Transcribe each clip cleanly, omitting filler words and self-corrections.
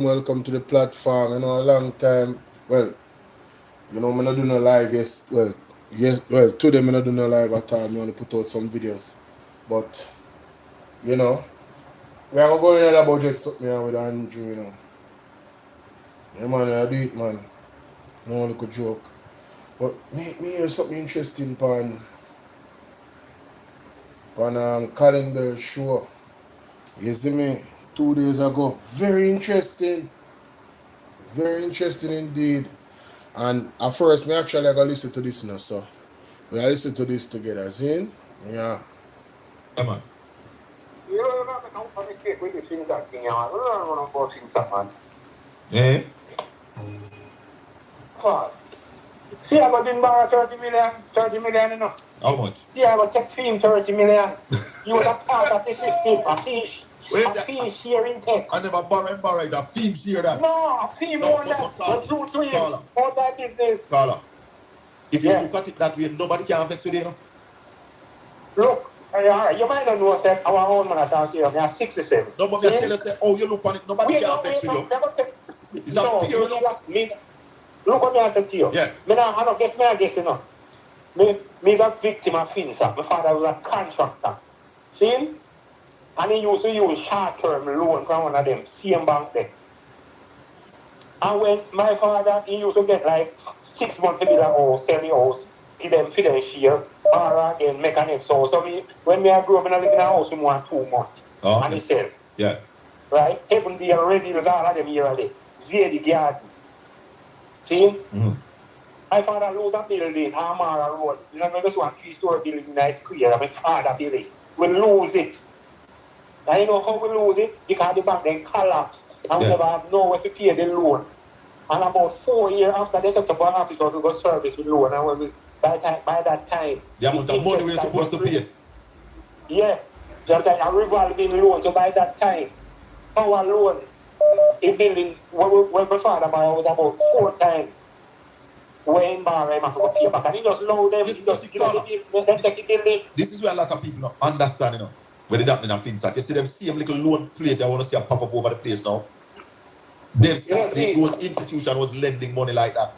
Welcome to the platform. A long time. Well, me not do no live. Today me not do no live at all. Me only put out some videos. But you know, we are going to go budget something here with Andrew. Yeah, man, I do it, man. No little joke. But me hear something interesting calendar show. You see me 2 days ago. Very interesting. Very interesting indeed. And at first, me actually I got listen to this now, so we are listen to this together. See? Yeah. Come on. Eh? See, I got in borrow 30 million, How much? See, I got take fee 30 million. You would have part of the system, a fee sharing tech. I never borrow the fee share that. No, fee more than that. But true to it. All that business. Carla, if you look at it that way, nobody can vex with you. Look, you might not know that our own man attack here, we are 67. Nobody can tell us, oh, you look on it, nobody can vex with you. Is that fair, Look what I said to you. Yeah. I don't guess, Me got victim of FINSA. My father was a contractor. See? And he used to use short-term loan from one of them, same bank there. And when my father, he used to get like 6 months to build a house, sell the house, give them share, or again make an extra. So when I grew up in a house, we want 2 months. Oh, and he said, yeah. Right? Even the already with all of them here already. Zia the garden. See? Mm-hmm. My father lose a building, Amara Road. You know, this one 3-story building in Nice Square, my father building. We lose it. And you know how we lose it? Because the bank then collapsed. And we never have nowhere to pay the loan. And about 4 years after they took the bank officer to go service with loan. And when we, by that time, the amount of money we're supposed to pay. Yeah. Just like a revolving loan. So by that time, our loan in building, when my father borrowed about 4 times. When Barry must go pay back, and he just load them. This is where a lot of people don't understand, when they happen in FinSat. You see them same little loan place, I want to see a pop up over the place now. Them started, those institution was lending money like that.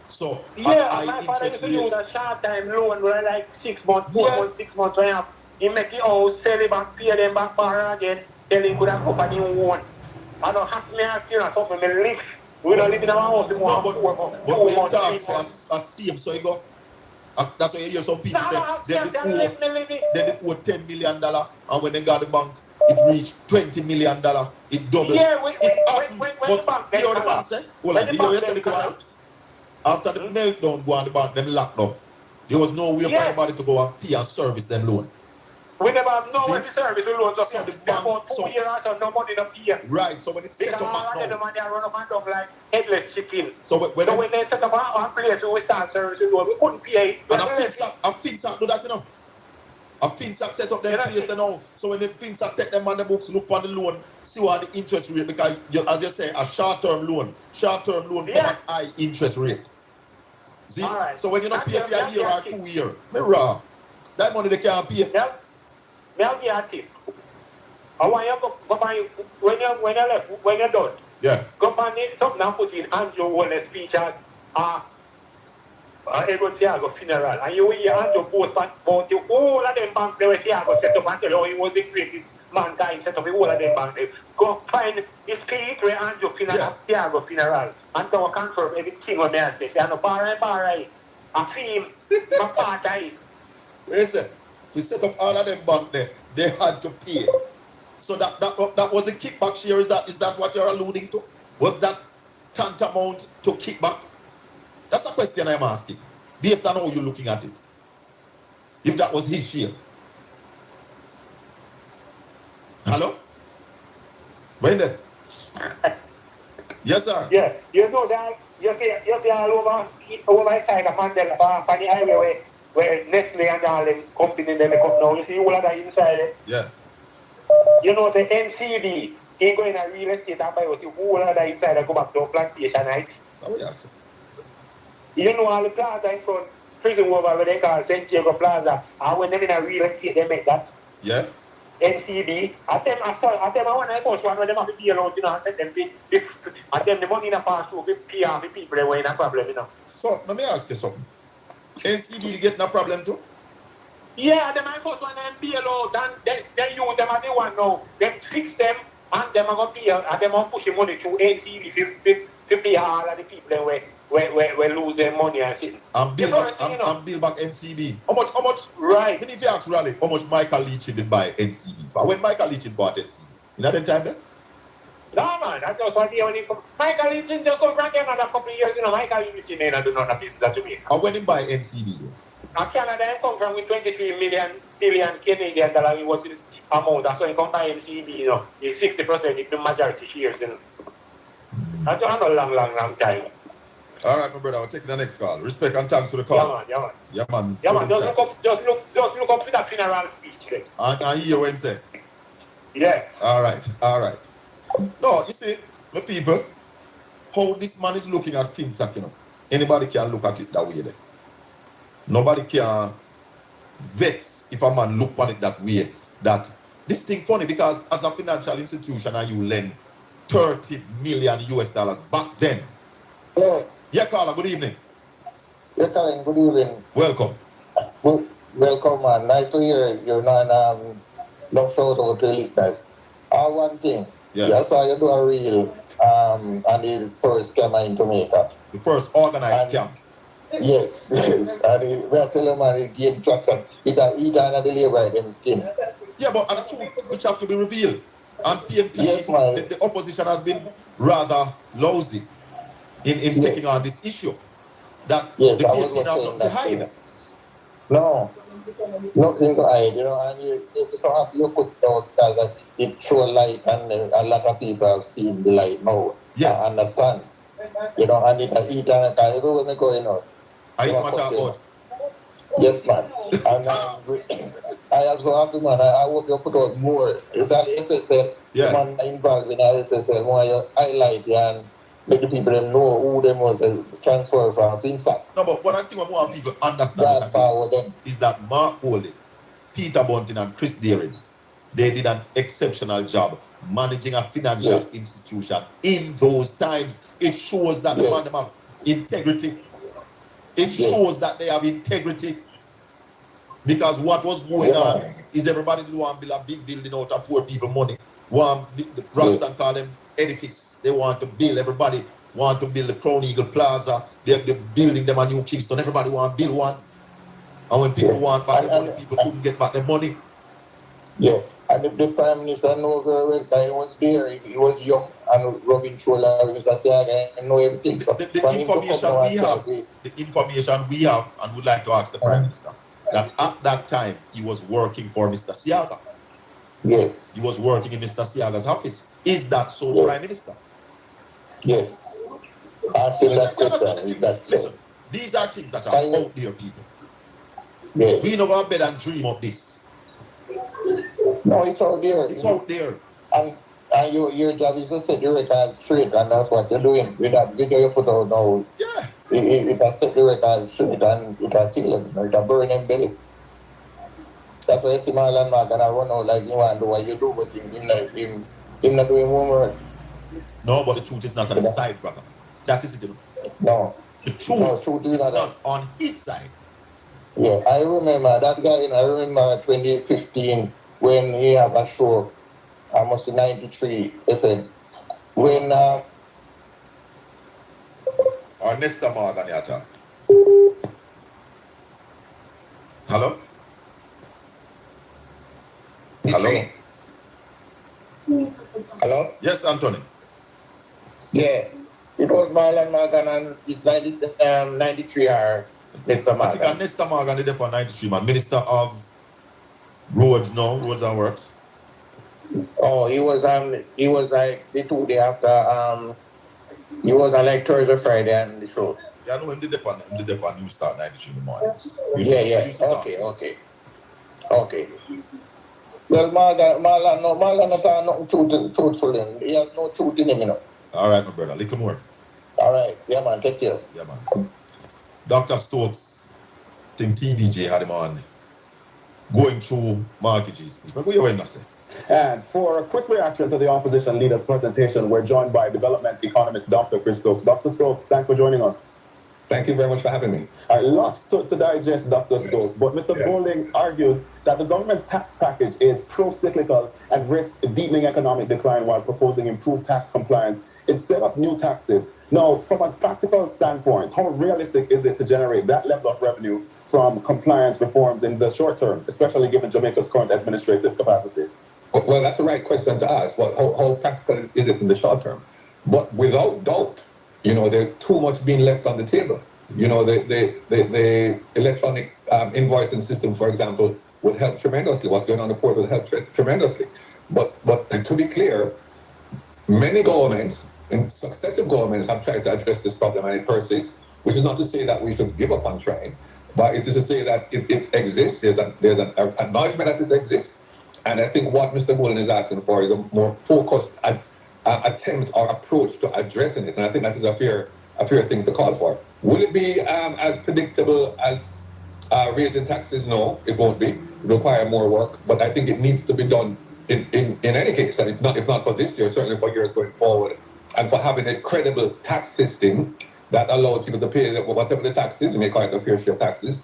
So, yeah, my father used to use a short-time loan where like 6 months, 4 months, 6 months, right now. He make the house, sell it back, pay them back, borrow again, tell him could have up a new one. I don't have to something, me live. We don't live in our house anymore. But when you talk as same, so you go, that's why you hear some people say, they owe $10 million, and when they got the bank, it reached $20 million, it doubled. Yeah, when the bank say, after the meltdown go on the bank, them locked up. There was no way for anybody to go and pay and service them loan. We never have no way to service the loans. So the bank, about 2 years after, no money to pay. Right, so when it's set up now. The money run up and down like headless chicken. So when they set up our place, we start service the loan. We couldn't pay. And a FinSat do that, A FinSat set up their place now. So when the FinSat take them on the books, look on the loan, see what the interest rate, because as you say, a short-term loan come at high interest rate. See? Right. So when you don't pay for a year or 2 years, that money they can't pay. I'll give you a tip. I want you to go by when you're done. Yeah. Go find something and put in Andrew Wallace speech at Edward Thiago funeral. And you will hear Andrew post about the whole of them banks they were Thiago set up and tell you he was the greatest mankind set up the whole of them banks. Go find the speech where Andrew funeral, Thiago funeral. And don't confirm everything what they are saying. They are no barra. A theme, my party. Listen. We set up all of them bank there. They had to pay. So that was the kickback share. Is that what you're alluding to? Was that tantamount to kickback? That's a question I'm asking. Based on how you're looking at it. If that was his share. Hello? When Yes, sir. Yeah, you know that you see all over my side of Mandela on the highway where Nestle and all them company them come now. You see all of that inside. Yeah. You know the NCD ain't going to real estate and buy what you all of that inside and go back to plantation heights. Oh yes. You know all the plaza in front, prison over where they call St. Diego Plaza, and when they're in a real estate they make that. Yeah. NCB, at them I want to first one where them have to be alone, you know, and them and them the money in a pass through PR the people that were in a problem, you know. So let me ask you something. NCB getting a problem too? Yeah, them I first one them PLO, then use them as they want now. Them fix them and them are gonna PL and them are pushing money through NCB to pay all of the people that were lose their money and shit. And build back NCB. How much? Right. Many if you ask Raleigh, how much Michael Leach did buy NCB for? When Michael Leach bought NCB? You know that time then? No man, that's just what the only Michael Leach just come from Canada a couple of years, you know, Michael Leach in there do not have business to me. And when he buy NCB though? And Canada come from with 23 billion Canadian dollars, it was this amount. That's why you come buy NCB, you know, it's 60% if the majority shares, you know. That's a long time. All right, my brother, I'll take the next call. Respect and thanks for the call. Yeah, man. Just look up to that funeral speech there. And hear what him say. Yeah. All right. No, you see, my people, how this man is looking at FinSac, you know. Anybody can look at it that way there. Nobody can vex if a man look at it that way. That this thing funny because as a financial institution and you lend 30 million US dollars back then. Hello. Yeah, caller, good evening. Yeah, Colin, good evening. Welcome. Welcome, man. Nice to hear you. Love shout out to the listeners. One thing. Yeah. I saw you do a reel and the first scammer in Jamaica. The first organized scam. Yes. And we are telling man the game tracker. He done the labor in skin. Yeah, but the truth which have to be revealed. And PNP, yes, the opposition has been rather lousy in taking on this issue. That the PNP have nothing to hide. No, nothing to hide, you know, and you so happy you put out that it show light and a lot of people have seen the light now. Yes. I understand. You know, and it has eaten and kind of everywhere going on. I matter about. Yes, man. And I also have to, man, I hope you put out more. It's an SSL. Yeah. Man involved in SSL. More you highlight and make the people know who them was transfer from FinSac. No, but what I think I want people understand is that Mark Foley, Peter Bunting, and Chris Deering, they did an exceptional job managing a financial institution in those times. It shows that the man have integrity. It shows that they have integrity. Because what was going on is everybody want to build a big building out of poor people money. The Braxton call them edifice. They want to build, everybody want to build the Crown Eagle Plaza. They're building them a new Kingston. Everybody want to build one. And when people want back the money, people couldn't get back their money. Yeah, and the Prime Minister knows very well that he was there. He was young and rubbing shoulder with Mr. Siaga and know everything. So the information we have, and would like to ask the Prime Minister, that at that time he was working for Mr. Siaga. Yes. He was working in Mr. Siaga's office. Is that so, Prime Minister? Yes. Answer that question. Listen, these are things that are out there, people. Yes. We don't go to bed and dream of this. No, it's out there. It's out there. And your job is to set the record straight, and that's what you're doing. With that video you put out now, yeah. It can set the record straight and it can kill them. It can burn them belly. That's why you see Marlon Mark and I run out like you want to do what you do, but him not doing homework. No, but the truth is not on his side, brother. That is it. No. The truth is not on his side. Yeah, I remember that guy. I remember 2015 when he had a show. I must be 93 FM. When or Nesta Morgan Yata. Hello? Hello? Hello? Yes, Anthony. Yeah. It was Marlon Morgan and it's 93 or Nesta Morgan. I think Nesta Morgan is there for 93, man. Minister of Roads and Works. Oh, he was like the 2 days after he was on like Thursday, Friday on the show. Yeah, I know him did the on New Start 93 in the morning. Okay. Well, Marlon not nothing truthful in. He has no truth in him, you know. All right, my brother. Little more. All right. Yeah, man. Take care. Yeah, man. Dr. Stokes, I think TVJ had him on going through mortgages. But what you want to say? And for a quick reaction to the opposition leader's presentation, we're joined by development economist Dr. Chris Stokes. Dr. Stokes, thanks for joining us. Thank you very much for having me. Lots to digest, Dr. Stokes, but Mr. Bowling argues that the government's tax package is pro-cyclical and risks deepening economic decline while proposing improved tax compliance instead of new taxes. Now, from a practical standpoint, how realistic is it to generate that level of revenue from compliance reforms in the short term, especially given Jamaica's current administrative capacity? Well, that's the right question to ask. Well, how practical is it in the short term? But without doubt, there's too much being left on the table. The electronic invoicing system, for example, would help tremendously. What's going on in the port would help tremendously. But to be clear, many governments and successive governments have tried to address this problem and it persists, which is not to say that we should give up on trying, but it is to say that it exists. There's an acknowledgement that it exists. And I think what Mr. Golden is asking for is a more focused attempt or approach to addressing it. And I think that is a fair thing to call for. Will it be as predictable as raising taxes? No, it won't be. It will require more work, but I think it needs to be done in any case. And if not for this year, certainly for years going forward. And for having a credible tax system that allows people to pay whatever the taxes, you may call it a fair share of taxes,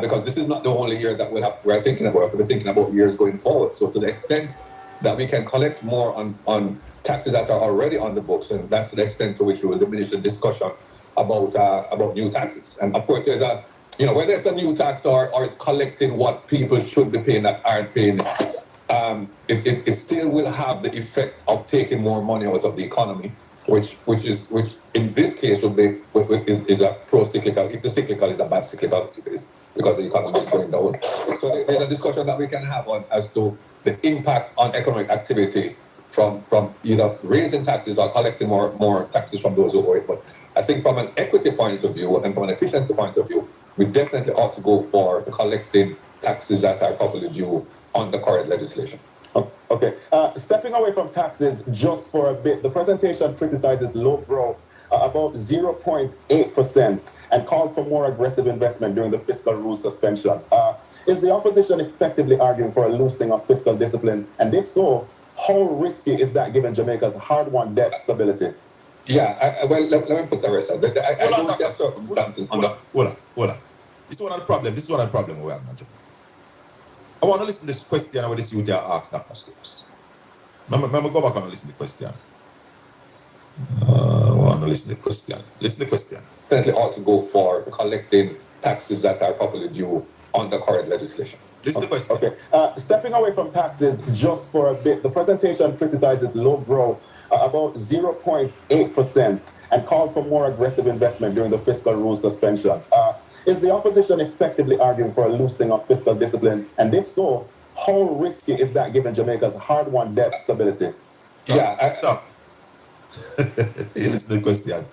because this is not the only year that we're thinking about. We're thinking about years going forward. So to the extent that we can collect more on taxes that are already on the books, and that's the extent to which we will diminish the discussion about new taxes. And of course, there's whether it's a new tax or it's collecting what people should be paying that aren't paying, it still will have the effect of taking more money out of the economy, which in this case is a pro-cyclical. If the cyclical is a bad cyclical, it is because the economy is going down. So there's a discussion that we can have on as to the impact on economic activity from either raising taxes or collecting more taxes from those who owe it. But I think from an equity point of view and from an efficiency point of view, we definitely ought to go for collecting taxes that are properly due on the current legislation. Okay. Stepping away from taxes just for a bit, the presentation criticizes low growth, about 0.8%, and calls for more aggressive investment during the fiscal rules suspension. Is the opposition effectively arguing for a loosening of fiscal discipline? And if so, how risky is that given Jamaica's hard-won debt stability? Yeah, well, let me put the rest of it. I don't see a circumstances on that. Hold on. This is one of the problem we have, Major. I want to listen to this question where this youth asked Dr. Stokes. Remember, go back and listen to the question. I want to listen to the question. Listen to the question. Definitely ought to go for collecting taxes that are properly due on the current legislation. Listen to the question. Okay. Stepping away from taxes just for a bit, the presentation criticizes low growth, about 0.8%, and calls for more aggressive investment during the fiscal rules suspension. Is the opposition effectively arguing for a loosening of fiscal discipline? And if so, how risky is that given Jamaica's hard-won debt stability? Stop. You listen to the question.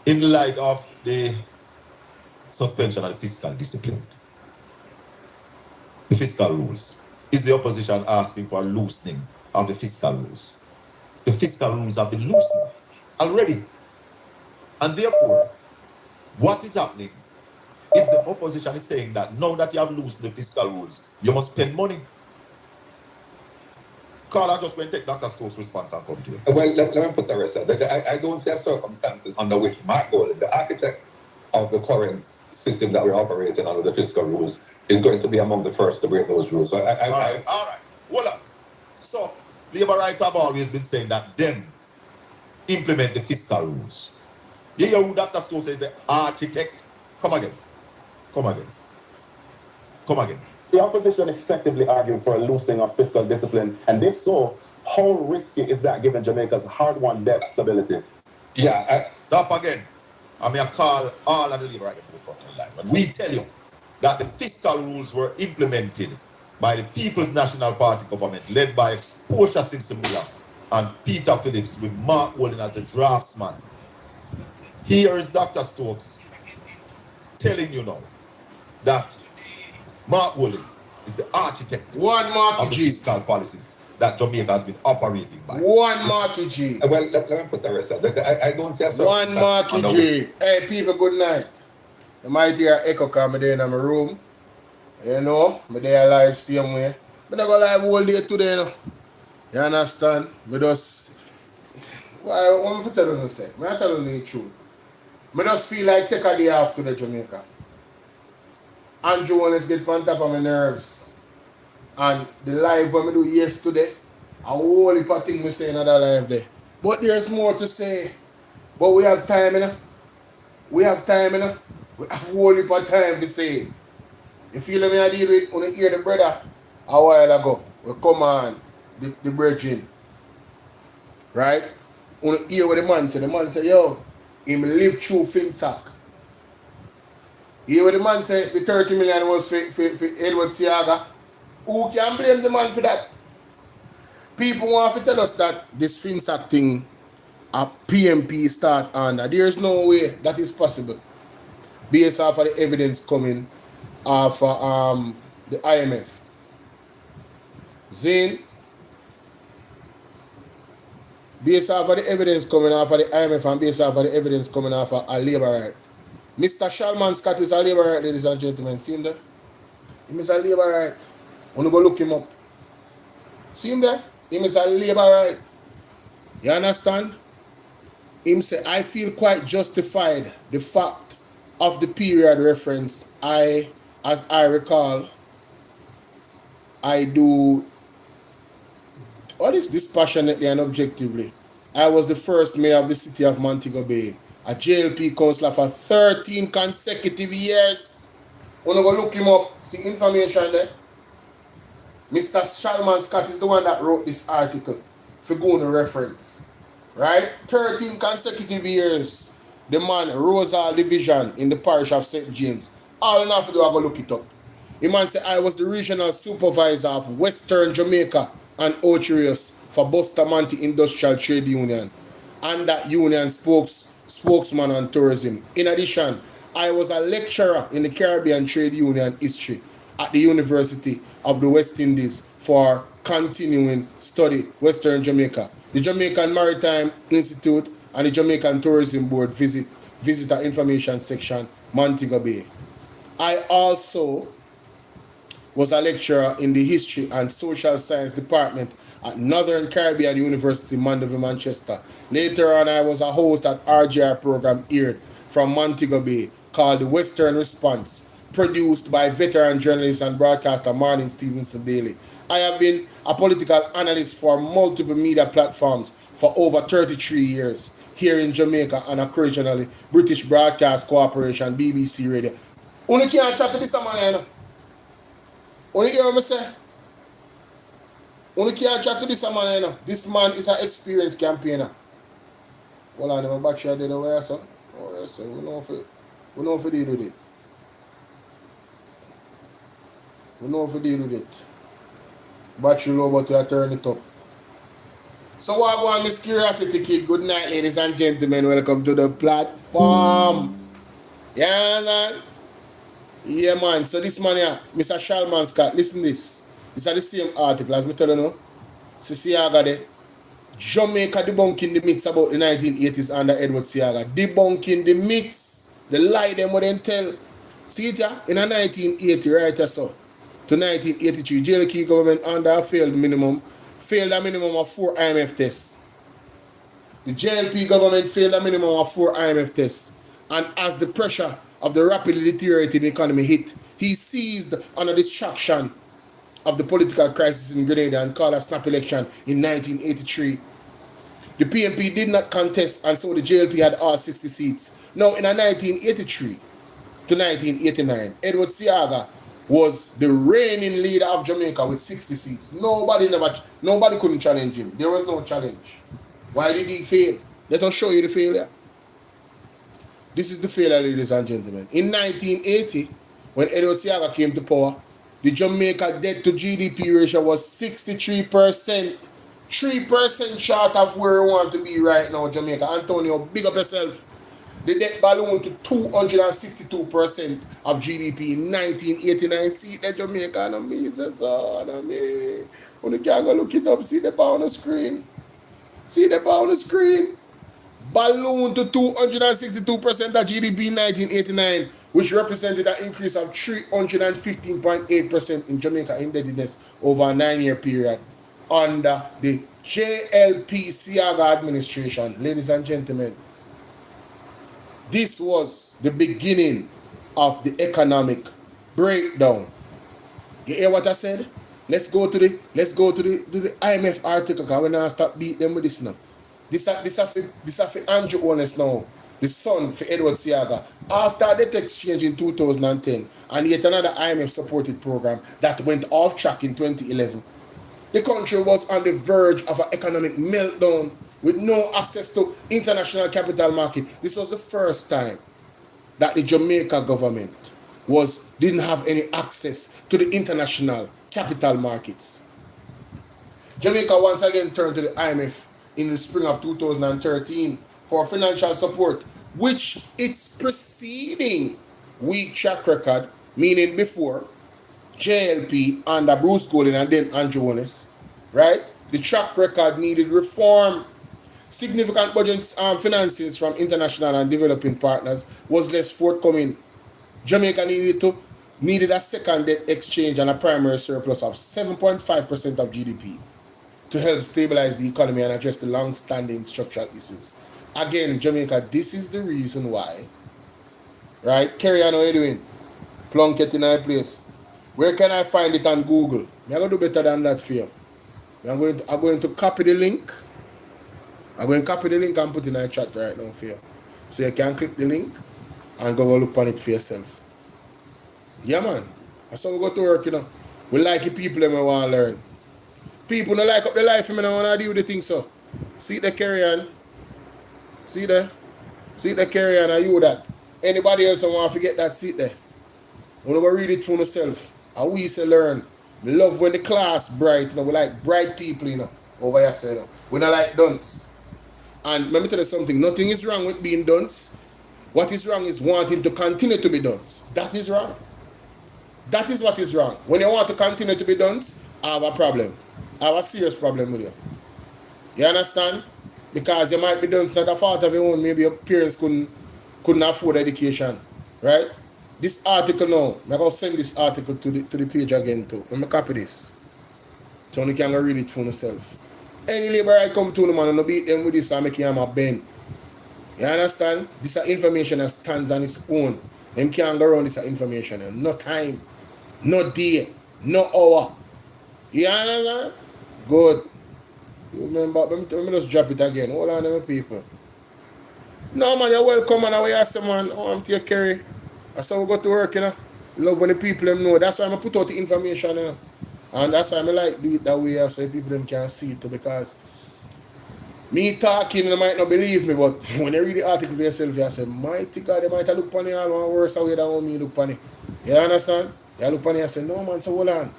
In light of the suspension of the fiscal discipline, the fiscal rules, is the opposition asking for a loosening of the fiscal rules? The fiscal rules have been loosened already. And therefore, what is happening is the opposition is saying that now that you have loosened the fiscal rules, you must spend money. Carl, I just went to take Dr. Stokes' response and come to you. Well, let me put the rest of it. I don't see circumstances under which Mark Golden, the architect of the current system that we're operating under the fiscal rules, is going to be among the first to break those rules. So all right. Hold on. So, labor rights have always been saying that them implement the fiscal rules. You hear who Dr. Stokes is the architect? Come again. The opposition effectively arguing for a loosening of fiscal discipline, and if so, how risky is that given Jamaica's hard-won debt stability? Stop again. I mean, I call all of the labor rights before line. But we tell you that the fiscal rules were implemented by the People's National Party government, led by Portia Simpson-Miller and Peter Phillips, with Mark Golden as the draftsman. Here is Dr. Stokes telling you now that Mark Golden is the architect of the fiscal policies that Jamaica has been operating by. Marky G. Well, let me put the rest of it. I don't see a One Marky G. Hey, people, good night. You might hear echo coming in my room. You know, me there live same way. Me not go live all day today, you know. You understand? Me just, why, what am I telling you say? Me not telling you the truth. Me just feel like take a day off to the Jamaica. Andrew wanna get on top of my nerves. And the live when me do yesterday, a whole heap of things me say in another live there. But there's more to say. But we have time, you know. We have time, you know. We have a whole heap of time to say. You feel me? I deal with when you hear the brother a while ago. We come on, the brethren. Right? When you hear what the man say, yo, him live through FinSac. You hear what the man say, the 30 million was for Edward Siaga. Who can blame the man for that? People want to tell us that this FinSac thing, a PMP start under. There's no way that is possible. Based off of the evidence coming off the IMF. Zane, based off of the evidence coming off of the IMF and based off of the evidence coming off of a labor right. Mr. Shalman Scott is a labor right, ladies and gentlemen. See him there? He is a labor right. Wanna go look him up. See him there? He is a labor right. You understand? Him say, I feel quite justified the fact of the period reference. As I recall, I do what is dispassionately and objectively. I was the first mayor of the city of Montego Bay, a JLP councillor for 13 consecutive years. Wanna go look him up, see information there. Mr. Shalman Scott is the one that wrote this article for going to reference. Right? 13 consecutive years. The man Rosal Division in the parish of St. James. All I have to do, I go look it up. The man said, I was the regional supervisor of Western Jamaica and Ocherius for Bustamante Industrial Trade Union and that union spokesman on tourism. In addition, I was a lecturer in the Caribbean Trade Union history at the University of the West Indies for continuing study Western Jamaica. The Jamaican Maritime Institute and the Jamaican Tourism Board visitor information section, Montego Bay. I also was a lecturer in the History and Social Science Department at Northern Caribbean University, Mandeville, Manchester. Later on, I was a host at RGR program aired from Montego Bay called The Western Response, produced by veteran journalist and broadcaster Marlon Stevenson Daly. I have been a political analyst for multiple media platforms for over 33 years here in Jamaica and occasionally British Broadcast Corporation, BBC Radio. Only can't chat to this man, you know. Only hear what I say? Only can't chat to this man, you know. This man is an experienced campaigner. Hold on, my back shot did away, so. Oh, yes, we know if we deal with it. We know if we deal with it. Battery low, but we turn it up. So what go on, Miss Curiosity Kid? Good night, ladies and gentlemen. Welcome to the platform. Yeah, man. Yeah, man. So this man here, Mr. Shalman Scott, listen this. This is the same article as me tell you now. Siaga there. Jamaica debunking the myths about the 1980s under Edward Siaga. Debunking the myths. The lie them what they tell. See it here? In 1980, right here, so. To 1983, JLK government under a failed a minimum of 4 IMF tests. The JLP government failed a minimum of 4 IMF tests. And as the pressure of the rapidly deteriorating economy hit, he seized on a distraction of the political crisis in Grenada and called a snap election in 1983. The PMP did not contest, and so the JLP had all 60 seats. Now, in 1983 to 1989, Edward Siaga was the reigning leader of Jamaica with 60 seats. Nobody couldn't challenge him. There was no challenge. Why did he fail? Let us show you the failure. This is the failure, ladies and gentlemen. In 1980, when Edward Siaga came to power, the Jamaica debt to GDP ratio was 63%. 3% short of where we want to be right now, Jamaica. Antonio, big up yourself. The debt ballooned to 262% of GDP in 1989. See that Jamaica and me says, oh, me. When you can't go look it up, see the power on the screen. See the power on the screen. ballooned to 262% of GDP in 1989, which represented an increase of 315.8% in Jamaica indebtedness over a 9-year period under the JLP Siaga administration. Ladies and gentlemen, this was the beginning of the economic breakdown. You hear what I said? Let's go to the IMF article, because we're not stop beat them with this now. This for Andrew Honest now, the son for Edward Siaga. After debt exchange in 2010 and yet another IMF supported program that went off track in 2011, the country was on the verge of an economic meltdown with no access to international capital market. This was the first time that the Jamaica government didn't have any access to the international capital markets. Jamaica once again turned to the IMF in the spring of 2013 for financial support, which its preceding weak track record, meaning before JLP under Bruce Golding and then Andrew Honest, right? The track record needed reform. Significant budget finances from international and developing partners was less forthcoming. Jamaica needed a second debt exchange and a primary surplus of 7.5% of GDP to help stabilize the economy and address the long-standing structural issues. Again, Jamaica, this is the reason why, right? Kerry, I know you're doing. Plunkett in our place. Where can I find it on Google? I'm going to do better than that for you. I'm going to copy the link. I'm going to copy the link and put it in our chat right now for you. So you can click the link and go look on it for yourself. Yeah, man. That's how we go to work, you know. We like the people that we want to learn. People don't like up their life, and I want to do the thing so. See the carry on. See the carry on, and you that. Anybody else who want to forget that, sit there. I'm going to go read it for myself. And we say learn. We love when the class bright, you know. We like bright people, you know, over here, so, you know. We not like dunce. And let me tell you something, nothing is wrong with being dunce. What is wrong is wanting to continue to be dunce. That is wrong. That is what is wrong. When you want to continue to be dunce, I have a problem. I have a serious problem with you. You understand? Because you might be dunce, not a fault of your own. Maybe your parents couldn't afford education. Right? This article now, I'm going to send this article to the page again too. Let me copy this. So you can read it for myself. Any labor I come to, man, and beat them with this and make him a bend. You understand? This is information that stands on its own. Them can't go around this information. No time, no day, no hour. You understand? Good. You remember, let me just drop it again. Hold on, them people. No, man, you're welcome, man. I say, man, I'm take care. That's how we go to work, you know. Love when the people them know. That's why I put out the information, you know. And that's why I like do it that way so people them can see it too, because me talking, they might not believe me, but when you read the article for yourself, you say, mighty God, they might have looked on it all one worse way than me look on it. You understand? You look on it and say, no man, so hold on.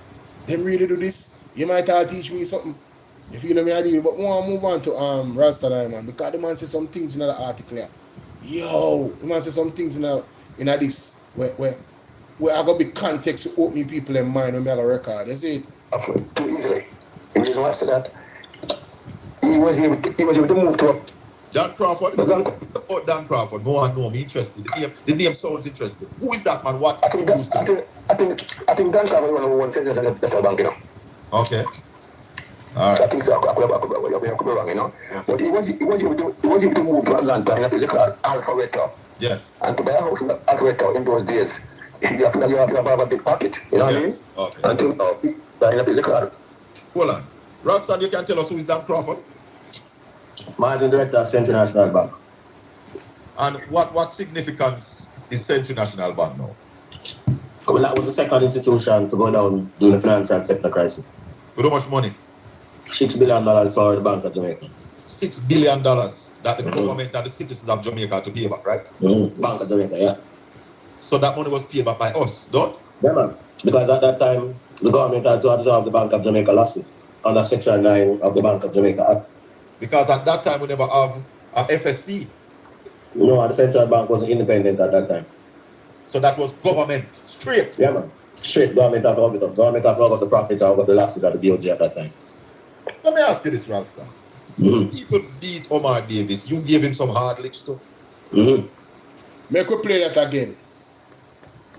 Them really do this. You might have teach me something. You feel me, I do. But we want to move on to Rasta, man, because the man says some things in the article here. Yo, the man says some things in this where I got big context to open people in mind when I got a record. You see it? Too easily. The reason why I said that, he was able to move to a... Dan Crawford? Dan Crawford. Go on, no, I'm interested. The name sounds interesting. Who is that man? What? I think Dan Crawford is one of the ones that that's a bank, you know. Okay. All right. I think so. I could be wrong, you know. But he was able to move to Atlanta in a place called Alpharetta. Yes. And to buy a house in Alpharetta in those days, you have to have a big pocket, you know what I mean? Okay. And to buy in a place called... Hold on. Ralston, you can tell us who is Dan Crawford? Managing Director of Central National Bank. And what significance is Central National Bank now? Well, that was the second institution to go down during the financial sector crisis. With how much money? $6 billion for the Bank of Jamaica. $6 billion that the government and the citizens of Jamaica had to pay back, right? Bank of Jamaica, yeah. So that money was paid back by us, don't? Yeah, man. Because at that time, the government had to absorb the Bank of Jamaica losses under Section 9 of the Bank of Jamaica Act. Because at that time, we never have a FSC. No, the central bank wasn't independent at that time. So that was government, straight. Yeah, man. Straight government have got the profits out of the losses of the BOJ at that time. Let me ask you this, Ralston. People beat Omar Davis. You gave him some hard licks too. Make we play that again.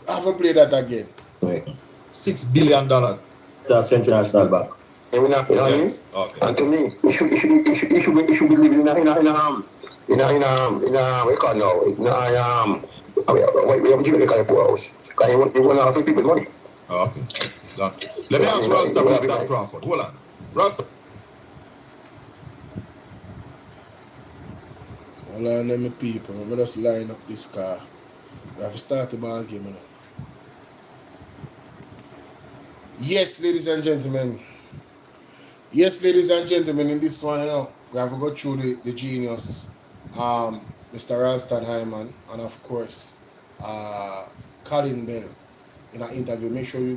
Have a play that again. Right. $6 billion. That's Central National Bank. You know what I mean? Okay. And to me, you should be living in a what you call now? We have Jamaica poor house. Because you want to have people money. Okay. Done. Let me ask Ralston who's Dan Crawford. Hold on. Ralston. Hold on, let me people. Let me just line up this car. We have to start the ball game now. Yes, ladies and gentlemen. Yes, ladies and gentlemen, in this one, we have to go through the genius, Mr. Ralston Hyman, and of course, Colin Bell in an interview. Make sure you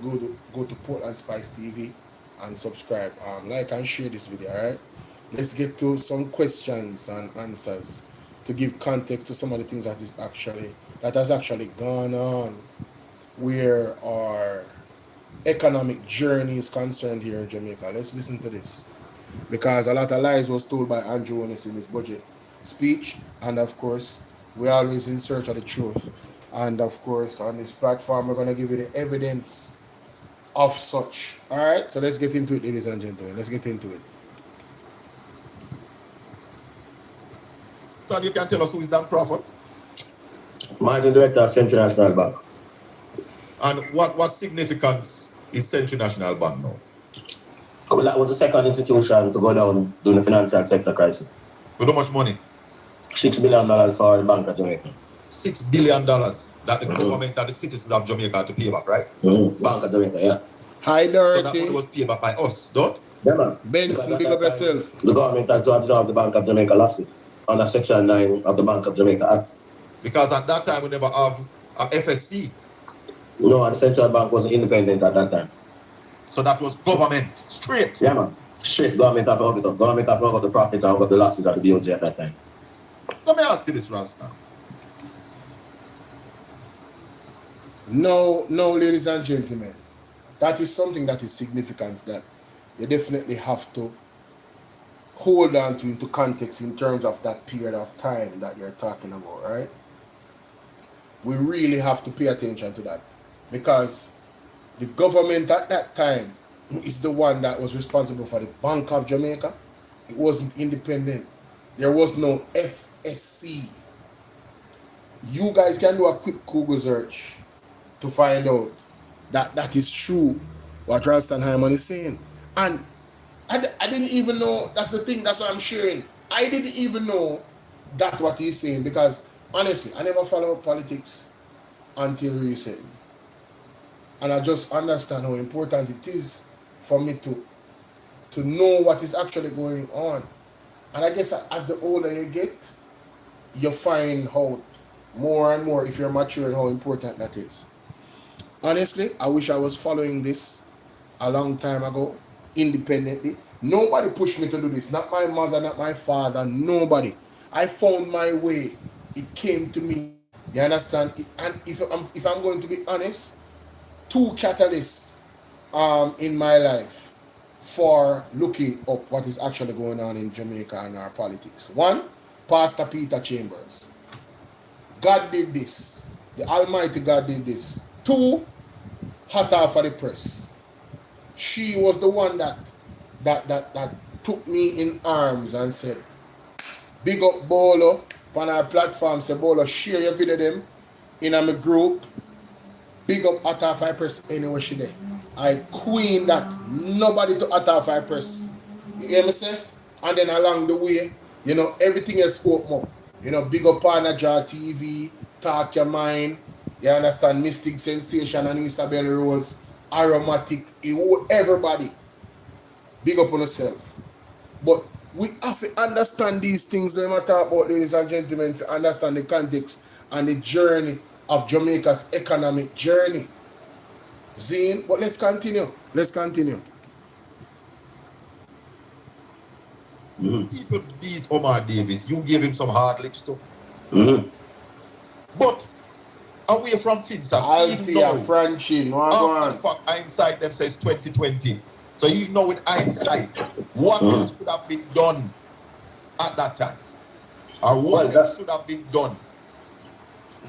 go to Portland Spice TV and subscribe. Like and share this video, alright? Let's get to some questions and answers to give context to some of the things that has actually gone on where our economic journey is concerned here in Jamaica. Let's listen to this. Because a lot of lies was told by Andrew Onis in his budget speech. And of course, we're always in search of the truth. And of course, on this platform, we're going to give you the evidence of such. Alright, so let's get into it, ladies and gentlemen. Let's get into it. So you can tell us who is Dan Crawford? Managing Director of Central National Bank. And what significance is Central National Bank now? Well, that was the second institution to go down during the financial sector crisis. With how much money? $6 billion for the Bank of Jamaica. $6 billion that the government and the citizens of Jamaica had to pay back, right? Bank of Jamaica, yeah. Hi, So that Dorothy. money was paid back by us, don't? Yeah, man. Benson, big up yourself. The government had to absorb the Bank of Jamaica losses under Section 9 of the Bank of Jamaica Act. Because at that time we never have a FSC. No, the central bank wasn't independent at that time. So that was government, straight. Yeah, man. Straight government have to up. Government have to up the profits and up the losses at the BOJ at that time. Let me ask you this, Ralston. No, ladies and gentlemen. That is something that is significant that you definitely have to hold on to into context in terms of that period of time that you're talking about, right? We really have to pay attention to that because the government at that time is the one that was responsible for the Bank of Jamaica. It wasn't independent. There was no FSC. You guys can do a quick Google search to find out that that is true what Ralston Hyman is saying. And I didn't even know, that's the thing, that's what I'm sharing. I didn't even know that what he's saying because honestly, I never followed politics until recently. And I just understand how important it is for me to know what is actually going on. And I guess as the older you get, you find out more and more if you're maturing how important that is. Honestly, I wish I was following this a long time ago, independently. Nobody pushed me to do this. Not my mother, not my father, nobody. I found my way. It came to me. You understand? And if I'm going to be honest, two catalysts in my life for looking up what is actually going on in Jamaica and our politics. One, Pastor Peter Chambers. God did this. The Almighty God did this. Two, Hata for the press. She was the one that took me in arms and said, big up Bolo on our platform. Say Bolo, share your video them in my group. Big up Hata for the press anywhere she there. I queen that. Nobody to Hata for the press. You hear me say? And then along the way, everything else open up. Big up Panaja TV, Talk Your Mind. You understand? Mystic Sensation and Isabel Rose, Aromatic, everybody. Big up on yourself. But we have to understand these things when we talk about, ladies and gentlemen, to understand the context and the journey of Jamaica's economic journey. Zine, but let's continue. People beat Omar Davis. You gave him some hard licks too. But away from FINSA, Altia, Franchin, what fuck hindsight them says 2020. So you know with hindsight, what else could have been done at that time? Or what should have been done?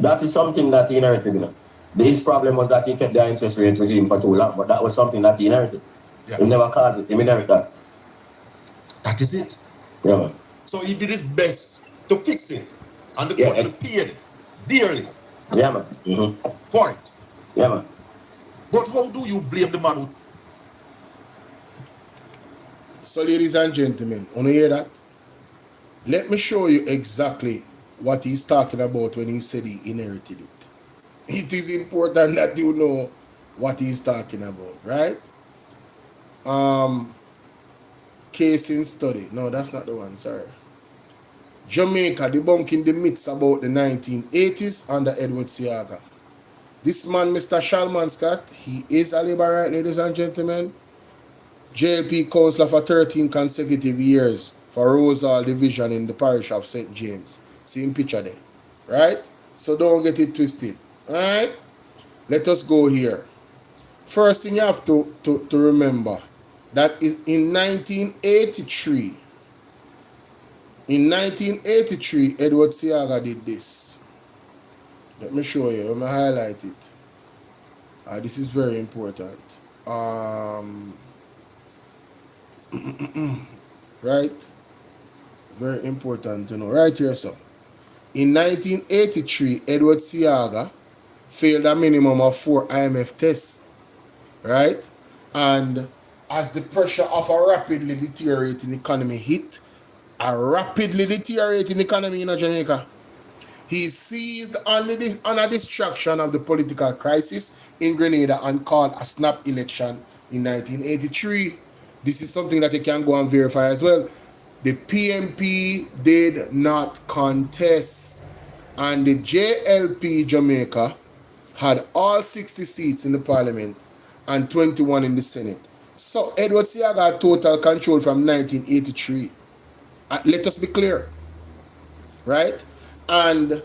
That is something that he inherited, you know. His problem was that he kept the interest rate regime for too long, but that was something that he inherited. Yeah. He never caused it, he inherited that. That is it. Yeah, man. So he did his best to fix it. And the Yeah, country paid dearly Yeah, man. for it. Yeah, man. But how do you blame the man who... So, ladies and gentlemen, want to hear that? Let me show you exactly what he's talking about when he said he inherited it. It is important that you know what he's talking about, right? Case in study. No, that's not the one, sorry. Jamaica debunking the myths about the 1980s under Edward Seaga. This man, Mr. Shalman Scott, he is a Labourite, ladies and gentlemen. JLP councillor for 13 consecutive years for Rosal Division in the parish of St. James. Same picture there, right? So don't get it twisted, all right? Let us go here. First thing you have to remember, that is in 1983. In 1983, Edward Seaga did this. Let me show you. Let me highlight it. This is very important. Right? Very important to know. Right here, so. In 1983, Edward Seaga failed a minimum of 4 IMF tests. Right? And as the pressure of a rapidly deteriorating economy hit, a rapidly deteriorating economy in Jamaica, he seized on a distraction of the political crisis in Grenada and called a snap election in 1983. This is something that you can go and verify as well. The PMP did not contest, and the JLP Jamaica had all 60 seats in the parliament and 21 in the Senate. So Edward Seaga had total control from 1983. Let us be clear, right? And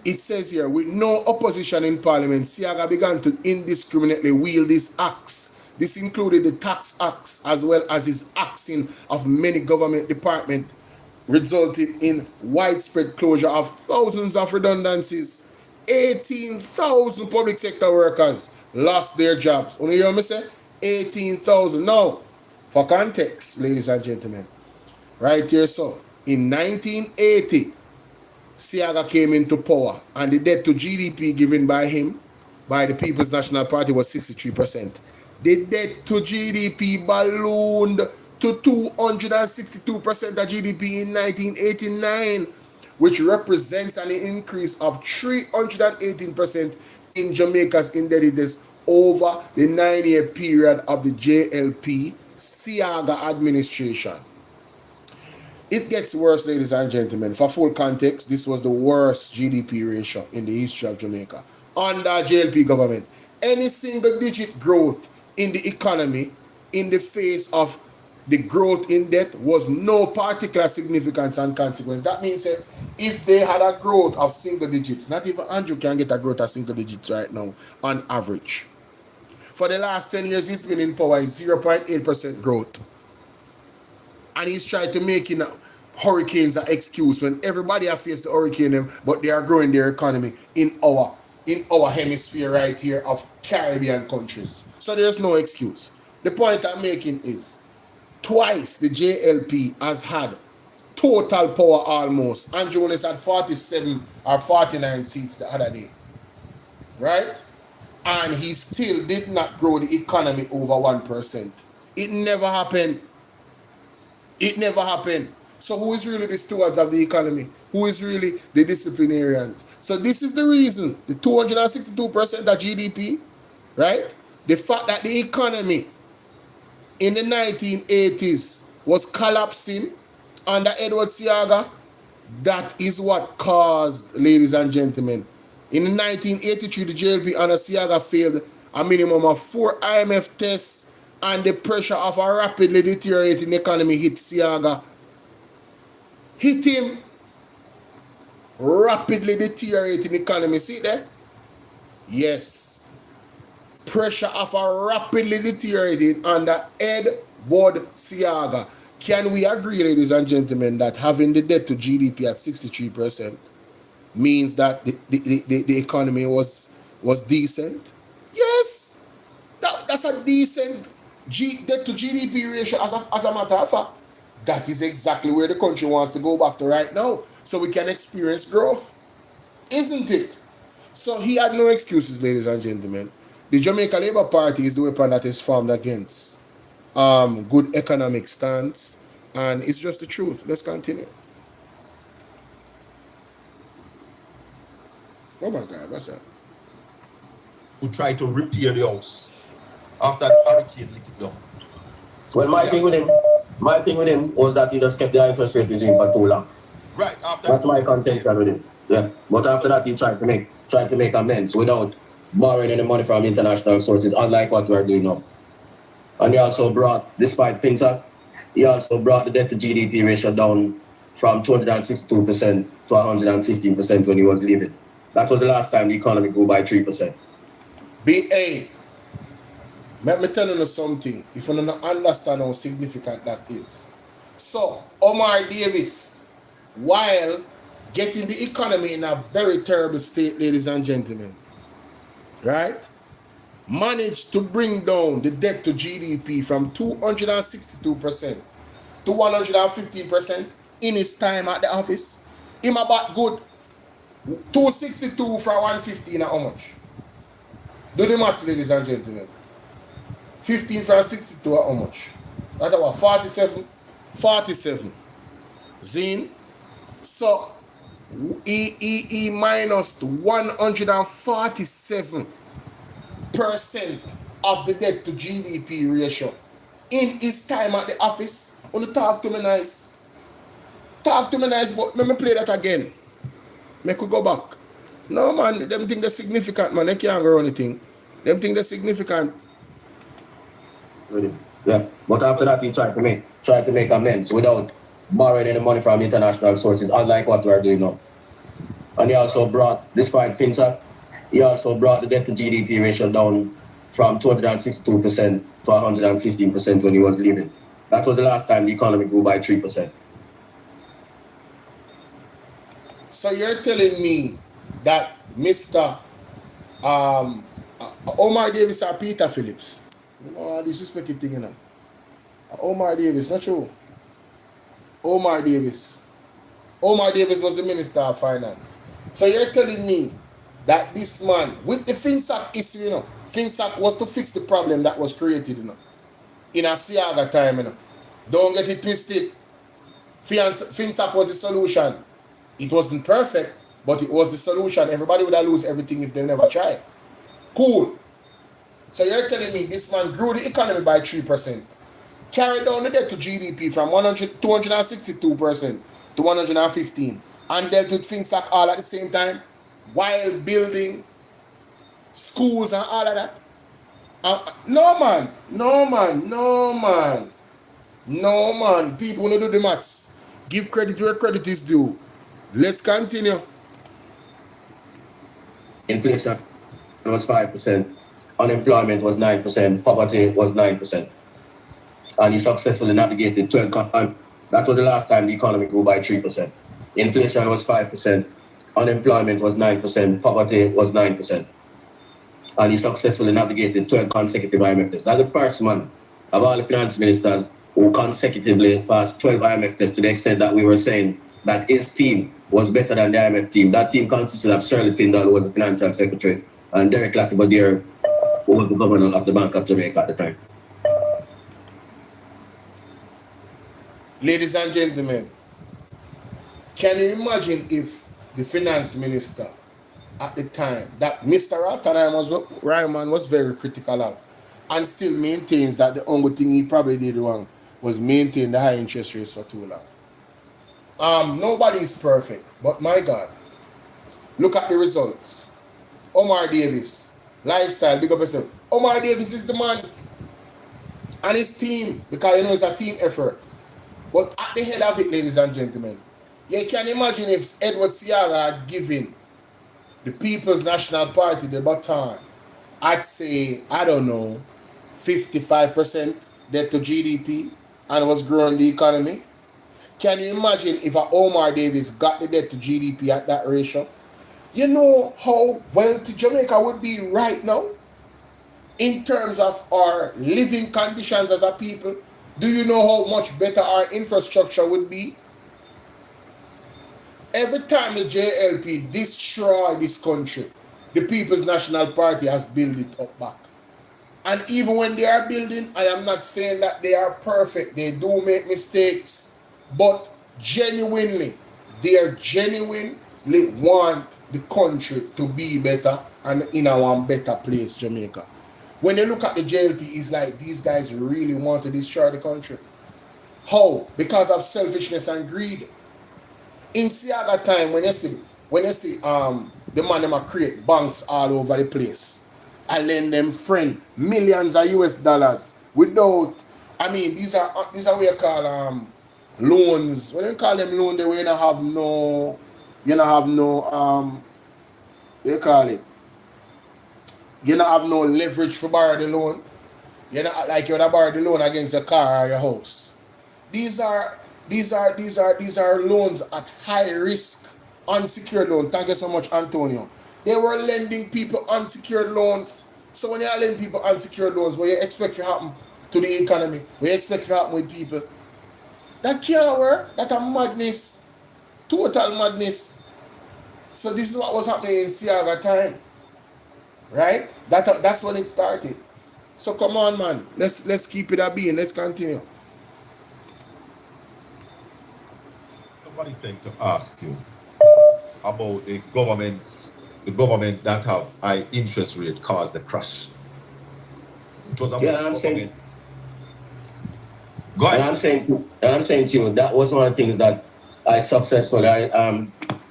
it says here, with no opposition in parliament, Seaga began to indiscriminately wield his axe. This included the tax axe as well as his axing of many government departments, resulting in widespread closure of thousands of redundancies. 18,000 public sector workers lost their jobs. Only hear me say? 18,000. Now, for context, ladies and gentlemen, right here, so, in 1980, Seaga came into power, and the debt to GDP given by him, by the People's National Party, was 63%. The debt to GDP ballooned to 262% of GDP in 1989, which represents an increase of 318% in Jamaica's indebtedness over the 9-year period of the JLP Seaga administration. It gets worse, ladies and gentlemen. For full context, this was the worst GDP ratio in the history of Jamaica under JLP government. Any single-digit growth in the economy in the face of the growth in debt was no particular significance and consequence. That means if they had a growth of single digits, not even Andrew can get a growth of single digits right now on average. For the last 10 years, he's been in power, 0.8% growth. And he's trying to make hurricanes an excuse when everybody has faced the hurricane, but they are growing their economy in our hemisphere right here of Caribbean countries. So there's no excuse. The point I'm making is, twice the JLP has had total power almost. Andrew Jones had 47 or 49 seats the other day. Right? And he still did not grow the economy over 1%. It never happened. It never happened. So who is really the stewards of the economy? Who is really the disciplinarians? So this is the reason, the 262% of GDP, right? The fact that the economy in the 1980s was collapsing under Edward Seaga, that is what caused, ladies and gentlemen. In 1983, the JLP under Seaga failed a minimum of 4 IMF tests, and the pressure of a rapidly deteriorating economy hit Seaga. Hit him. Rapidly deteriorating economy. See there? Yes. Pressure of a rapidly deteriorating under Edward Seaga. Can we agree, ladies and gentlemen, that having the debt to GDP at 63% means that the economy was decent? Yes. That's a decent debt to GDP ratio as a matter of fact. That is exactly where the country wants to go back to right now, so we can experience growth, isn't it? So he had no excuses, ladies and gentlemen. The Jamaica Labour Party is the weapon that is formed against good economic stance, and it's just the truth. Let's continue. Oh my God, what's that? Who try to repair the house after the hurricane lick it down. Well, my thing with him was that he just kept the interest rate regime for too long. Right after. That's my contention with him. Yeah. But after that, he tried to make amends without borrowing any money from international sources, unlike what we're doing now. And he also brought, despite FinSAC, he also brought the debt to GDP ratio down from 262% to 115% when he was leaving. That was the last time the economy grew by 3%. BA, let me tell you something, if you don't understand how significant that is. So, Omar Davis, while getting the economy in a very terrible state, ladies and gentlemen, right, managed to bring down the debt to GDP from 262% to 115% in his time at the office. Him about good 262 for 115 at how much? Do the maths, ladies and gentlemen. 15 from 62 at how much? That's about 47. 47. Zine. So he minus 147% of the debt to GDP ratio in his time at the office. Wanna talk to me nice. Talk to me nice, but let me play that again. Make we go back. No man, them think they're significant, man. They can't go anything. Them think they're significant. Yeah. But after that, he tried to make amends without borrowing any money from international sources, unlike what we're doing now. And he also brought, despite FinSAC, he also brought the debt to GDP ratio down from 262% to 115% when he was leaving. That was the last time the economy grew by 3%. So you're telling me that Mr. Omar Davis or Peter Phillips? No, disrespecting thing, you know. Omar Davis, not true. Omar Davis. Omar Davis was the Minister of Finance. So you're telling me that this man, with the FinSAC issue, you know, FinSAC was to fix the problem that was created, you know, in a Siaga time, you know. Don't get it twisted. FinSAC was the solution. It wasn't perfect, but it was the solution. Everybody would have lose everything if they never try. Cool. So you're telling me this man grew the economy by 3%, carried down the debt to GDP from 262% to 115%, and dealt with FinSAC all at the same time, while building schools and all of that? No man. People want to do the maths. Give credit where credit is due. Let's continue. Inflation was 5%, unemployment was 9%, poverty was 9%. And he successfully navigated 12 that was the last time the economy grew by 3%. Inflation was 5%, unemployment was 9%, poverty was 9%. And he successfully navigated 12 consecutive IMF tests. That's the first man of all the finance ministers who consecutively passed 12 IMF tests, to the extent that we were saying that his team was better than the IMF team. That team consisted of Shirley Tyndall, who was the financial secretary, and Derek Latibodiere, who was the governor of the Bank of Jamaica at the time. Ladies and gentlemen, can you imagine if the finance minister at the time that Mr. Ryman was very critical of, and still maintains that the only thing he probably did wrong was maintain the high interest rates for too long? Nobody is perfect, but my God, look at the results. Omar Davis, lifestyle, big up yourself. Omar Davis is the man, and his team, because you know it's a team effort. But at the head of it, ladies and gentlemen, you can imagine if Edward Seaga had given the People's National Party the baton, I'd say, I don't know, 55% debt to GDP, and was growing the economy. Can you imagine if a Omar Davis got the debt to GDP at that ratio? You know how wealthy Jamaica would be right now in terms of our living conditions as a people? Do you know how much better our infrastructure would be? Every time the JLP destroy this country, the People's National Party has built it up back. And even when they are building, I am not saying that they are perfect. They do make mistakes. But genuinely, they genuinely want the country to be better and in a better place, Jamaica. When you look at the JLP, it's like these guys really want to destroy the country. How? Because of selfishness and greed. In Siaga time, when you see the man them create banks all over the place and lend them friend millions of US dollars without, I mean, these are what you call loans. What do you call them loan? They will not have no, what do you call it? You don't have no leverage for borrow the loan. You're not like you're gonna borrow the loan against a car or your house. These are loans at high risk, unsecured loans. Thank you so much, Antonio. They were lending people unsecured loans. So when you are lending people unsecured loans, what you expect to happen to the economy? What you expect to happen with people? That can't work. That's a madness. Total madness. So this is what was happening in Siaga time. Right? That's when it started. So come on, man. Let's keep it a being. Let's continue. Somebody's saying to ask you about the government that have high interest rate caused the crash. It was about I'm saying. Go ahead. And I'm saying to you that was one of the things that I successfully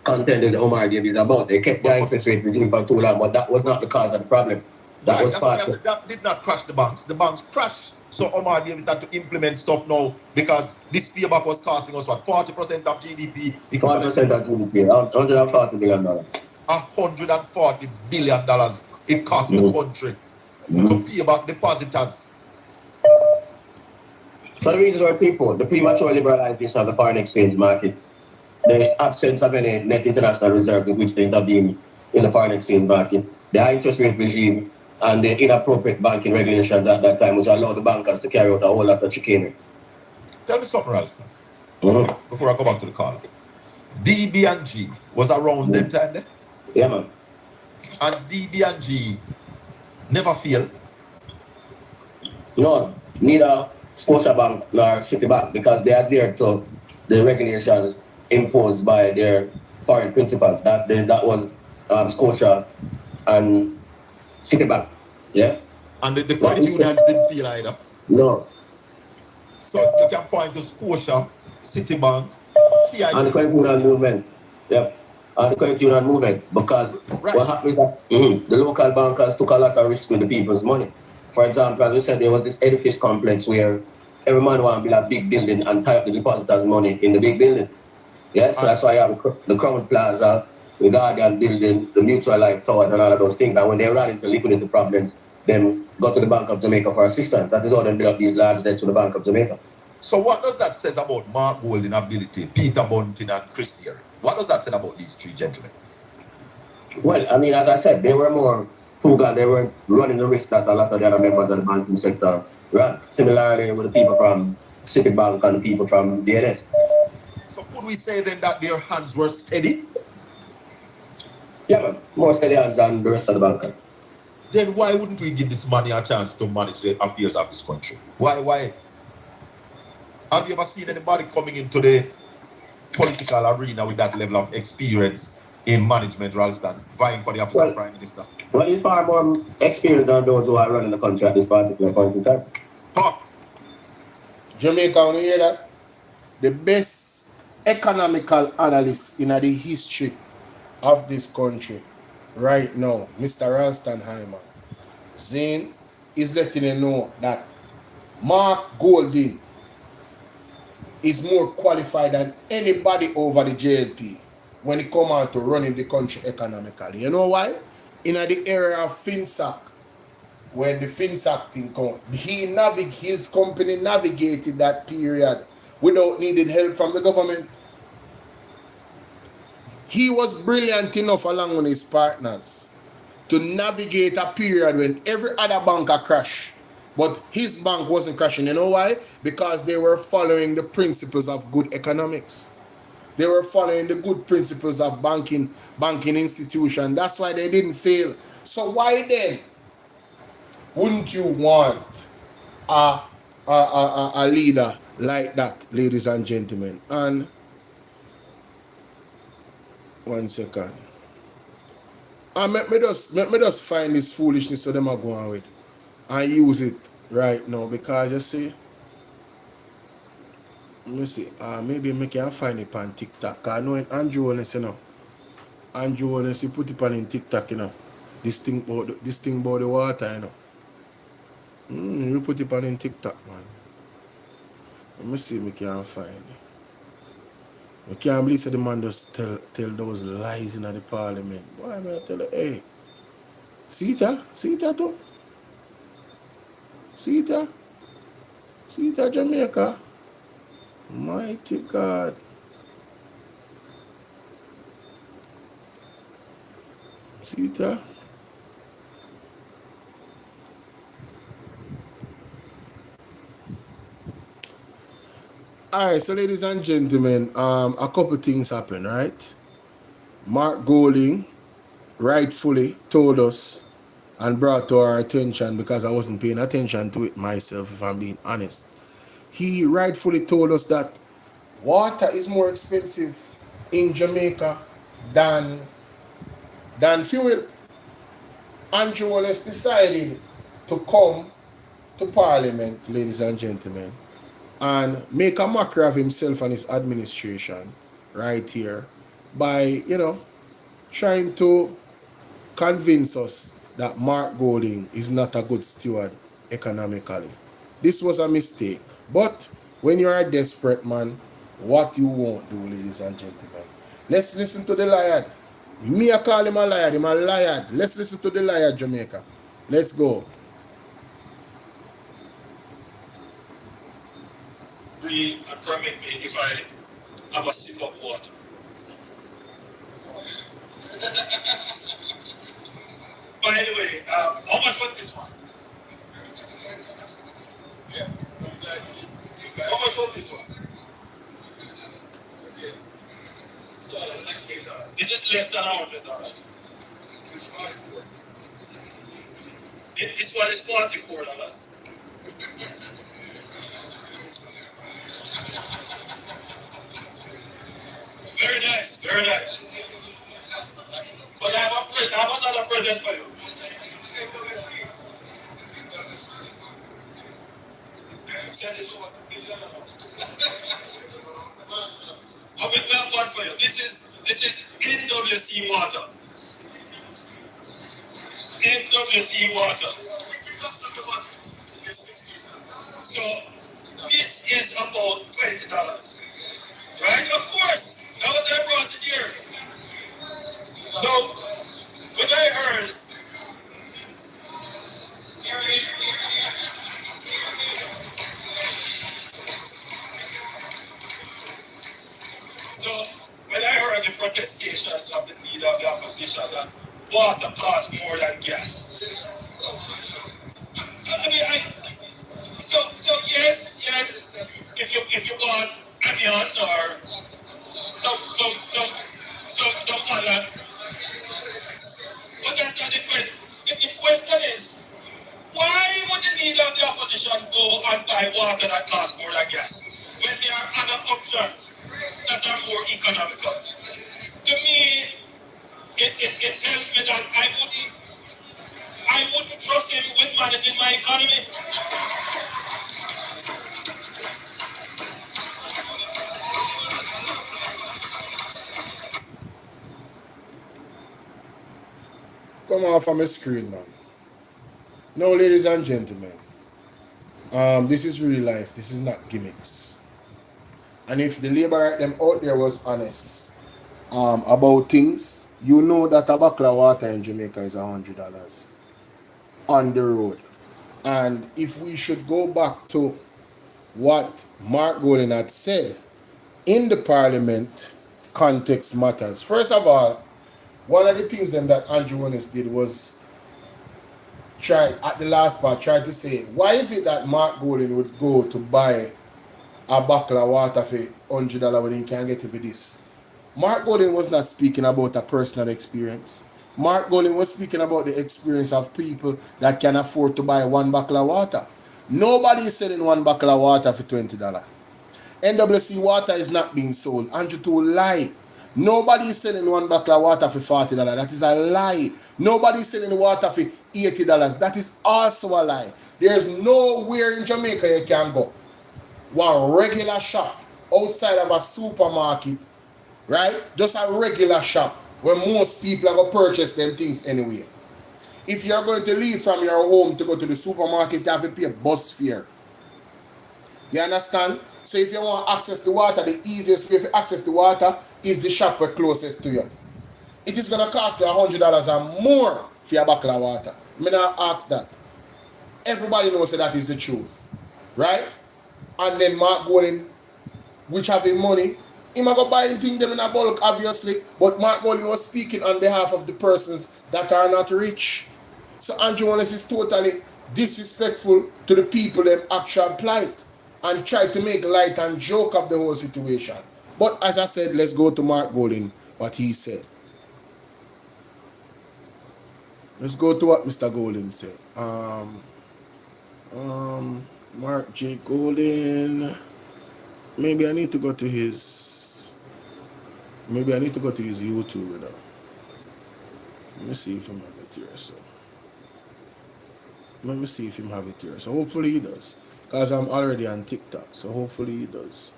contended Omar Davies about. They kept the interest rate regime for too long, but that was not the cause of the problem. That was part of that did not crash the banks. The banks crashed. So Omar Davies had to implement stuff now because this payback was costing us what 40% of GDP. 40% of GDP, $140 billion. $140 billion it cost the country to pay back depositors. For the reason why the premature liberalization of the foreign exchange market, the absence of any net international reserves in which they intervene in the foreign exchange market, the high interest rate regime, and the inappropriate banking regulations at that time, which allowed the bankers to carry out a whole lot of chicanery. Tell me something else now, before I go back to the call. DB&G was around them time there? Yeah, man. And DB&G never failed? No, neither Scotiabank nor Citibank, because they adhered to the regulations imposed by their foreign principals. That was Scotia and Citibank. Yeah. And the credit unions didn't feel either? No. So you can point to Scotia, Citibank, CIB. And the credit union movement. Yep. And the credit union movement. Because what happened is that the local bankers took a lot of risk with the people's money. For example, as we said, there was this edifice complex where every man wanted to build a big building and tie up the depositors' money in the big building. Yeah, so that's why you have the Crown Plaza, the Guardian building, the Mutual Life Towers, and all of those things. And when they ran into liquidate the problems, then go to the Bank of Jamaica for assistance. That is how they built up these large debts to the Bank of Jamaica. So what does that say about Mark Golding ability, Peter Bunting, and Chris Deary? What does that say about these three gentlemen? Well, I mean, as I said, they were more frugal. They were running the risk that a lot of the other members of the banking sector ran. Similarly with the people from Citibank and the people from DNS. So could we say then that their hands were steady? Yeah, man. More steady hands than the rest of the bankers. Then why wouldn't we give this money a chance to manage the affairs of this country? Why? Have you ever seen anybody coming into the political arena with that level of experience in management rather than vying for the office of Prime Minister? Well, he's far more experienced than those who are running the country at this particular point in time. Jamaica, when you hear that? The best economical analyst in the history of this country right now, Mr. Ralstonheimer, Zane is letting you know that Mark Golding is more qualified than anybody over the JLP when it comes on to running the country economically. You know why? In the area of FinSac, when the FinSac thing come. His company navigated that period without needing help from the government. He was brilliant enough along with his partners to navigate a period when every other bank had crashed. But his bank wasn't crashing. You know why? Because they were following the principles of good economics. They were following the good principles of banking institution. That's why they didn't fail. So why then wouldn't you want a leader like that, ladies and gentlemen? And 1 second. And let me just find this foolishness so them are going with and use it right now, because you see, let me see, maybe I can find it on TikTok. I know in Andrew Honest, you know. Andrew Honest, you put it on in TikTok, you know. This thing about the water, you know. You put it on in TikTok, man. Let me see if I can find it. I can't believe that the man just tell those lies in the parliament. Boy, I'm going to tell you, hey. See that? See that too? See that? See that, Jamaica? Mighty God. See that? Alright, so ladies and gentlemen, a couple things happened, right? Mark Golding rightfully told us and brought to our attention, because I wasn't paying attention to it myself, if I'm being honest. He rightfully told us that water is more expensive in Jamaica than fuel. Andrew Wallace decided to come to Parliament, ladies and gentlemen, and make a mockery of himself and his administration right here by, you know, trying to convince us that Mark Golding is not a good steward economically. This was a mistake. But when you are a desperate man, what you won't do, ladies and gentlemen. Let's listen to the liar. Me, I call him a liar. Him a liar. Let's listen to the liar, Jamaica. Let's go. Please permit me if I have a sip of water. By the way, how much was this one? How much was this one? Is it less than $100? This is $44. This one is $44. Very nice, very nice. But I have another present for you. Send this over to me. I will have one for you. This is NWC water. NWC water. So this is about $20. Right? Of course. Now that I brought it here. So when I heard the protestations of the leader of the opposition that water costs more than gas. I mean, so yes, if you want onion or some other, but that's not the question. The question is, why would the leader of the opposition go and buy water that costs more than gas when there are other options that are more economical? To me, it tells me that I wouldn't trust him with managing my economy. Come off from my screen, man. Now, ladies and gentlemen, this is real life. This is not gimmicks. And if the labor them out there was honest about things, you know that a bottle of water in Jamaica is $100 on the road. And if we should go back to what Mark Golding had said in the parliament, context matters. First of all, one of the things then that Andrew Willis did was try, at the last part, try to say, why is it that Mark Golding would go to buy a bottle of water for $100 when he can't get it for this? Mark Golding was not speaking about a personal experience. Mark Golding was speaking about the experience of people that can afford to buy one bottle of water. Nobody is selling one bottle of water for $20. NWC water is not being sold. Andrew to lie. Nobody is selling one bottle of water for $40. That is a lie. Nobody is selling water for $80. That is also a lie. There is nowhere in Jamaica you can go. One regular shop outside of a supermarket, right? Just a regular shop where most people are going to purchase them things anyway. If you're going to leave from your home to go to the supermarket, you have to pay a bus fare. You understand? So if you want access to water, the easiest way to access the water is the shop closest to you. It is going to cost you $100 or more for your bottle of water. I mean, I ask that. Everybody knows that is the truth. Right? And then Mark Golding, which having money, he might go buy things them in a bulk, obviously. But Mark Golding was speaking on behalf of the persons that are not rich. So Andrew Wallace is totally disrespectful to the people them actual plight and try to make light and joke of the whole situation. But as I said, let's go to Mark Golding, what he said. Let's go to what Mr. Golding said. Mark J. Golding. Maybe I need to go to his YouTube, you know. Let me see if he have it here. So hopefully he does. Because I'm already on TikTok. So hopefully he does.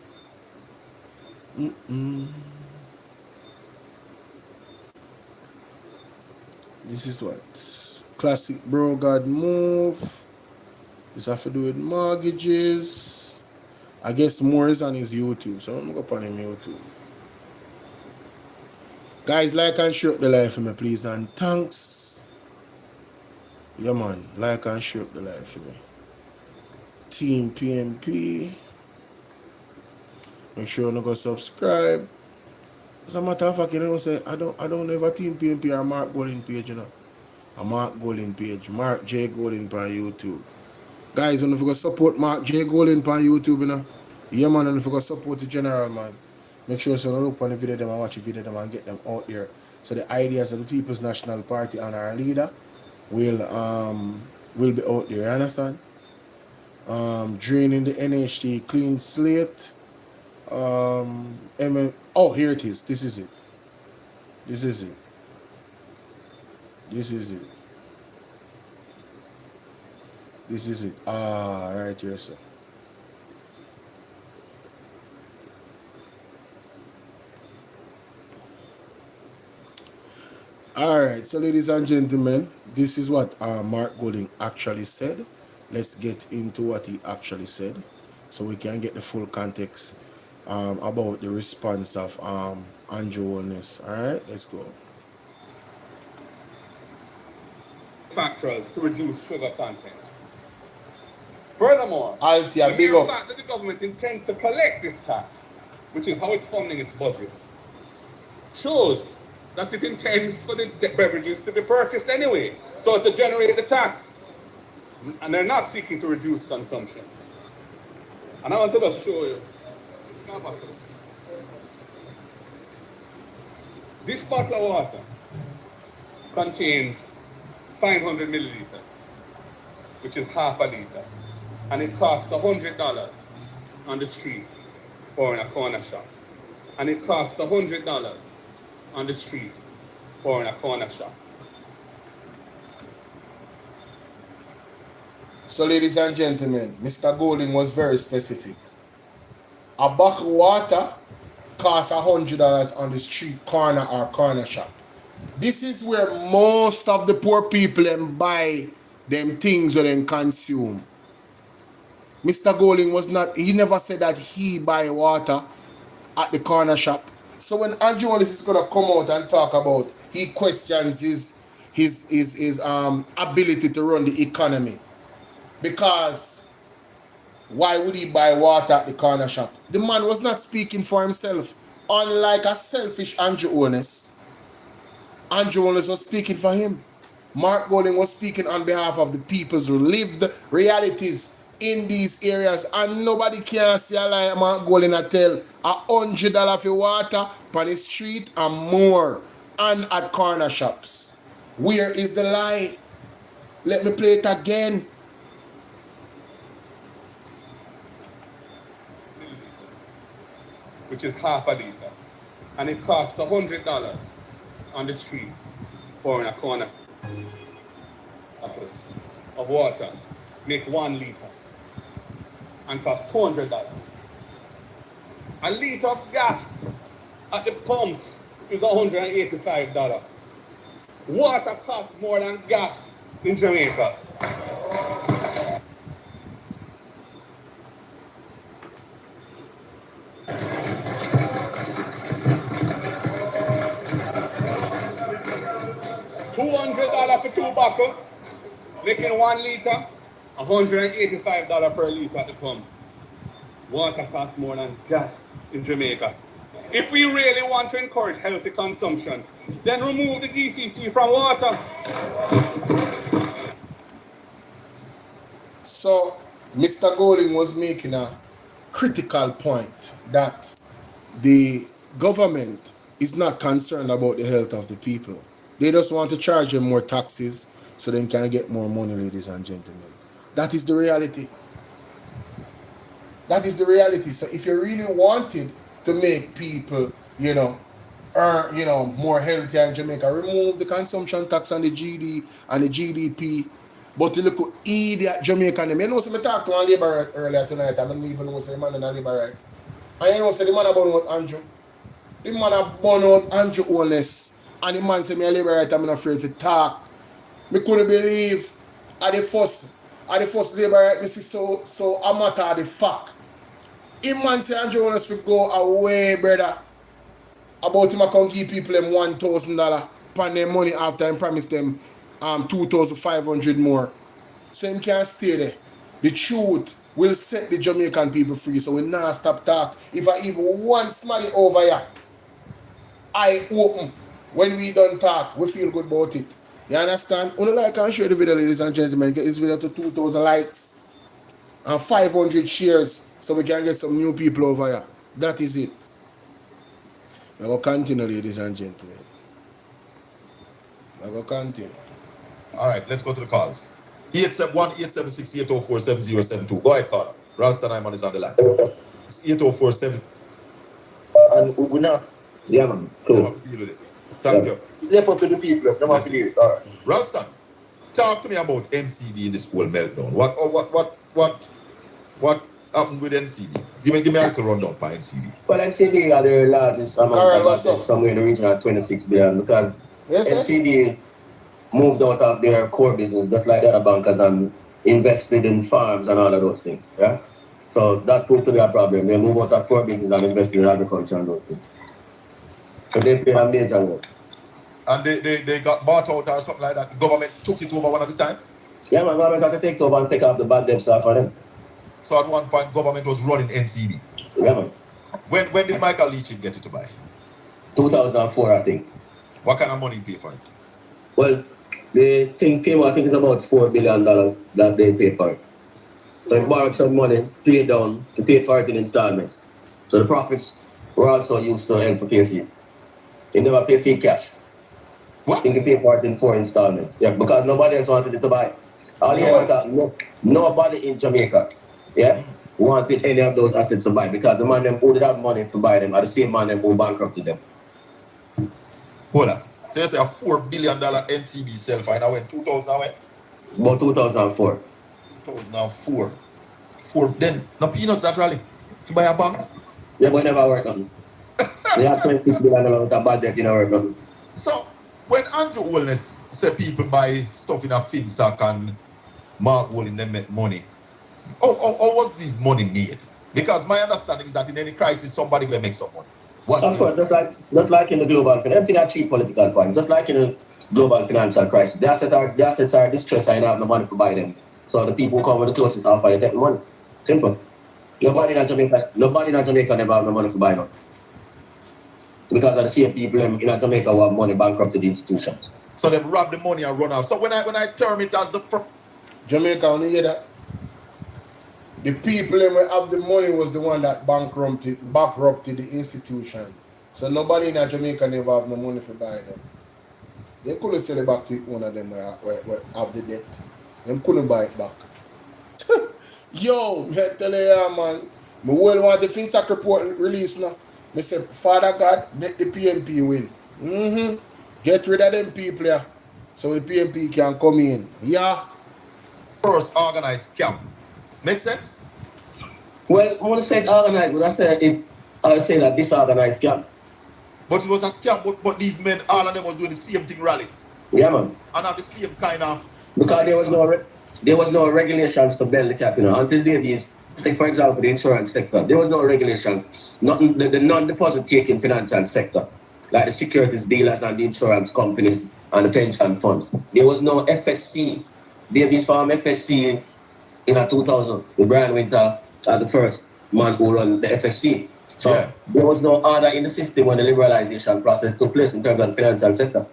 This is what? Classic bro God move. This have to do with mortgages. I guess more is on his YouTube. So I'm going to go on his YouTube. Guys, like and share up the live for me, please. And thanks. Yeah, man. Like and share up the live for me. Team PMP. Make sure you go subscribe. As a matter of fact, you know, say I don't have a Team PMP or Mark Golding page, you know. A Mark Golding page. Mark J. Golding on YouTube. Guys, don't forget to support Mark J. Golding on YouTube, you know. Yeah, man, don't forget to support the general, man. Make sure you look on the video them and watch the video them and get them out there. So the ideas of the People's National Party and our leader will be out there, you understand? Draining the NHT clean slate. Oh, here it is. This is it. Right here, sir. Alright, so ladies and gentlemen, this is what Mark Golding actually said. Let's get into what he actually said so we can get the full context about the response of Andrew Wellness. Alright, let's go. Factors to reduce sugar content. Furthermore, Altia, the big mere up. fact that the government intends to collect this tax, which is how it's funding its budget, shows that it intends for the beverages to be purchased anyway, so as to generate the tax. And they're not seeking to reduce consumption. And I want to just show you. This bottle of water contains 500 milliliters, which is half a liter. And it costs $100 on the street or in a corner shop. And it costs $100 on the street or in a corner shop. So ladies and gentlemen, Mr. Golding was very specific. A bottle of water costs $100 on the street corner or corner shop. This is where most of the poor people buy them things that they consume. Mr. Golding was not, he never said that he buy water at the corner shop. So when Andrew Wallace is going to come out and talk about, he questions his ability to run the economy. because why would he buy water at the corner shop? The man was not speaking for himself. Unlike a selfish Andrew Holness, Andrew Holness was speaking for him. Mark Golding was speaking on behalf of the peoples who lived realities in these areas, and nobody can say a lie. Mark Golding a tell $100 for water on the street and more, and at corner shops. Where is the lie? Let me play it again. Which is half a liter, and it costs $100 on the street for in a corner of water. Make 1 liter and cost $200. A liter of gas at the pump is $185. Water costs more than gas in Jamaica. $200 for 2 bottles, making 1 liter, $185 per liter at the pump. Water costs more than gas in Jamaica. If we really want to encourage healthy consumption, then remove the DCT from water. So, Mr. Golding was making a critical point that the government is not concerned about the health of the people. They just want to charge them more taxes so they can get more money, ladies and gentlemen. That is the reality. That is the reality. So if you really wanted to make people, earn, more healthy in Jamaica, remove the consumption tax on the GD and the GDP. But you look at idiot Jamaican. You know, so I talked to one labor earlier tonight. I don't even know say the man in a labor right. And you know, say the man about out Andrew. The man about out Andrew Holness. And the man say me a labor right, I'm not afraid to talk. Me couldn't believe at the first labor right, me see so amateur at the fact. Him man say Andrew Holness will go away, brother. About him I can give people them $1,000 upon their money after him promise them 2,500 more. So him can't stay there. The truth will set the Jamaican people free, so we not stop talk. If I even want somebody over here, I open. When we don't talk, we feel good about it. You understand? Only like and share the video, ladies and gentlemen. Get this video to 2,000 likes and 500 shares so we can get some new people over here. That is it. I will continue, ladies and gentlemen. I will continue. All right, let's go to the calls. 871-876-804-7072. Go ahead, caller. Ralston Iman is on the line. It's 804-7. And we now, yeah, man. Cool. Thank you. Left up to the people. All right. Ralston, talk to me about NCB in the school meltdown. What happened with NCB? Give me a little rundown for NCB. Well, NCB are the largest amount of assets, somewhere in the region of 26 billion, because NCB moved out of their core business, just like the other bankers, and invested in farms and all of those things. Yeah. So that proved to be a problem. They moved out of core business and invested in agriculture and those things. So they play a major role. And they got bought out or something like that. The government took it over one at a time? Yeah, man, government had to take it over and take off the bad debt stuff for them. So at one point, government was running NCB? Yeah, man. When did Michael Leachin get it to buy? 2004, I think. What kind of money you pay for it? Well, the thing came out, I think it's about $4 billion that they paid for it. So they borrowed some money, paid down, to pay for it in installments. So the profits were also used to help to pay fee. They never pay fee cash. What? They can pay for it in 4 installments. Yeah, because nobody else wanted it to buy. Nobody in Jamaica, wanted any of those assets to buy, because the man them who did have money to buy them are the same man them who bankrupted them. Hold on. So you say a $4 billion NCB sell fine. I went 2000 when? About 2004. 2004. Then, no peanuts that rally to buy a bank? Yeah, but never worked on. They have 26 billion with a bad debt in our work. So, when Andrew Holness said people buy stuff in a FinSac and Mark Golding them make money, how was this money made? Because my understanding is that in any crisis, somebody will make some money. Of course, just like in the global, everything are cheap political points. Just like in the global financial crisis, the assets are distressed and have no money to buy them. So the people who come with the closest offer, you take the money. Simple. Nobody in Jamaica never have the money for buy now. Because of the same people in Jamaica who have money bankrupted institutions. So they rob the money and run off. So when I term it as the Jamaica, when you hear that? The people who have the money was the one that bankrupted the institution. So nobody in Jamaica never have no money for buy them. They couldn't sell it back to one of them where have the debt. They couldn't buy it back. Yo, I tell you, man. I well want the FinTech report release now. I say, Father God, make the PNP win. Get rid of them people here. So the PNP can come in. Yeah. first organized scam. Make sense? Well, I want to say organized, but I would say that disorganized scam. But it was a scam, but these men, all of them was doing the same thing rally. Yeah, man. And have the same kind of... Because there was no regulations to bail the cat, you know. Until Davies, take for example the insurance sector, there was no regulation. Nothing, the non-deposit taking financial sector, like the securities dealers and the insurance companies and the pension funds. There was no FSC. Davies formed FSC in 2000. The Brian Winter as the first man who run the FSC. So yeah. There was no order in the system when the liberalization process took place in terms of the financial sector.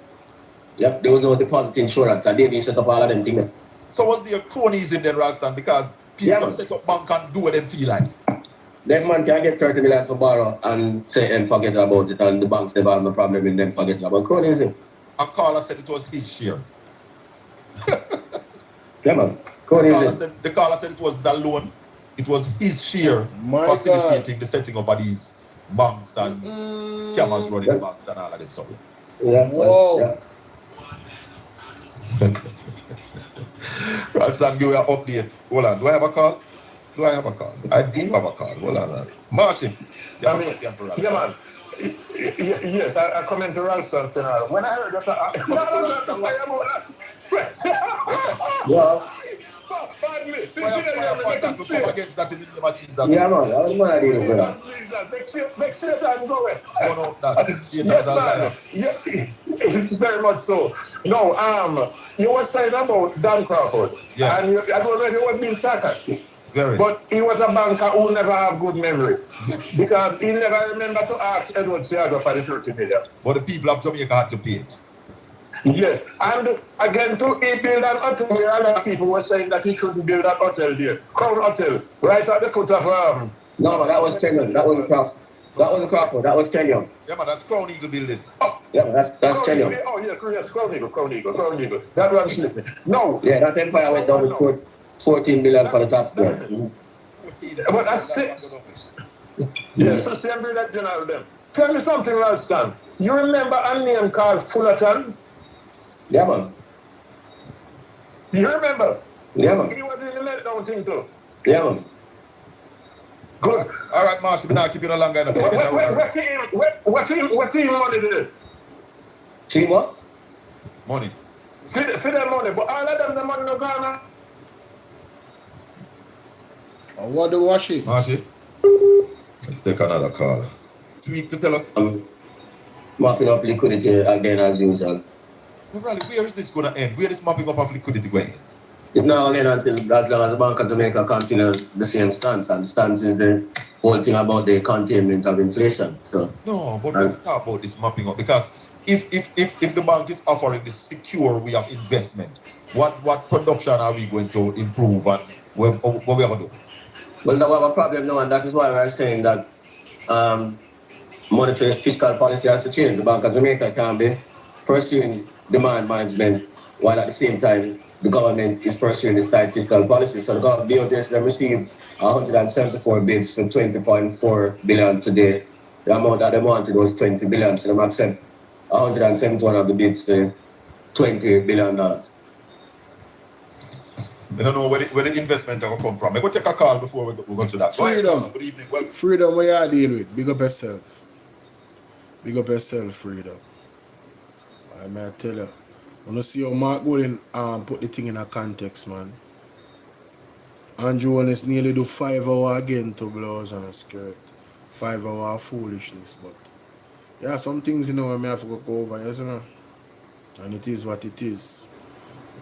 Yep, there was no deposit insurance, and Davies set up all of them things. So was there cronies in there, Ralston? Because people set up bank and do what they feel like. That man can get 30 million for borrow and say and forget about it, and the banks never have no problem in them forgetting about cronies. A caller said it was his share. Yeah, man. The caller said it was the loan. It was his share facilitating the setting up of these banks and scammers running banks and all of them. So. Yeah. Whoa. Yeah. Ralston, give you an update. Hold on. Do I have a call? I do have a call. Hold on. Martin. Yeah, man. Yes, I comment to Ralston. When I heard that, Yeah. Yeah, man. I was mad at you, brother. Make sure I'm going. Yes, man. It's very much so. No, you were saying about Dan Crawford. Yeah. And I don't know if he was being sarcastic. Very. But he was a banker who never have good memory. Because he never remember to ask Edward Seago for the 30 million. But the people of Jamaica had to pay it. Yes, and again, too, he built an hotel where a lot of people were saying that he shouldn't build that hotel there. Crown Hotel, right at the foot of No, man, that was Tenyon. That wasn't Crawford. That wasn't Crawford. That was Tenyon. Yeah, man, that's Crown Eagle building. Oh, yeah, man, that's Tenyon. Oh, yes, Crown Eagle. That one slipping. No. Yeah, that empire went down with 14 million for the taxpayer. But that's 6. Yes, so same bring that general them. Tell me something, Ralston. You remember a name called Fullerton? Yeah, man. You remember? Yeah, man. He was in the letdown thing too. Yeah, man. Good. All right, Marshall, we're not keeping you longer enough. What's his money there? See what? Money. For the money, but all of them, the money no gone. What do wash it? Marshall, let's take another call. Tweet to tell us. Mopping up liquidity again as usual. Really, where is this going to end? Where is mopping up of liquidity going? It now end until as long as the Bank of Jamaica continues the same stance, and the stance is the whole thing about the containment of inflation. So no, but let's talk about this mopping up, because if the bank is offering this secure way of investment, what production are we going to improve and what we are going to do? Well, now we have a problem now, and that is why we are saying that monetary fiscal policy has to change. The Bank of Jamaica can't be pursuing demand management while at the same time the government is pursuing this tight fiscal policy. So the BOTS have received 174 bids for 20.4 billion today. The amount that they wanted was 20 billion, so they accept 171 of the bids for $20 billion. I don't know where the investment will come from. I'm going to take a call before we go to that. Freedom. Good evening. Well, Freedom, what you deal with? Big up yourself. Big up yourself, Freedom. I may tell you. When you see how Mark Golden put the thing in a context, man. Andrew Wallace nearly do 5 hours again to blouse and a skirt. 5 hours foolishness, but yeah, some things, you know, I may have to go over, yes, you know. And it is what it is.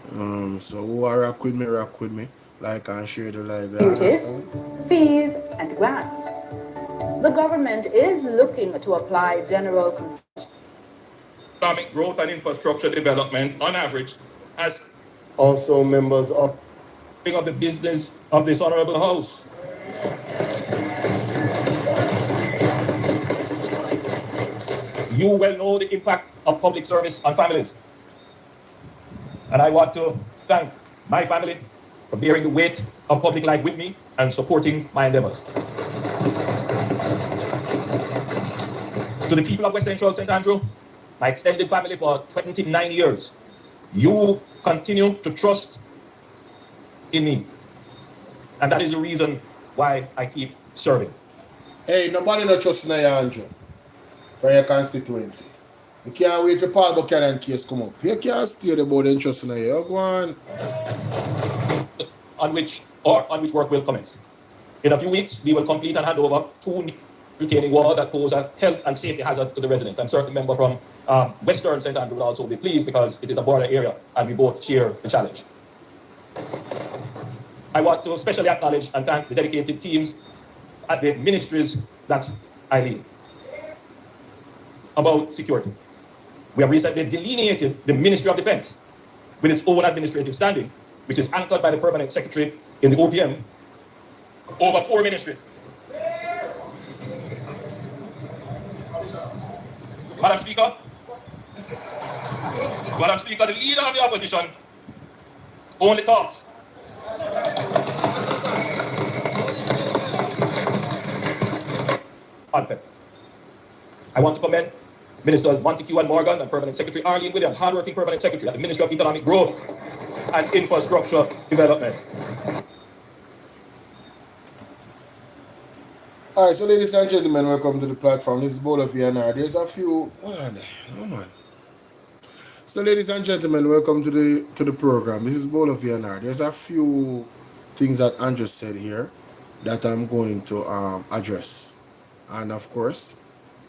So who are rock with me, like and share the live. Duties, fees, and grants. The government is looking to apply general economic growth and infrastructure development on average as also members of the business of this honorable house. You well know the impact of public service on families. And I want to thank my family for bearing the weight of public life with me and supporting my endeavors. To the people of West Central St. Andrew, my extended family for 29 years, you continue to trust in me. And that is the reason why I keep serving. Hey, nobody not trust in you, Andrew, for your constituency. You can't wait for Paul Buchanan case come up. You can't stay the board and trust in you. Go on. On which work will commence. In a few weeks, we will complete and hand over 2 retaining walls that pose a health and safety hazard to the residents. I'm certain member from Western St. Andrew will also be pleased because it is a border area and we both share the challenge. I want to especially acknowledge and thank the dedicated teams at the ministries that I lead. About security. We have recently delineated the Ministry of Defense with its own administrative standing, which is anchored by the permanent secretary in the OPM over 4 ministries. Madam Speaker, the leader of the opposition only talks. I want to commend Ministers Montague and Morgan and Permanent Secretary Arlene Williams, hardworking Permanent Secretary at the Ministry of Economic Growth and Infrastructure Development. All right, so ladies and gentlemen, welcome to the platform. This is BOLO V&R. There's a few. Hold on there. Come on. So, ladies and gentlemen, welcome to the program. This is BOLO V&R. There's a few things that Andrew said here that I'm going to address, and of course,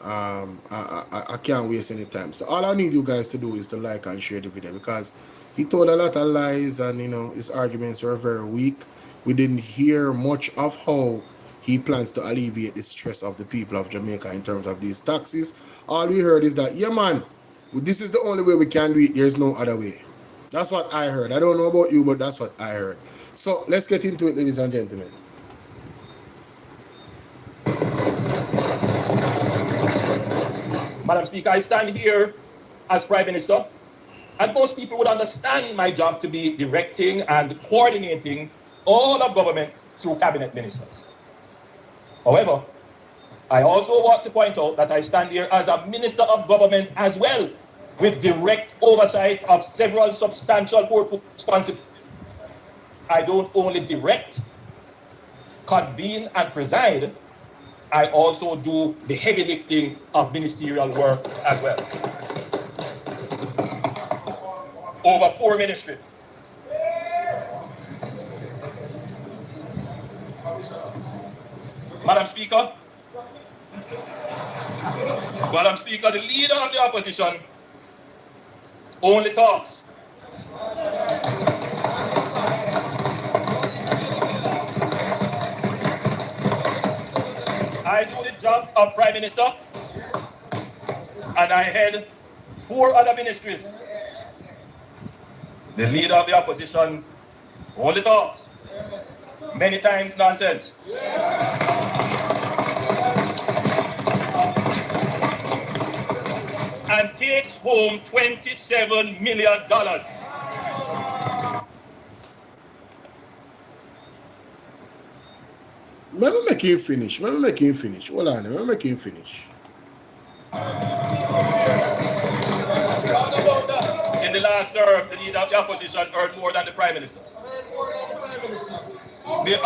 I can't waste any time. So all I need you guys to do is to like and share the video because he told a lot of lies and his arguments were very weak. We didn't hear much of how he plans to alleviate the stress of the people of Jamaica in terms of these taxes. All we heard is that, yeah man, this is the only way we can do it. There's no other way. That's what I heard. I don't know about you, but that's what I heard. So let's get into it, ladies and gentlemen. Madam Speaker, I stand here as Prime Minister, and most people would understand my job to be directing and coordinating all of government through cabinet ministers. However, I also want to point out that I stand here as a Minister of Government as well, with direct oversight of several substantial portfolio responsibilities. I don't only direct, convene, and preside, I also do the heavy lifting of ministerial work as well. Over 4 ministries. Madam Speaker, the leader of the opposition only talks. I do the job of Prime Minister, and I head 4 other ministries. The leader of the opposition only talks. Many times nonsense. And takes home $27 million. Let me make him finish. Hold on, let me make him finish. In the last term, the leader of the opposition earned more than the Prime Minister. The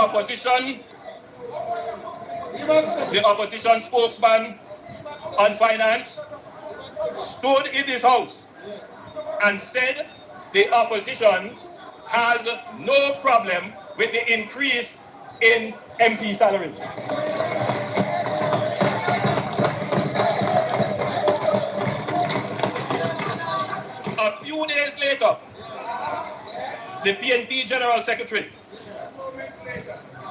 opposition spokesman on finance stood in this house and said the opposition has no problem with the increase in MP salaries. A few days later, the PNP General Secretary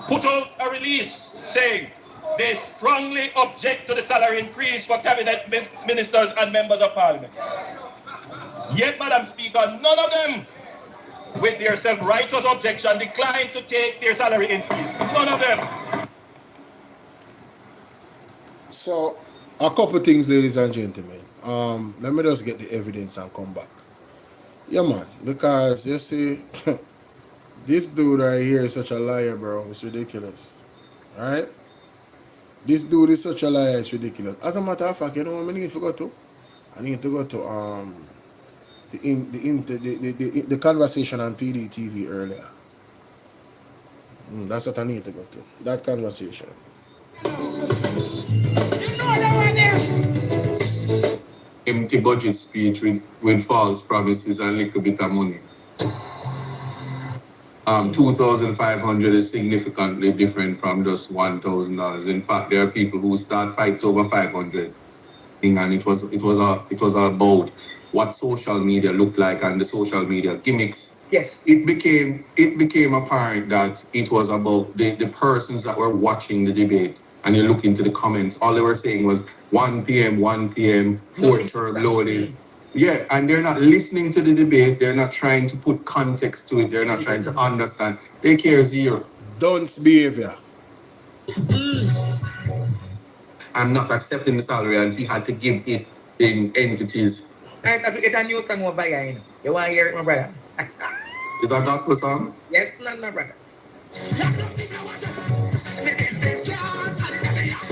put out a release saying they strongly object to the salary increase for cabinet ministers and members of parliament. Yet, Madam Speaker, none of them, with their self-righteous objection, declined to take their salary increase. None of them. So, a couple things, ladies and gentlemen. Let me just get the evidence and come back. Yeah, man, because you see, this dude right here is such a liar, bro. It's ridiculous. Alright? This dude is such a liar, it's ridiculous. As a matter of fact, you know what I need to go to? I need to go to the conversation on PDTV earlier. That's what I need to go to. That conversation. Empty budget speech with false promises and little bit of money. 2,500 is significantly different from just $1,000. In fact, there are people who start fights over 500, and it was about what social media looked like and the social media gimmicks. Yes. It became apparent that it was about the persons that were watching the debate. And you look into the comments, all they were saying was 1 p.m., fourth term loading. Yeah, and they're not listening to the debate. They're not trying to put context to it. They're not trying to understand. They care zero. Dunce behavior. I'm not accepting the salary, and he had to give it in entities. Guys, I have to get a new song over here, you know. You want to hear it, my brother? Is that gospel song? Yes, my brother.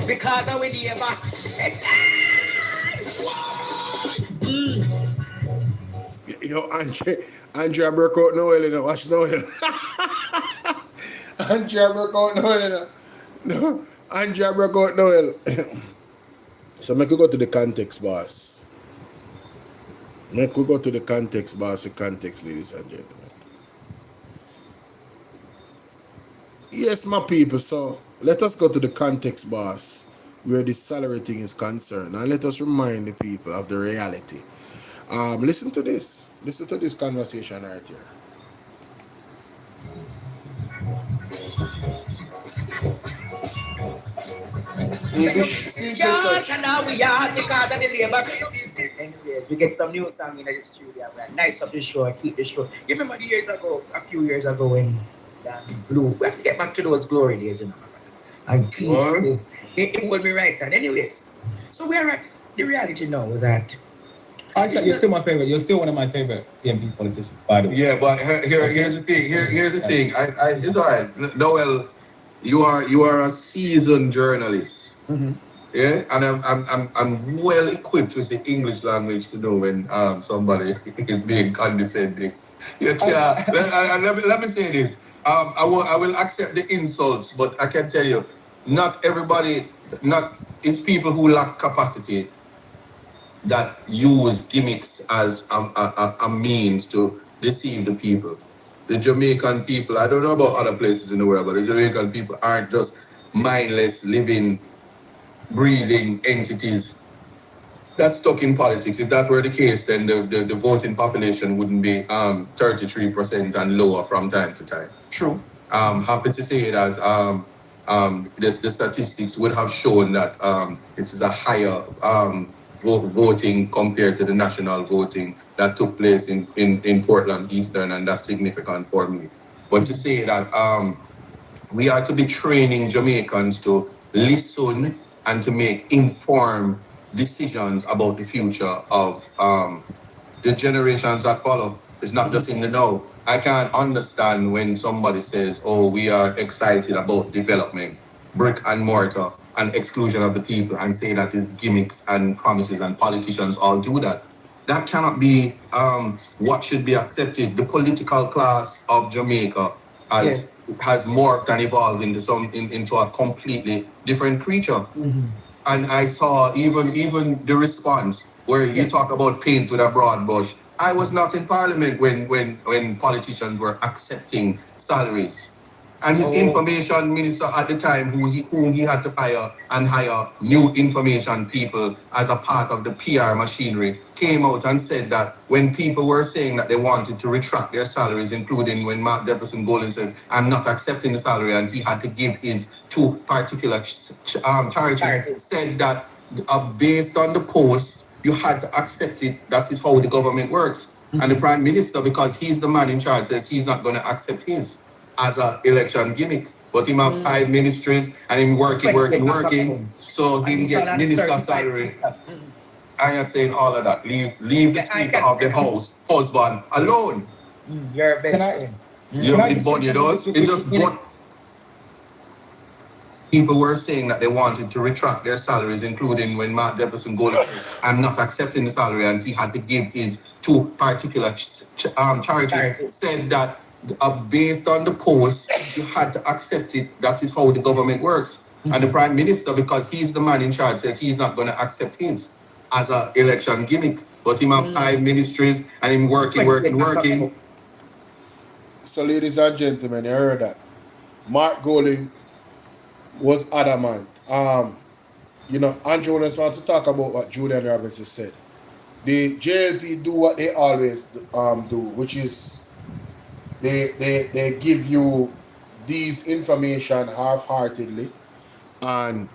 Because of we neighbor. Yo, Andrea broke out Noel, you know. Watch Noel. Andrea broke out Noel, you know. No, Andrea broke out Noel. So make we go to the context, boss. Make we go to the context, boss, the context, ladies and gentlemen. Yes, my people, so let us go to the context, boss, where the salary thing is concerned, and let us remind the people of the reality. Listen to this. Listen to this conversation right here. Anyways, we get some new song in the studio. We're nice up the show, keep the show. You remember a few years ago when Blue, we have to get back to those glory days, you know. And it would be right. And anyways, so we're at the reality now that Actually, you're still my favorite. You're still one of my favorite PMP politicians, by the way. Yeah, but here's the thing. Here's the thing. It's all right. Noel, you are a seasoned journalist. Mm-hmm. Yeah, and I'm well equipped with the English language to know when somebody is being condescending. Yeah. Let me say this. I will accept the insults, but I can tell you, not everybody, it's people who lack capacity that use gimmicks as a means to deceive the people. The Jamaican people, I don't know about other places in the world, but the Jamaican people aren't just mindless, living, breathing entities that's stuck in politics. If that were the case, then the voting population wouldn't be 33% and lower from time to time. True. Happy to say that the statistics would have shown that it is a higher voting compared to the national voting that took place in Portland Eastern, and that's significant for me. But to say that we are to be training Jamaicans to listen and to make informed decisions about the future of the generations that follow. It's not just in the now. I can't understand when somebody says, oh, we are excited about development, brick and mortar, and exclusion of the people, and say that is gimmicks and promises, and politicians all do that. That cannot be what should be accepted. The political class of Jamaica has morphed and evolved into a completely different creature. Mm-hmm. And I saw even the response where you talk about paint with a broad brush. I was not in parliament when politicians were accepting salaries. And his information minister at the time, whom he had to fire and hire new information people as a part of the PR machinery, came out and said that when people were saying that they wanted to retract their salaries, including when Mark Jefferson Golden says, I'm not accepting the salary, and he had to give his two particular charities, said that based on the post, you had to accept it. That is how the government works. And the prime minister, because he's the man in charge, says he's not going to accept his as an election gimmick. But him have 5 ministries and him working. So he can get minister salary. I'm not saying all of that. Leave the speaker of the house, husband, alone. You're a best friend. People were saying that they wanted to retract their salaries, including when Mark Jefferson Golden said, I'm not accepting the salary, and he had to give his two particular charities, said that based on the post, you had to accept it. That is how the government works. And the prime minister, because he's the man in charge, says he's not going to accept his as an election gimmick. But him have 5 ministries and him working. So, ladies and gentlemen, you heard that. Mark Golding was adamant. You know, Andrew wants to talk about what Julian Robinson said. The JLP do what they always do, which is they give you these information half-heartedly, and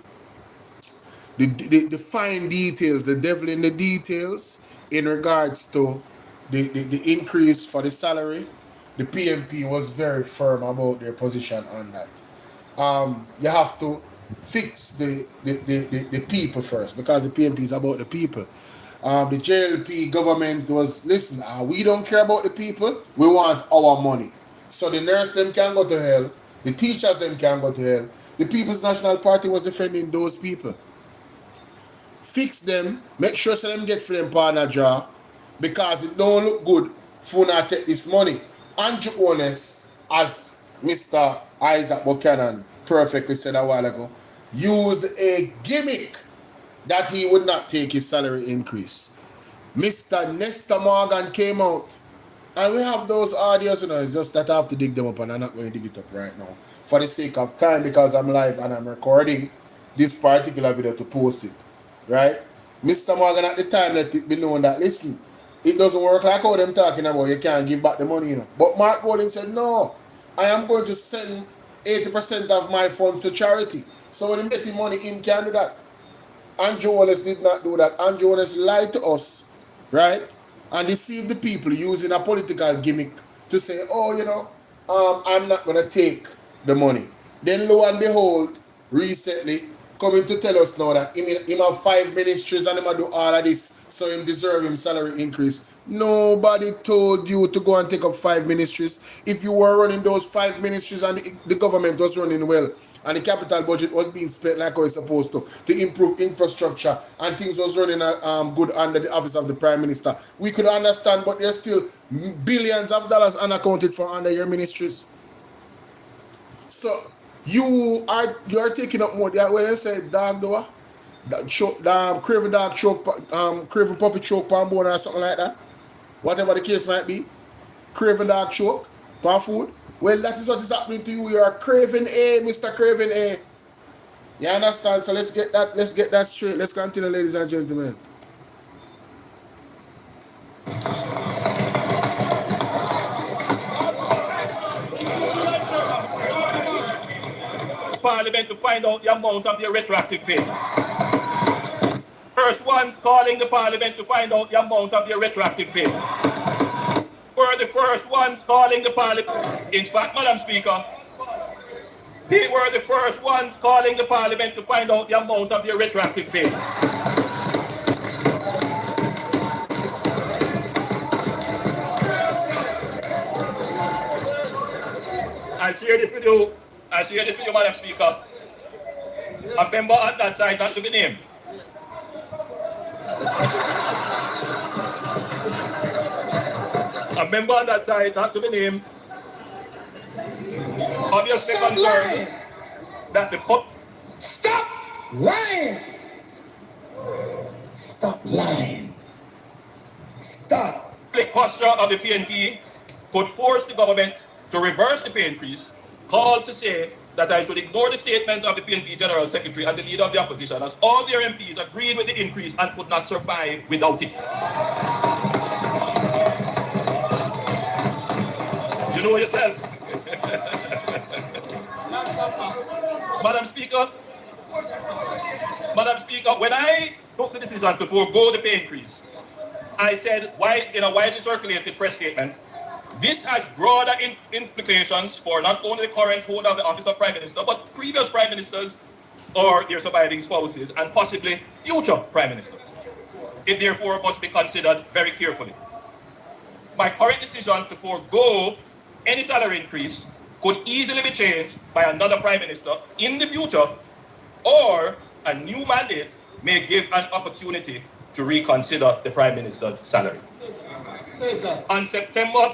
the fine details, the devil in the details in regards to the increase for the salary. The PMP was very firm about their position on that. You have to fix the people first, because the PMP is about the people. The JLP government was, listen, we don't care about the people, we want our money. So the nurse them can go to hell, the teachers them can go to hell. The People's National Party was defending those people. Fix them, make sure so them get for them partner draw, because it don't look good for not take this money. Andrew Honest, as Mr. Isaac Buchanan perfectly said a while ago, used a gimmick that he would not take his salary increase. Mr. Nestor Morgan came out, and we have those audios, you know, it's just that I have to dig them up, and I'm not going to dig it up right now for the sake of time, because I'm live and I'm recording this particular video to post it, right? Mr. Morgan at the time let it be known that, listen, it doesn't work like how them talking about, you can't give back the money, you know. But Mark Golding said, no, I am going to send 80% of my funds to charity. So when I'm getting money in, can do that. Andrew Wallace did not do that. Andrew Wallace lied to us, right? And deceived the people using a political gimmick to say, oh, you know, I'm not going to take the money. Then lo and behold, recently, coming to tell us now that him have 5 ministries and him do all of this, so him deserve him salary increase. Nobody told you to go and take up 5 ministries. If you were running those 5 ministries and the government was running well, and the capital budget was being spent like how it's supposed to improve infrastructure, and things was running good under the office of the Prime Minister, we could understand, but there's still billions of dollars unaccounted for under your ministries. So you're taking up more. When they say dog do that choke, craven dog choke, craven puppy choke pan bone or something like that, whatever the case might be, craven dog choke pan food. Well, that is what is happening to you. You are craving A, Mr. Craven A. You understand? So let's get that straight. Let's continue, ladies and gentlemen. Parliament to find out the amount of the retroactive pay. First ones calling the Parliament to find out the amount of the retroactive pay. Were the first ones calling the Parliament. In fact, Madam Speaker, they were the first ones calling the Parliament to find out the amount of the retroactive pay. I'll share this with you, Madam Speaker. A member at that site has to be named. A member on that side not to be named, obviously concerned that the Stop lying! Stop lying. Stop. public posture of the PNP could force the government to reverse the pay increase called to say that I should ignore the statement of the PNP General Secretary and the leader of the opposition, as all their MPs agreed with the increase and could not survive without it. You know yourself. Madam Speaker, when I took the decision to forego the pay increase, I said, in a widely circulated press statement, this has broader implications for not only the current holder of the office of Prime Minister, but previous Prime Ministers or their surviving spouses, and possibly future Prime Ministers. It therefore must be considered very carefully. My current decision to forego any salary increase could easily be changed by another Prime Minister in the future, or a new mandate may give an opportunity to reconsider the Prime Minister's salary. On September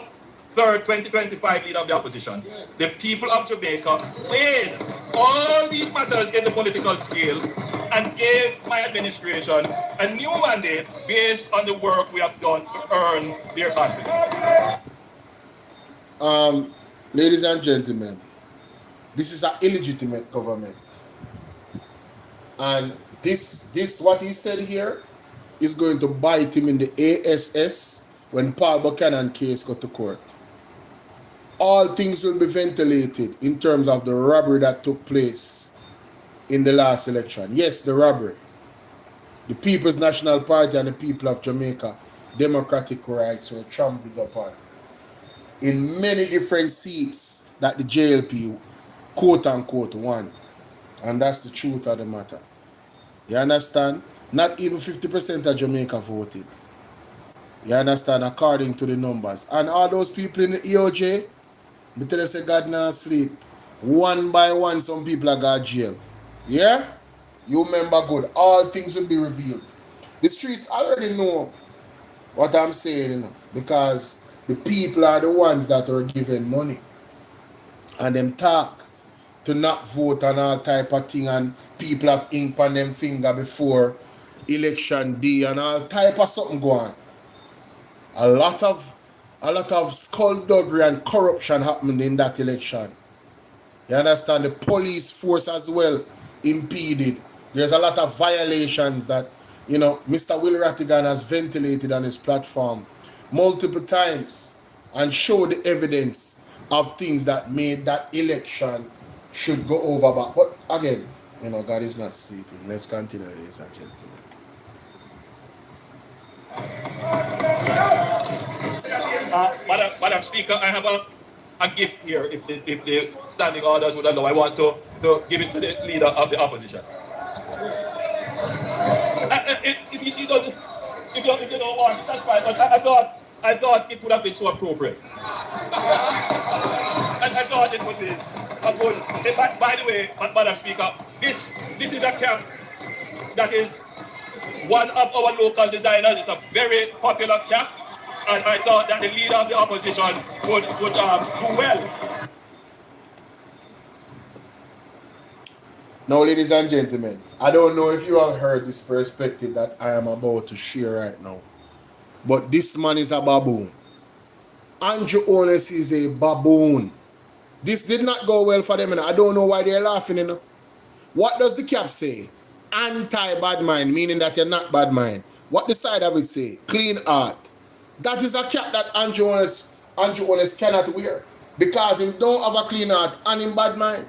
3rd, 2025, leader of the opposition, the people of Jamaica weighed all these matters in the political scale and gave my administration a new mandate based on the work we have done to earn their confidence. Ladies and gentlemen, this is an illegitimate government. And this what he said here is going to bite him in the ASS when Paul Buchanan case got to court. All things will be ventilated in terms of the robbery that took place in the last election. Yes, the robbery. The People's National Party and the people of Jamaica, democratic rights were trampled upon in many different seats that the JLP, quote unquote, won. And that's the truth of the matter. You understand? Not even 50% of Jamaica voted. You understand? According to the numbers. And all those people in the EOJ, me tell you say God not sleep. One by one, some people are got jail. Yeah? You remember good. All things will be revealed. The streets already know what I'm saying, you know, because the people are the ones that are given money. And them talk to not vote and all type of thing, and people have ink on them finger before election day and all type of something go on. A lot of skullduggery and corruption happened in that election. You understand? The police force as well impeded. There's a lot of violations that, you know, Mr. Will Rattigan has ventilated on his platform multiple times and showed the evidence of things that made that election should go over. But again, you know, God is not sleeping. Let's continue, ladies and gentlemen. Madam Speaker, I have a gift here. If the standing orders would allow, I want to give it to the leader of the opposition. If you don't want it, that's fine. But I thought it would have been so appropriate. I thought it would be a good. By the way, Madam Speaker, this is a cap that is one of our local designers. It's a very popular cap, and I thought that the leader of the opposition would do well. Now, ladies and gentlemen, I don't know if you have heard this perspective that I am about to share right now, but this man is a baboon. Andrew Holness is a baboon. This did not go well for them, and I don't know why they're laughing, you know. What does the cap say? Anti-bad mind, meaning that you're not bad mind. What the side of it say? Clean heart. That is a cap that Andrew Holness cannot wear, because he don't have a clean heart and in bad mind.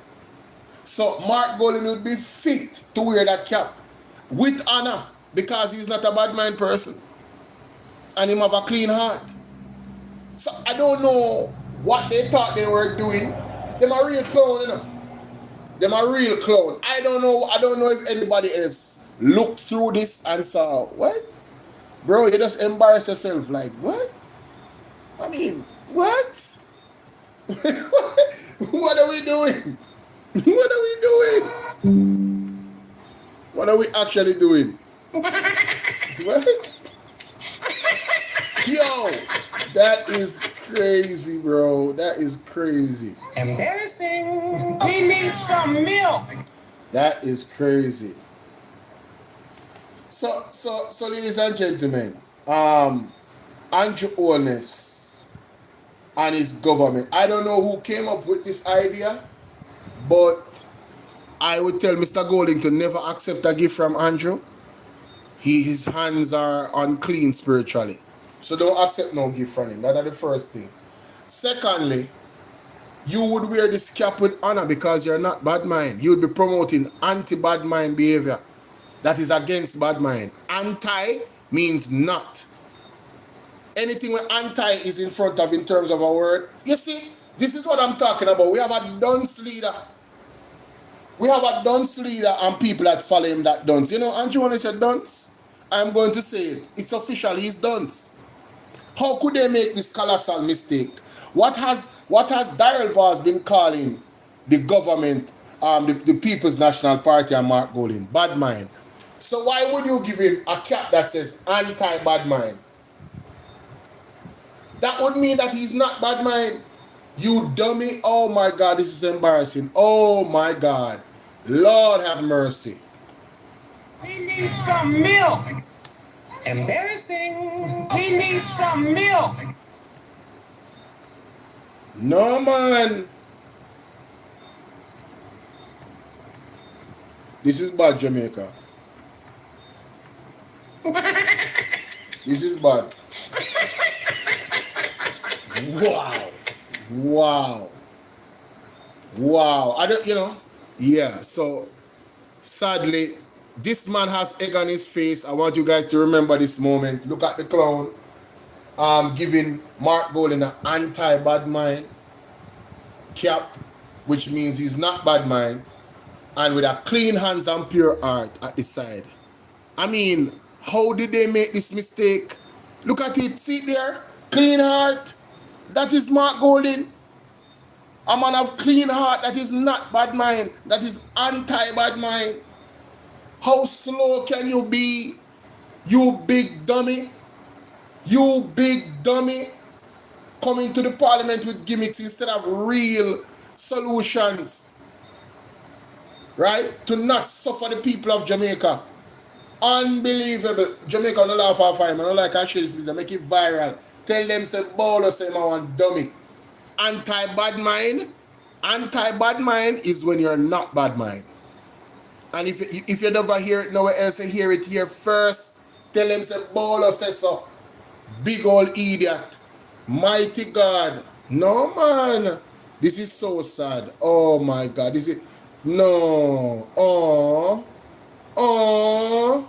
So Mark Golden would be fit to wear that cap with honor, because he's not a bad mind person and him have a clean heart. So I don't know what they thought they were doing. Them a real clown, you know. Them a real clown. I don't know if anybody else looked through this and saw, what? Bro, you just embarrass yourself. Like, what? I mean, what? What are we doing? What are we doing? What are we actually doing? What? Yo, that is crazy, bro. That is crazy. Embarrassing. We need some milk. That is crazy. So, ladies and gentlemen, Andrew Holness and his government. I don't know who came up with this idea, But I would tell Mr. Golding to never accept a gift from Andrew. His hands are unclean spiritually. So don't accept no gift from him. That's the first thing. Secondly, you would wear this cap with honor because you're not bad mind. You would be promoting anti-bad mind behavior. That is against bad mind. Anti means not. Anything where anti is in front of in terms of a word. You see, this is what I'm talking about. We have a dunce leader. We have a dunce leader and people that follow him that dunce. You know, Andrew, when I said dunce, I'm going to say it. It's official, he's dunce. How could they make this colossal mistake? What has Daryl Vaz been calling the government, the People's National Party and Mark Golding? Bad mind. So why would you give him a cap that says anti-bad mind? That would mean that he's not bad mind. You dummy. Oh my God, this is embarrassing. Oh my God. Lord have mercy. He needs some milk. Embarrassing. He needs some milk. No, man. This is bad, Jamaica. This is bad. Wow. Wow. Wow. I don't, you know. Yeah, so sadly, this man has egg on his face. I want you guys to remember this moment. Look at the clown. Giving Mark Golding an anti-bad mind cap, which means he's not bad mind, and with a clean hands and pure heart at the side. I mean, how did they make this mistake? Look at it, see it there? Clean heart. That is Mark Golding. A man of clean heart that is not bad mind, that is anti-bad mind. How slow can you be, you big dummy? You big dummy, coming to the parliament with gimmicks instead of real solutions, right? To not suffer the people of Jamaica. Unbelievable. Jamaica no laugh off him. I don't like I share this business, make it viral. Tell them say BOLO say I want dummy. Anti-bad mind is when you're not bad mind. And if you never hear it nowhere else, you hear it here first. Tell them say BOLO says so. Big old idiot. Mighty God. No, man. This is so sad. Oh, my God. This is... No. Oh. Oh.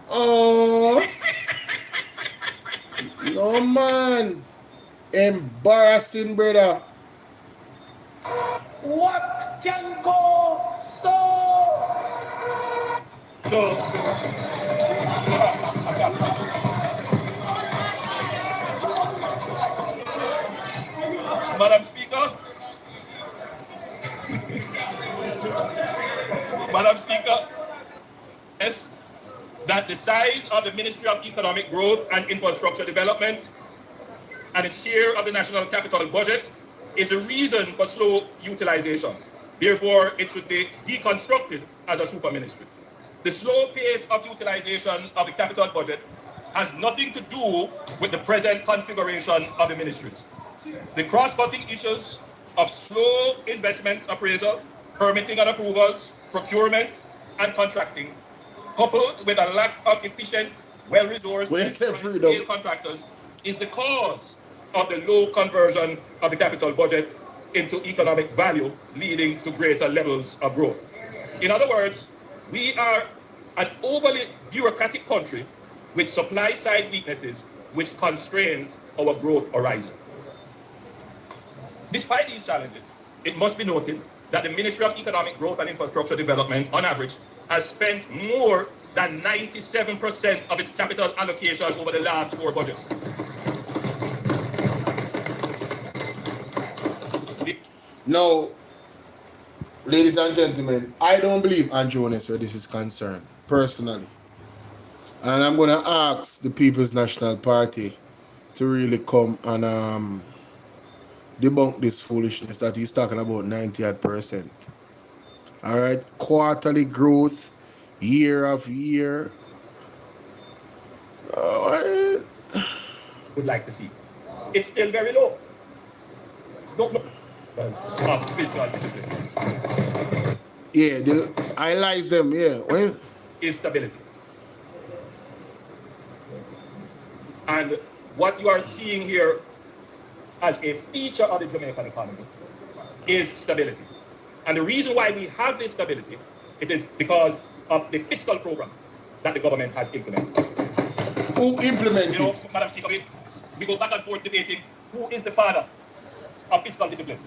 Oh. No, man. Embarrassing, brother. What can go so? Madam Speaker. Madam Speaker, yes, that the size of the Ministry of Economic Growth and Infrastructure Development and its share of the national capital budget is a reason for slow utilization. Therefore, it should be deconstructed as a super ministry. The slow pace of utilization of the capital budget has nothing to do with the present configuration of the ministries. The cross-cutting issues of slow investment appraisal, permitting and approvals, procurement and contracting, coupled with a lack of efficient, well-resourced scale contractors, is the cause of the low conversion of the capital budget into economic value, leading to greater levels of growth. In other words, we are an overly bureaucratic country with supply-side weaknesses which constrain our growth horizon. Despite these challenges, it must be noted that the Ministry of Economic Growth and Infrastructure Development, on average, has spent more than 97% of its capital allocation over the last 4 budgets. Now, ladies and gentlemen, I don't believe Andrew where this is concerned, personally. And I'm going to ask the People's National Party to really come and debunk this foolishness that he's talking about 98%. All right, quarterly growth, year of year. Would like to see. It's still very low. of fiscal discipline. Yeah, they analyze them, yeah. Well, Is stability. And what you are seeing here as a feature of the Jamaican economy is stability. And the reason why we have this stability, it is because of the fiscal program that the government has implemented. Who implemented? You know, Madam Speaker, we go back and forth debating who is the father of fiscal discipline.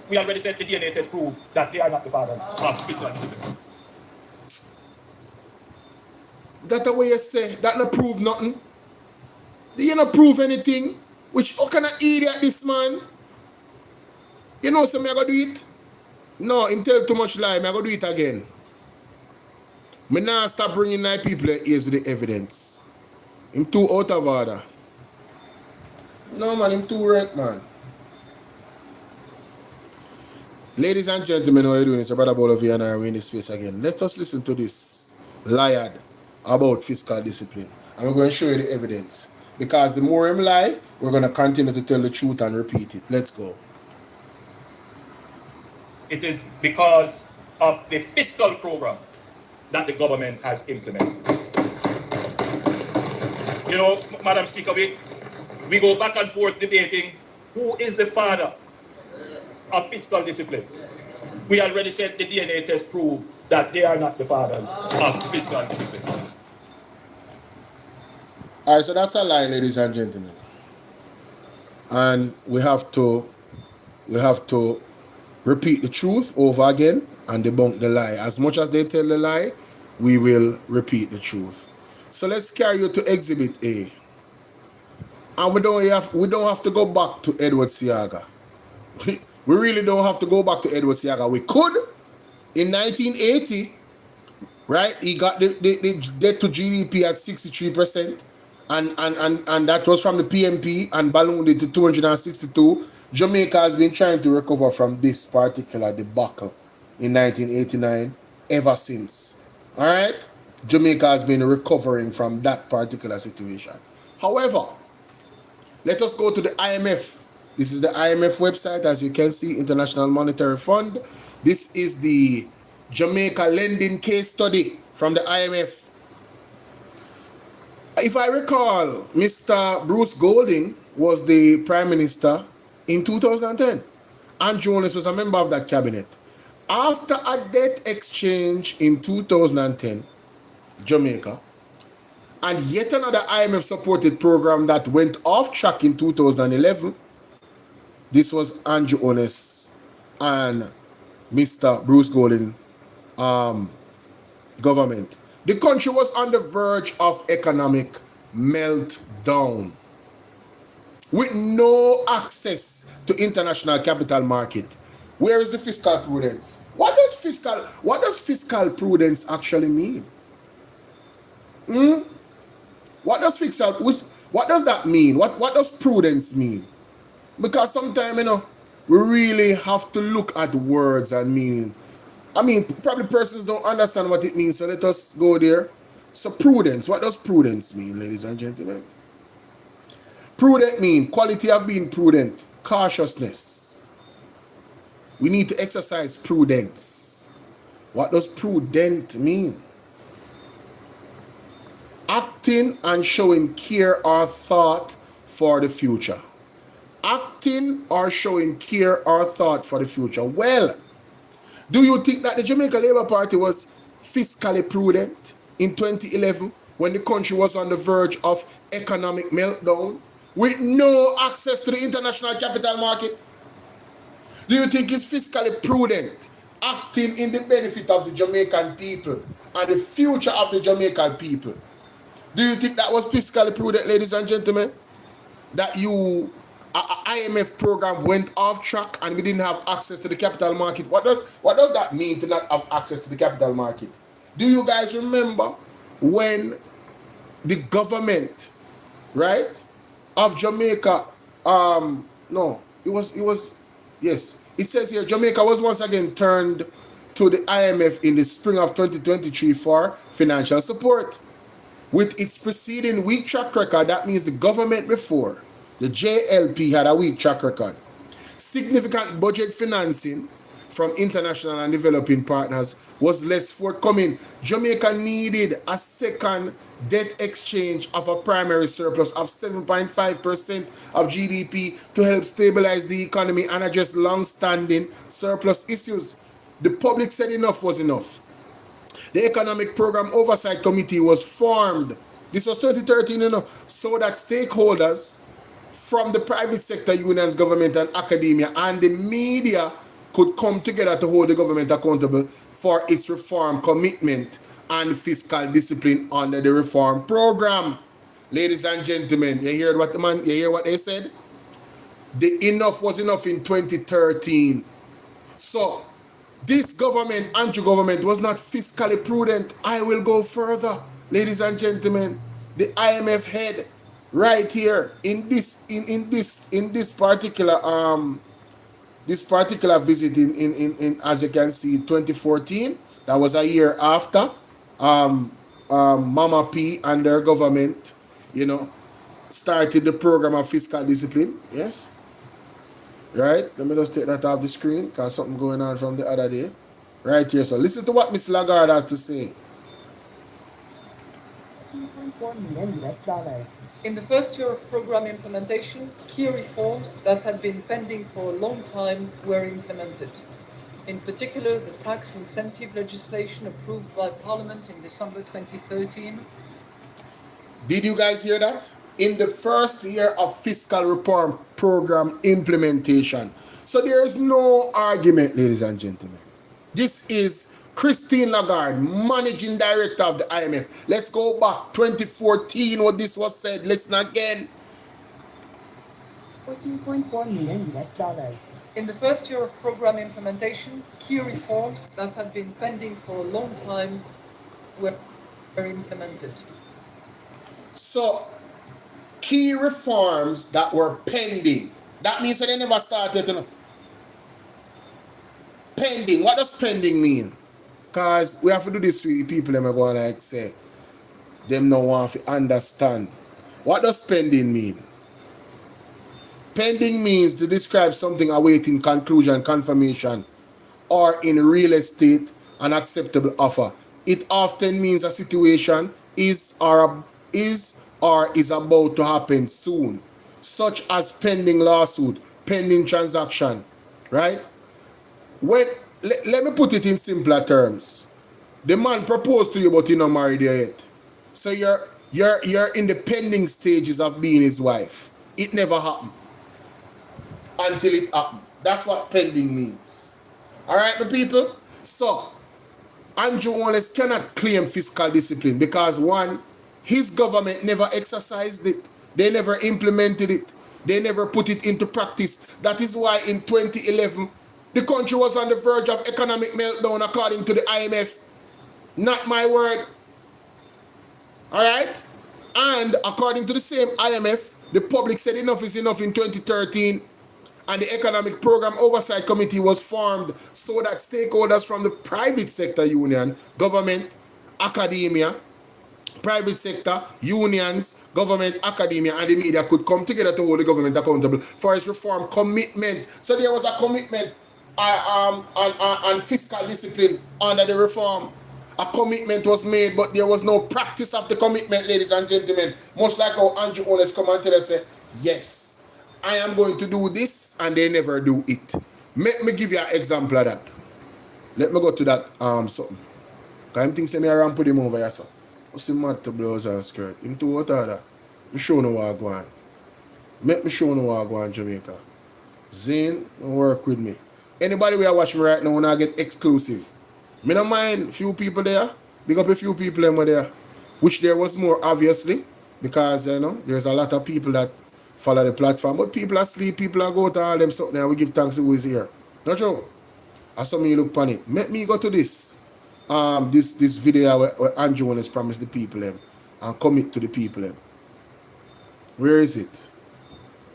We already said the DNA test proved that they are not the fathers of fiscal discipline. That's the way you say, that not prove nothing. They not prove anything. Which, how can I idiot this man? You know, so me I go do it? No, him tell too much lie, me I go do it again. Me now stop bringing my people ears with the evidence. Him too out of order. No man, him too rank, man. Ladies and gentlemen, how are you doing? It's your brother BOLO V&R. We're in this space again. Let's just listen to this liar about fiscal discipline. And we're going to show you the evidence. Because the more him lie, we're going to continue to tell the truth and repeat it. Let's go. It is because of the fiscal program that the government has implemented. You know, Madam Speaker, we go back and forth debating who is the father of fiscal discipline. We already said the DNA test proved that they are not the fathers of fiscal discipline. All right, so that's a lie, ladies and gentlemen. And we have to repeat the truth over again and debunk the lie. As much as they tell the lie, we will repeat the truth. So let's carry you to Exhibit A. And we don't have to go back to Edward Seaga. We really don't have to go back to Edward Seaga. We could in 1980, right? He got the debt to GDP at 63%, and that was from the PMP and ballooned it to 262. Jamaica has been trying to recover from this particular debacle in 1989 ever since. All right? Jamaica has been recovering from that particular situation. However, let us go to the IMF. This is the IMF website, as you can see, International Monetary Fund. This is the Jamaica lending case study from the IMF. If I recall, Mr. Bruce Golding was the Prime Minister in 2010. And Jonas was a member of that cabinet. After a debt exchange in 2010, Jamaica, and yet another IMF-supported program that went off track in 2011, this was Andrew Honest and Mr. Bruce Golding government. The country was on the verge of economic meltdown with no access to international capital market. Where is the fiscal prudence? What does fiscal prudence actually mean? What does that mean? What does prudence mean? Because sometimes, we really have to look at words and meaning. I mean, probably persons don't understand what it means, so let us go there. So prudence, what does prudence mean, ladies and gentlemen? Prudent mean quality of being prudent, cautiousness. We need to exercise prudence. What does prudent mean? Acting and showing care or thought for the future. Acting or showing care or thought for the future. Well, do you think that the Jamaica Labour Party was fiscally prudent in 2011 when the country was on the verge of economic meltdown with no access to the international capital market? Do you think it's fiscally prudent, acting in the benefit of the Jamaican people and the future of the Jamaican people? Do you think that was fiscally prudent, ladies and gentlemen? That IMF program went off track and we didn't have access to the capital market? What does that mean to not have access to the capital market? Do you guys remember when the government, right, of Jamaica, yes, it says here, Jamaica was once again turned to the IMF in the spring of 2023 for financial support. With its preceding weak track record, that means the government before, the JLP, had a weak track record. Significant budget financing from international and developing partners was less forthcoming. Jamaica needed a second debt exchange of a primary surplus of 7.5% of GDP to help stabilize the economy and address long-standing surplus issues. The public said enough was enough. The Economic Program Oversight Committee was formed. This was 2013, so that stakeholders from the private sector, unions, government, and academia, and the media could come together to hold the government accountable for its reform commitment and fiscal discipline under the reform program. Ladies and gentlemen, you hear what they said? The enough was enough in 2013. So this government, Andrew government, was not fiscally prudent. I will go further, ladies and gentlemen. The IMF head right here in this particular visit in as you can see 2014, that was a year after Mama P and their government started the program of fiscal discipline. Yes, right, let me just take that off the screen because something going on from the other day right here. So listen to what Miss Lagarde has to say. $2.1 million. In the first year of program implementation, key reforms that had been pending for a long time were implemented. In particular, the tax incentive legislation approved by Parliament in December 2013. Did you guys hear that? In the first year of fiscal reform program implementation. So there is no argument, ladies and gentlemen. This is Christine Lagarde, Managing Director of the IMF. Let's go back 2014 what this was said. Let's not again. $14.4 million. In the first year of program implementation, key reforms that had been pending for a long time were implemented. So, key reforms that were pending. That means that they never started. Pending. What does pending mean? Because we have to do this with people that are going to like say, them no want to understand. What does pending mean? Pending means to describe something awaiting conclusion, confirmation, or in real estate, an acceptable offer. It often means a situation is or is about to happen soon, such as pending lawsuit, pending transaction, right? Let me put it in simpler terms. The man proposed to you, but you're not married yet. So you're in the pending stages of being his wife. It never happened until it happened. That's what pending means. All right, my people? So, Andrew Wallace cannot claim fiscal discipline because, one, his government never exercised it. They never implemented it. They never put it into practice. That is why in 2011, the country was on the verge of economic meltdown according to the IMF. Not my word. All right? And according to the same IMF, the public said enough is enough in 2013. And the Economic Program Oversight Committee was formed so that stakeholders from the private sector union, government, academia, private sector, unions, government, academia, and the media could come together to hold the government accountable for its reform commitment. So there was a commitment on fiscal discipline under the reform. A commitment was made, but there was no practice of the commitment, ladies and gentlemen. Much like how Andrew Ones come and tell us, yes, I am going to do this, and they never do it. Let me give you an example of that. Let me go to that something. Because I'm thinking me around put him over here, sir. What's the matter, blouse and skirt? Him too what other? Me show no what I go on. Make me show no what I go on Jamaica. Zane, work with me. Anybody we are watching right now when I get exclusive. Me don't mind few people there. Big up a few people there. Which there was more obviously. Because there's a lot of people that follow the platform. But people are asleep, people are go to all them something and we give thanks to who is here. Not true? I saw me look panic. Make me go to this. This video where Andrew Wallace promised the people and commit to the people. Where is it?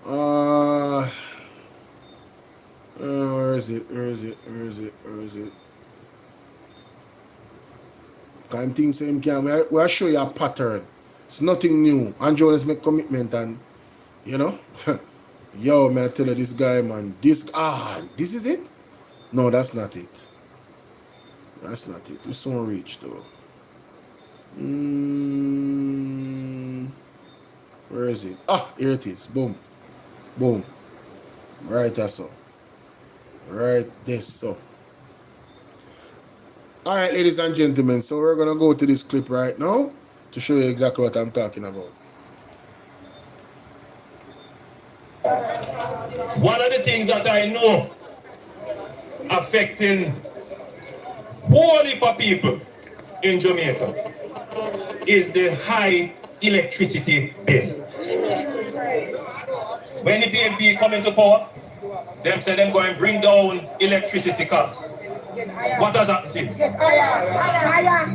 Where is it? I'm thinking same can we'll show you a pattern. It's nothing new. Andrew Wallace make commitment and Yo, man, I tell you, this guy, man, this is it? No, that's not it. That's not it. This one reach, though. Where is it? Here it is. Boom. Boom. Right, that's so. Right, this, so. All right, ladies and gentlemen, so we're going to go to this clip right now to show you exactly what I'm talking about. One of the things that I know affecting whole heap of people in Jamaica is the high electricity bill. When the PNP come into power, them say them going to bring down electricity costs. What has happened to it?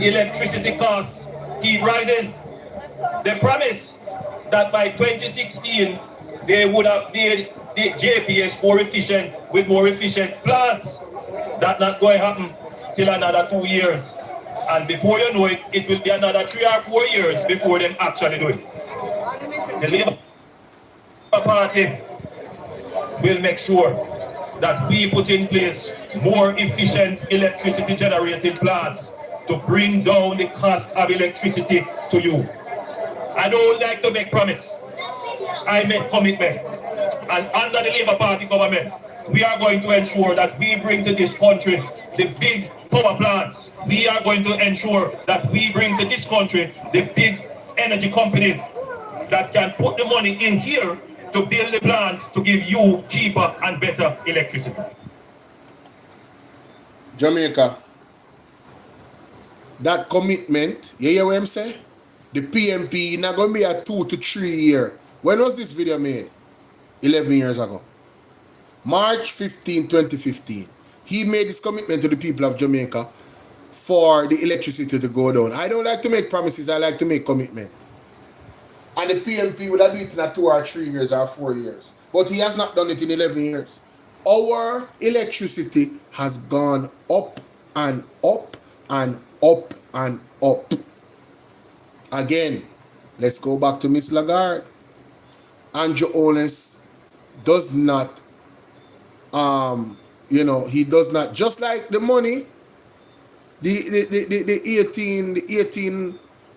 Electricity costs keep rising. They promise that by 2016, they would have made the JPS more efficient with more efficient plants. That's not going to happen till another 2 years. And before you know it, it will be another 3 or 4 years before them actually do it. The Labour Party will make sure that we put in place more efficient electricity generating plants to bring down the cost of electricity to you. I don't like to make promise. I make commitment. And under the Labour Party government, we are going to ensure that we bring to this country the big power plants. We are going to ensure that we bring to this country the big energy companies that can put the money in here to build the plants to give you cheaper and better electricity. Jamaica, that commitment, you hear what I'm saying? The PMP not going to be a 2 to 3 year. When was this video made? 11 years ago. March 15, 2015. He made this commitment to the people of Jamaica for the electricity to go down. I don't like to make promises, I like to make commitment. And the PMP would have done it in a 2 or 3 years or 4 years. But he has not done it in 11 years. Our electricity has gone up and up and up and up. Again, let's go back to Miss Lagarde. Andrew Holness does not, he does not, just like the money, the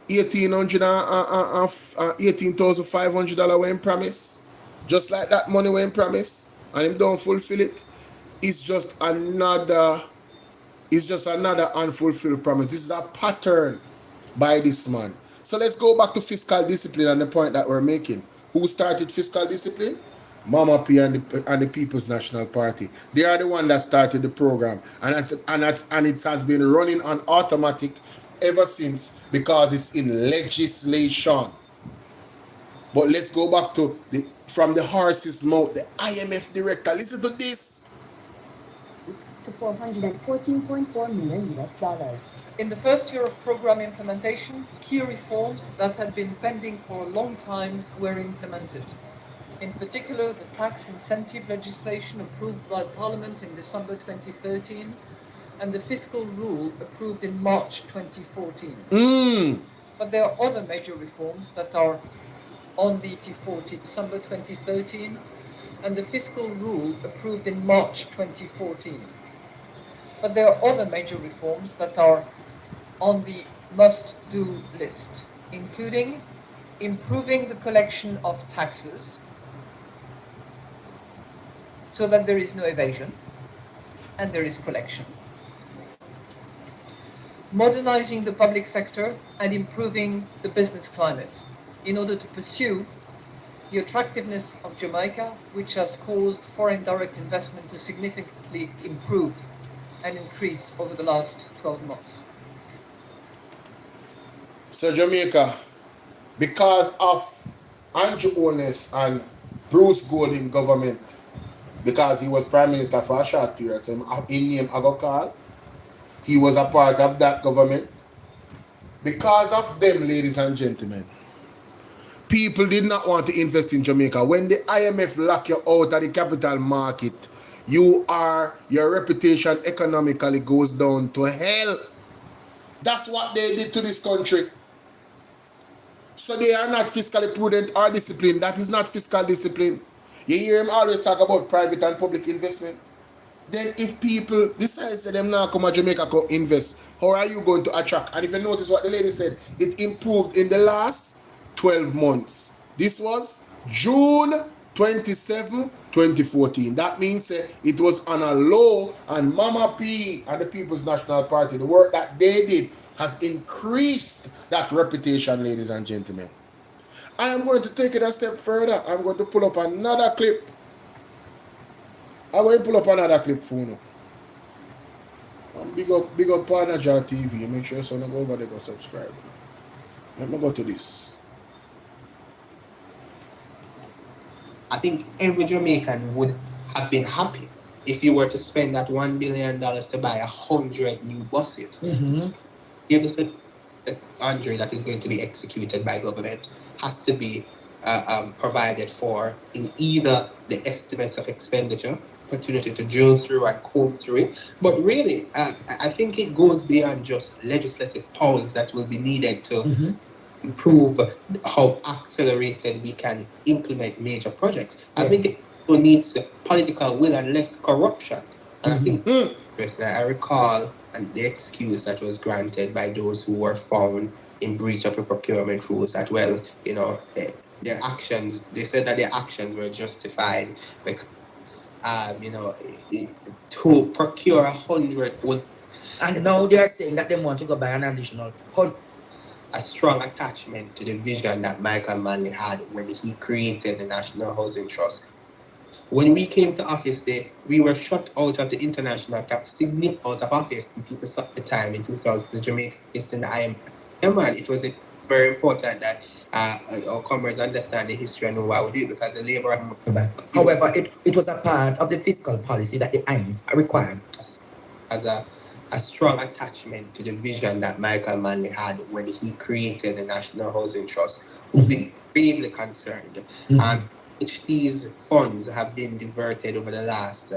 18,500 when promise, just like that money when promise, and him don't fulfill it. It's just another unfulfilled promise. This is a pattern by this man. So let's go back to fiscal discipline and the point that we're making. Who started fiscal discipline? Mama P and the People's National Party. They are the one that started the program, and it has been running on automatic ever since because it's in legislation. But let's go back to from the horse's mouth, the IMF director. Listen to this. To $414.4 million US. In the first year of program implementation, key reforms that had been pending for a long time were implemented. In particular, the tax incentive legislation approved by Parliament in December 2013 and the fiscal rule approved in March 2014. But there are other major reforms that are on the T40 December 2013 and the fiscal rule approved in March 2014. But there are other major reforms that are on the must-do list, including improving the collection of taxes so that there is no evasion and there is collection, modernizing the public sector and improving the business climate in order to pursue the attractiveness of Jamaica, which has caused foreign direct investment to significantly improve and increase over the last 12 months. So Jamaica, because of Andrew Holness and Bruce Golding government, because he was Prime Minister for a short period, so in name Agokal, he was a part of that government. Because of them, ladies and gentlemen, people did not want to invest in Jamaica. When the IMF lock you out of the capital market, your reputation economically goes down to hell. That's what they did to this country. So they are not fiscally prudent or disciplined. That is not fiscal discipline. You hear him always talk about private and public investment. Then if people decide that them now come to Jamaica go invest, how are you going to attract? And if you notice what the lady said, it improved in the last 12 months. This was June 27, 2014. That means it was on a low, and Mama P and the People's National Party, the work that they did has increased that reputation, ladies and gentlemen. I am going to take it a step further. I'm going to pull up another clip. I'm going to pull up another clip for you. Big up Partner Jar TV. Make sure someone go over there and subscribe. Let me go to this. I think every Jamaican would have been happy if you were to spend that $1 billion to buy 100 new buses. Give us a 100 that is going to be executed by government has to be provided for in either the estimates of expenditure, opportunity to drill through and comb through it. But really, I think it goes beyond just legislative powers that will be needed to improve how accelerated we can implement major projects. I think it also needs political will and less corruption. And I think, I recall and the excuse that was granted by those who were found in breach of the procurement rules that, well, you know, their actions, they said that their actions were justified because, you know, to procure 100 would... And now they are saying that they want to go buy an additional 100. A strong attachment to the vision that Michael Manley had when he created the National Housing Trust. When we came to office there, we were shut out of the international cap, significant out of office. And people saw the time in 2000, the Jamaica is in the IMF. Yeah, man, it was very important that our comrades understand the history and know why we do it, because the labor... However, it was a part of the fiscal policy that the IMF required. As a strong attachment to the vision that Michael Manley had when he created the National Housing Trust, we've been gravely concerned. Which these funds have been diverted over the last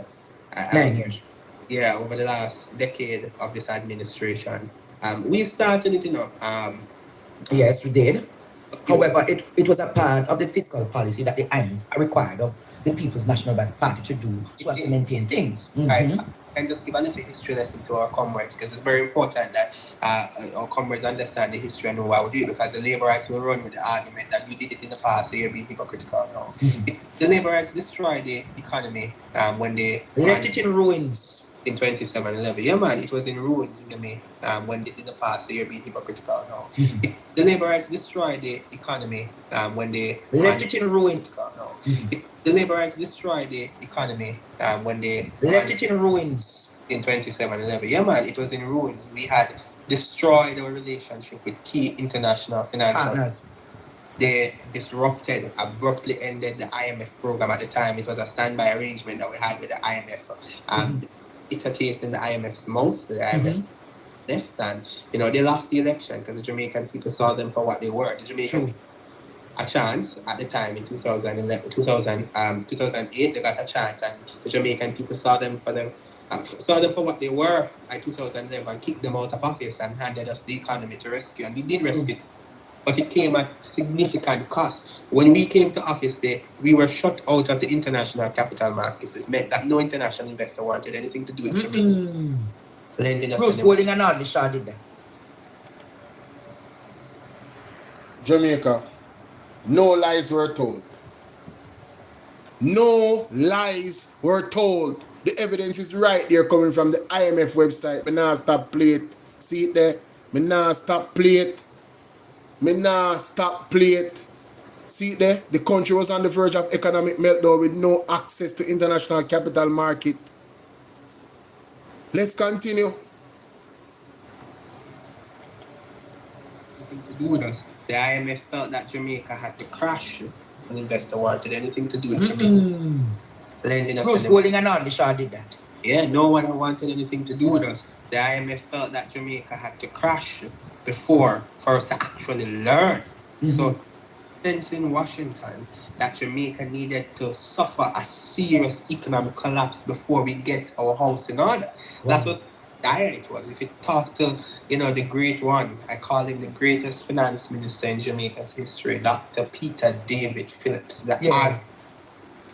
9 years. Yeah, over the last decade of this administration. We started it, you know. Yes, we did. However, it was a part of the fiscal policy that the IMF required of the People's National Party to do so as to maintain things. Right. And just give a little history lesson to our comrades, because it's very important that our comrades understand the history and know why we do it, because the labourites will run with the argument that you did it in the past, so you're being hypocritical now. The labourites destroyed the economy when they... left it in ruins. In 2711. Yeah, man, it was in ruins in the May when they did the past, so you're being hypocritical now. The labourites destroyed the economy when they... left it in ruins. The labourites destroyed the economy when they... left it in ruins. In 2711. Yeah, man, it was in ruins. We had destroyed our relationship with key international financial partners. They disrupted, abruptly ended the IMF program at the time. It was a standby arrangement that we had with the IMF. It a taste in the IMF's mouth, the IMF left, and, you know, they lost the election because the Jamaican people saw them for what they were. The Jamaican a chance at the time in 2008, they got a chance, and the Jamaican people saw them for what they were in 2011, kicked them out of office and handed us the economy to rescue, and we did rescue. But it came at significant cost. When we came to office there, we were shut out of the international capital markets. It meant that no international investor wanted anything to do with Jamaica. Lending us... Bruce Golding and all the Shaw did that. Jamaica, no lies were told. No lies were told. The evidence is right there coming from the IMF website. Me nah stop play it. See it there? Me nah stop play it. Me nah stop play it. See it there? The country was on the verge of economic meltdown with no access to international capital market. Let's continue. Nothing to do with us. The IMF felt that Jamaica had to crash. An investor wanted anything to do with Jamaica. Lending us... Bruce Golding and all the Shaw did that. Yeah, no one wanted anything to do with us. The IMF felt that Jamaica had to crash for us to actually learn. So, since in Washington, that Jamaica needed to suffer a serious economic collapse before we get our house in order. That's what dire it was. If you talk to, you know, the great one, I call him the greatest finance minister in Jamaica's history, Dr. Peter David Phillips,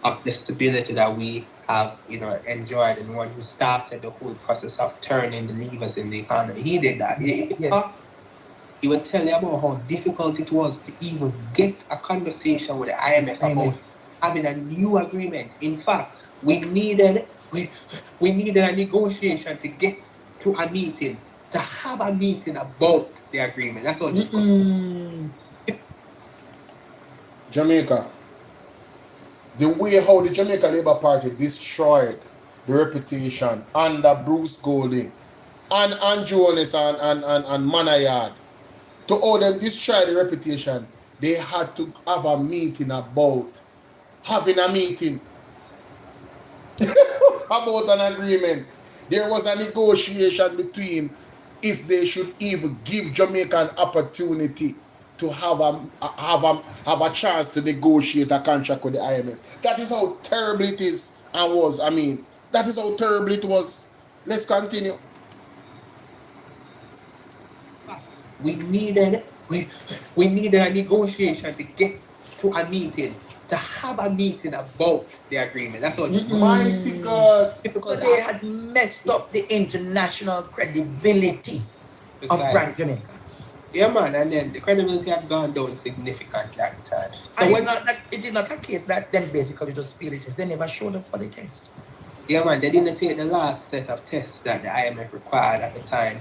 of the stability that we have, enjoyed, and one who started the whole process of turning the levers in the economy. He did that. He would tell you about how difficult it was to even get a conversation with the IMF about having a new agreement. In fact, we needed a negotiation to get to a meeting, to have a meeting about the agreement. That's all. Jamaica, the way how the Jamaica Labour Party destroyed the reputation under Bruce Golding and Jonas and Manayard, to how them destroy the reputation, they had to have a meeting about having a meeting about an agreement. There was a negotiation between if they should even give Jamaica an opportunity to have a chance to negotiate a contract with the IMF. That is how terrible it is and was. I mean, that is how terrible it was. Let's continue. We needed a negotiation to get to a meeting, to have a meeting about the agreement. That's all. Mighty God. So they had messed up the international credibility of Grand Jamaica. Yeah, man, and then the credibility had gone down significantly at the time. And it is not a case that then basically just feel it is. They never showed up for the test. Yeah, man, they didn't take the last set of tests that the IMF required at the time,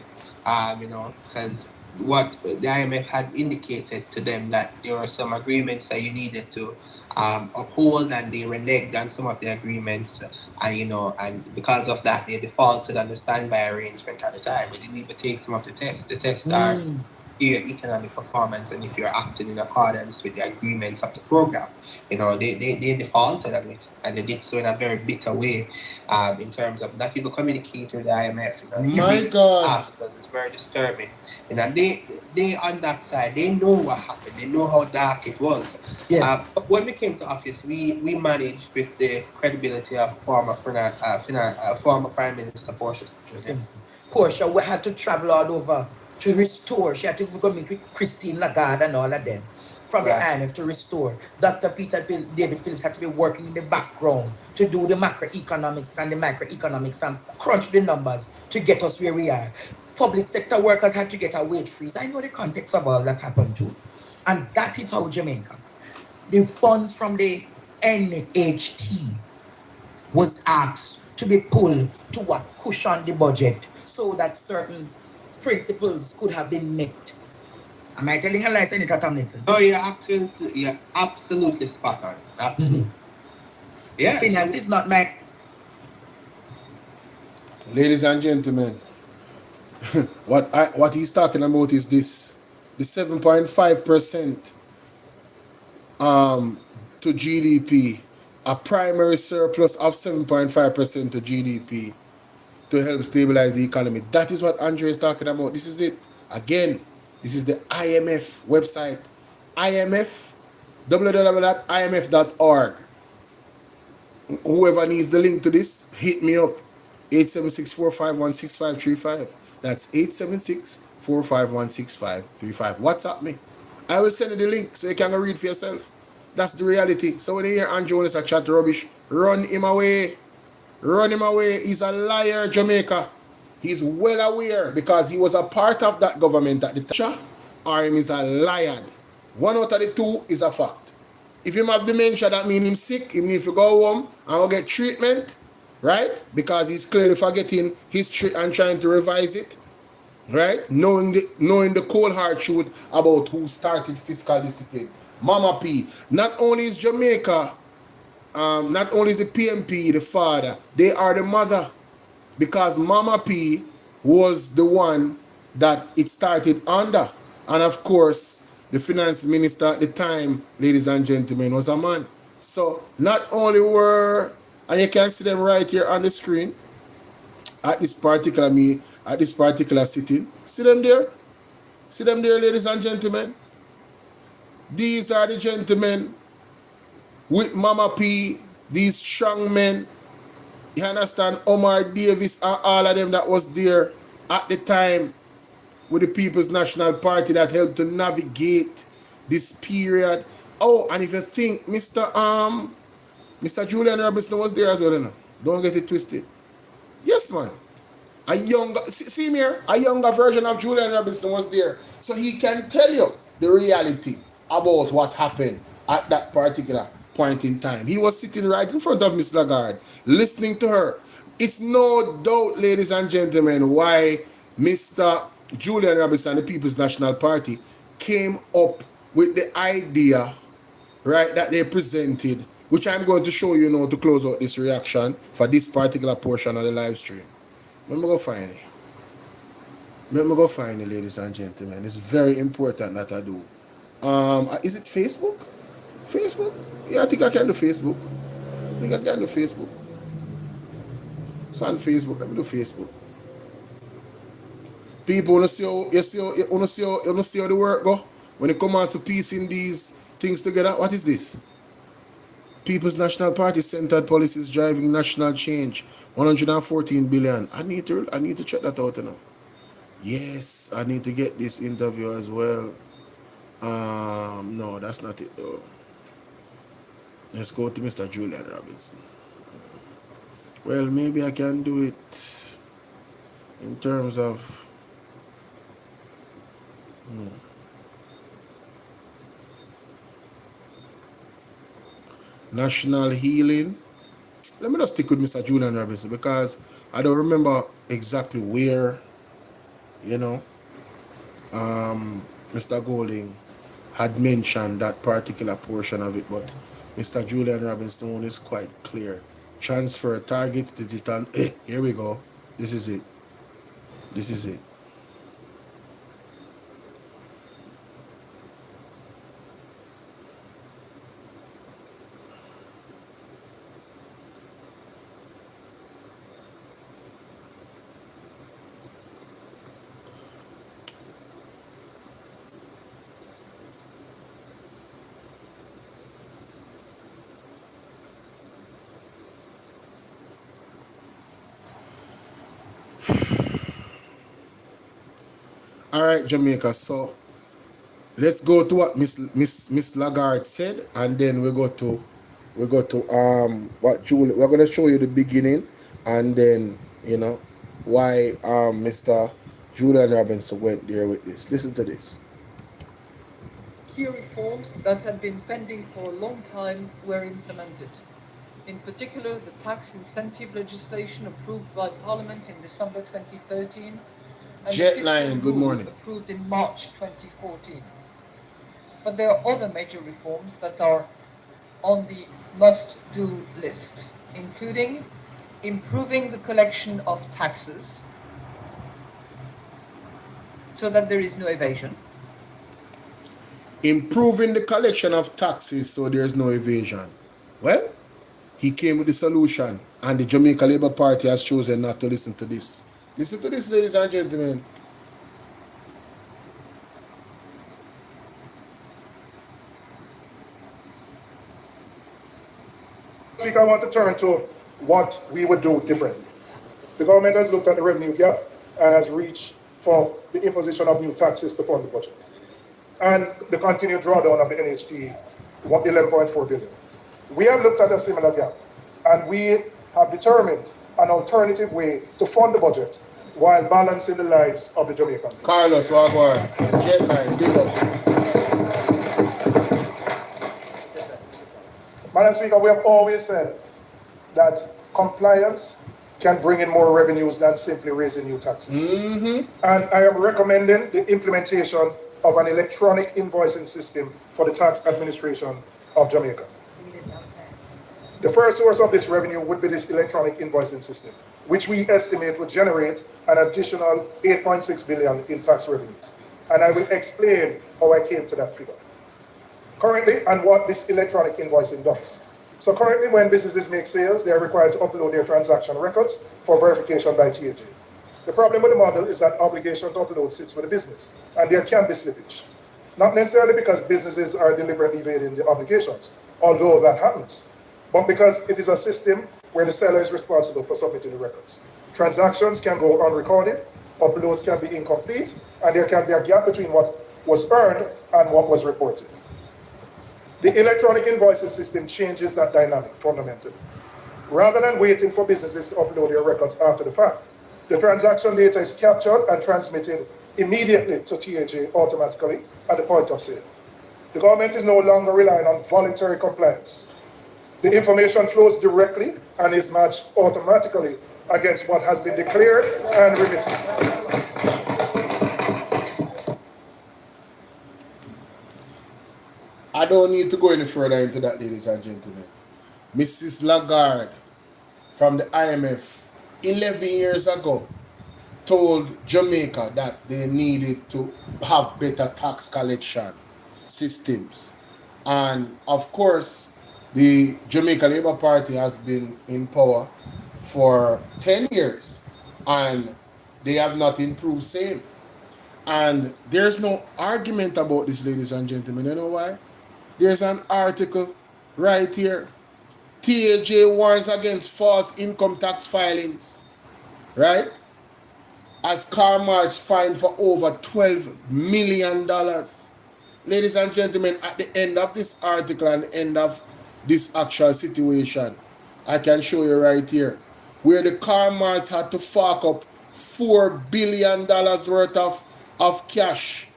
because what the IMF had indicated to them that there were some agreements that you needed to uphold, and they reneged on some of the agreements, and because of that they defaulted on the standby arrangement at the time. They didn't even take some of the tests. The tests are your economic performance and if you're acting in accordance with the agreements of the program. They defaulted on it, and they did so in a very bitter way, in terms of not even communicating with the IMF. My God. Articles, it's very disturbing. They on that side, they know what happened. They know how dark it was. Yes. When we came to office, we managed with the credibility of former Prime Minister Portia Simpson. Portia had to travel all over to restore. She had to go meet with Christine Lagarde and all of them from the IMF to restore. Dr. David Phillips had to be working in the background to do the macroeconomics and the microeconomics and crunch the numbers to get us where we are. Public sector workers had to get a wage freeze. I know the context of all that happened too. And that is how Jamaica, the funds from the NHT was asked to be pulled to what cushion the budget so that certain principles could have been met. Am I telling a lie, Senator Tomlinson? Oh, you're absolutely spot on. Absolutely. Yeah. Finance is not my... Ladies and gentlemen, what he's talking about is this. The 7.5% to GDP, a primary surplus of 7.5% to GDP to help stabilize the economy. That is what Andre is talking about. This is it. Again, this is the IMF website. IMF, www.imf.org. Whoever needs the link to this, hit me up. 876-451-6535. That's 876-451-6535. WhatsApp me. I will send you the link so you can go read for yourself. That's the reality. So when you hear Andrew Jones a chat rubbish, run him away. Run him away. He's a liar, Jamaica. He's well aware because he was a part of that government at the time. Or him is a liar. One out of the two is a fact. If him have dementia, that means him sick. He needs to go home and go get treatment. Right? Because he's clearly forgetting history and trying to revise it. Right? Knowing the cold hard truth about who started fiscal discipline. Mama P. Not only is Jamaica, not only is the PMP the father, they are the mother. Because Mama P was the one that it started under. And of course, the finance minister at the time, ladies and gentlemen, was a man. So not only were, and you can see them right here on the screen, at this particular sitting. See them there? See them there, ladies and gentlemen? These are the gentlemen with Mama P, these strong men. You understand? Omar Davis and all of them that was there at the time with the People's National Party that helped to navigate this period. Oh, and if you think Mr. Mr. Julian Robinson was there as well, you know. Don't get it twisted. Yes, man. A younger, see me here, a younger version of Julian Robinson was there. So he can tell you the reality about what happened at that particular point in time. He was sitting right in front of Miss Lagarde, listening to her. It's no doubt, ladies and gentlemen, why Mr. Julian Robinson, the People's National Party, came up with the idea, right, that they presented, which I'm going to show you now to close out this reaction for this particular portion of the live stream. Let me go find it. Let me go find it, ladies and gentlemen. It's very important that I do. Is it Facebook? Facebook? Yeah, I think I can do Facebook. I think I can do Facebook. It's on Facebook. Let me do Facebook. People, you see how the work go? When it comes to piecing these things together, what is this? People's National Party centered policies driving national change. 114 billion. I need to check that out, you know. Yes, I need to get this interview as well. No, that's not it though. Let's go to Mr. Julian Robinson. Well, maybe I can do it in terms of national healing. Let me just stick with Mr. Julian Robinson because I don't remember exactly where, you know, Mr. Golding had mentioned that particular portion of it, but Mr. Julian Robinson one is quite clear. Transfer, target, digital. Here we go. This is it. This is it. All right, Jamaica. So let's go to what Miss Lagarde said, and then we go to what Julie. We're gonna show you the beginning, and then you know why Mr. Julian Robinson went there with this. Listen to this. Key reforms that had been pending for a long time were implemented. In particular, the tax incentive legislation approved by Parliament in December 2013 and Jetline, good morning. approved in March 2014. But there are other major reforms that are on the must-do list, including improving the collection of taxes so that there is no evasion. Improving the collection of taxes so there is no evasion. Well, he came with the solution, and the Jamaica Labour Party has chosen not to listen to this. Listen to this, ladies and gentlemen. This week I want to turn to what we would do differently. The government has looked at the revenue gap and has reached for the imposition of new taxes to fund the budget. And the continued drawdown of the NHT, 11.4 billion. We have looked at a similar gap, and we have determined an alternative way to fund the budget while balancing the lives of the Jamaicans. Carlos Wagwan, Jetline, big up. Madam Speaker, we have always said that compliance can bring in more revenues than simply raising new taxes. And I am recommending the implementation of an electronic invoicing system for the tax administration of Jamaica. The first source of this revenue would be this electronic invoicing system, which we estimate would generate an additional 8.6 billion in tax revenues. And I will explain how I came to that figure. Currently, and what this electronic invoicing does. So currently, when businesses make sales, they are required to upload their transaction records for verification by TAJ. The problem with the model is that obligation to upload sits with the business, and there can be slippage. Not necessarily because businesses are deliberately evading the obligations, although that happens, but because it is a system where the seller is responsible for submitting the records. Transactions can go unrecorded, uploads can be incomplete, and there can be a gap between what was earned and what was reported. The electronic invoicing system changes that dynamic fundamentally. Rather than waiting for businesses to upload their records after the fact, the transaction data is captured and transmitted immediately to TAJ automatically at the point of sale. The government is no longer relying on voluntary compliance. The information flows directly and is matched automatically against what has been declared and remitted. I don't need to go any further into that, ladies and gentlemen. Mrs. Lagarde from the IMF 11 years ago told Jamaica that they needed to have better tax collection systems. And of course, the Jamaica Labour Party has been in power for 10 years and they have not improved same. And there's no argument about this, ladies and gentlemen. You know why? There's an article right here. TAJ warns against false income tax filings. Right? As Carmar's fined for over $12 million. Ladies and gentlemen, at the end of this article and the end of this actual situation, I can show you right here, where the Carmar's had to fork up $4 billion worth of cash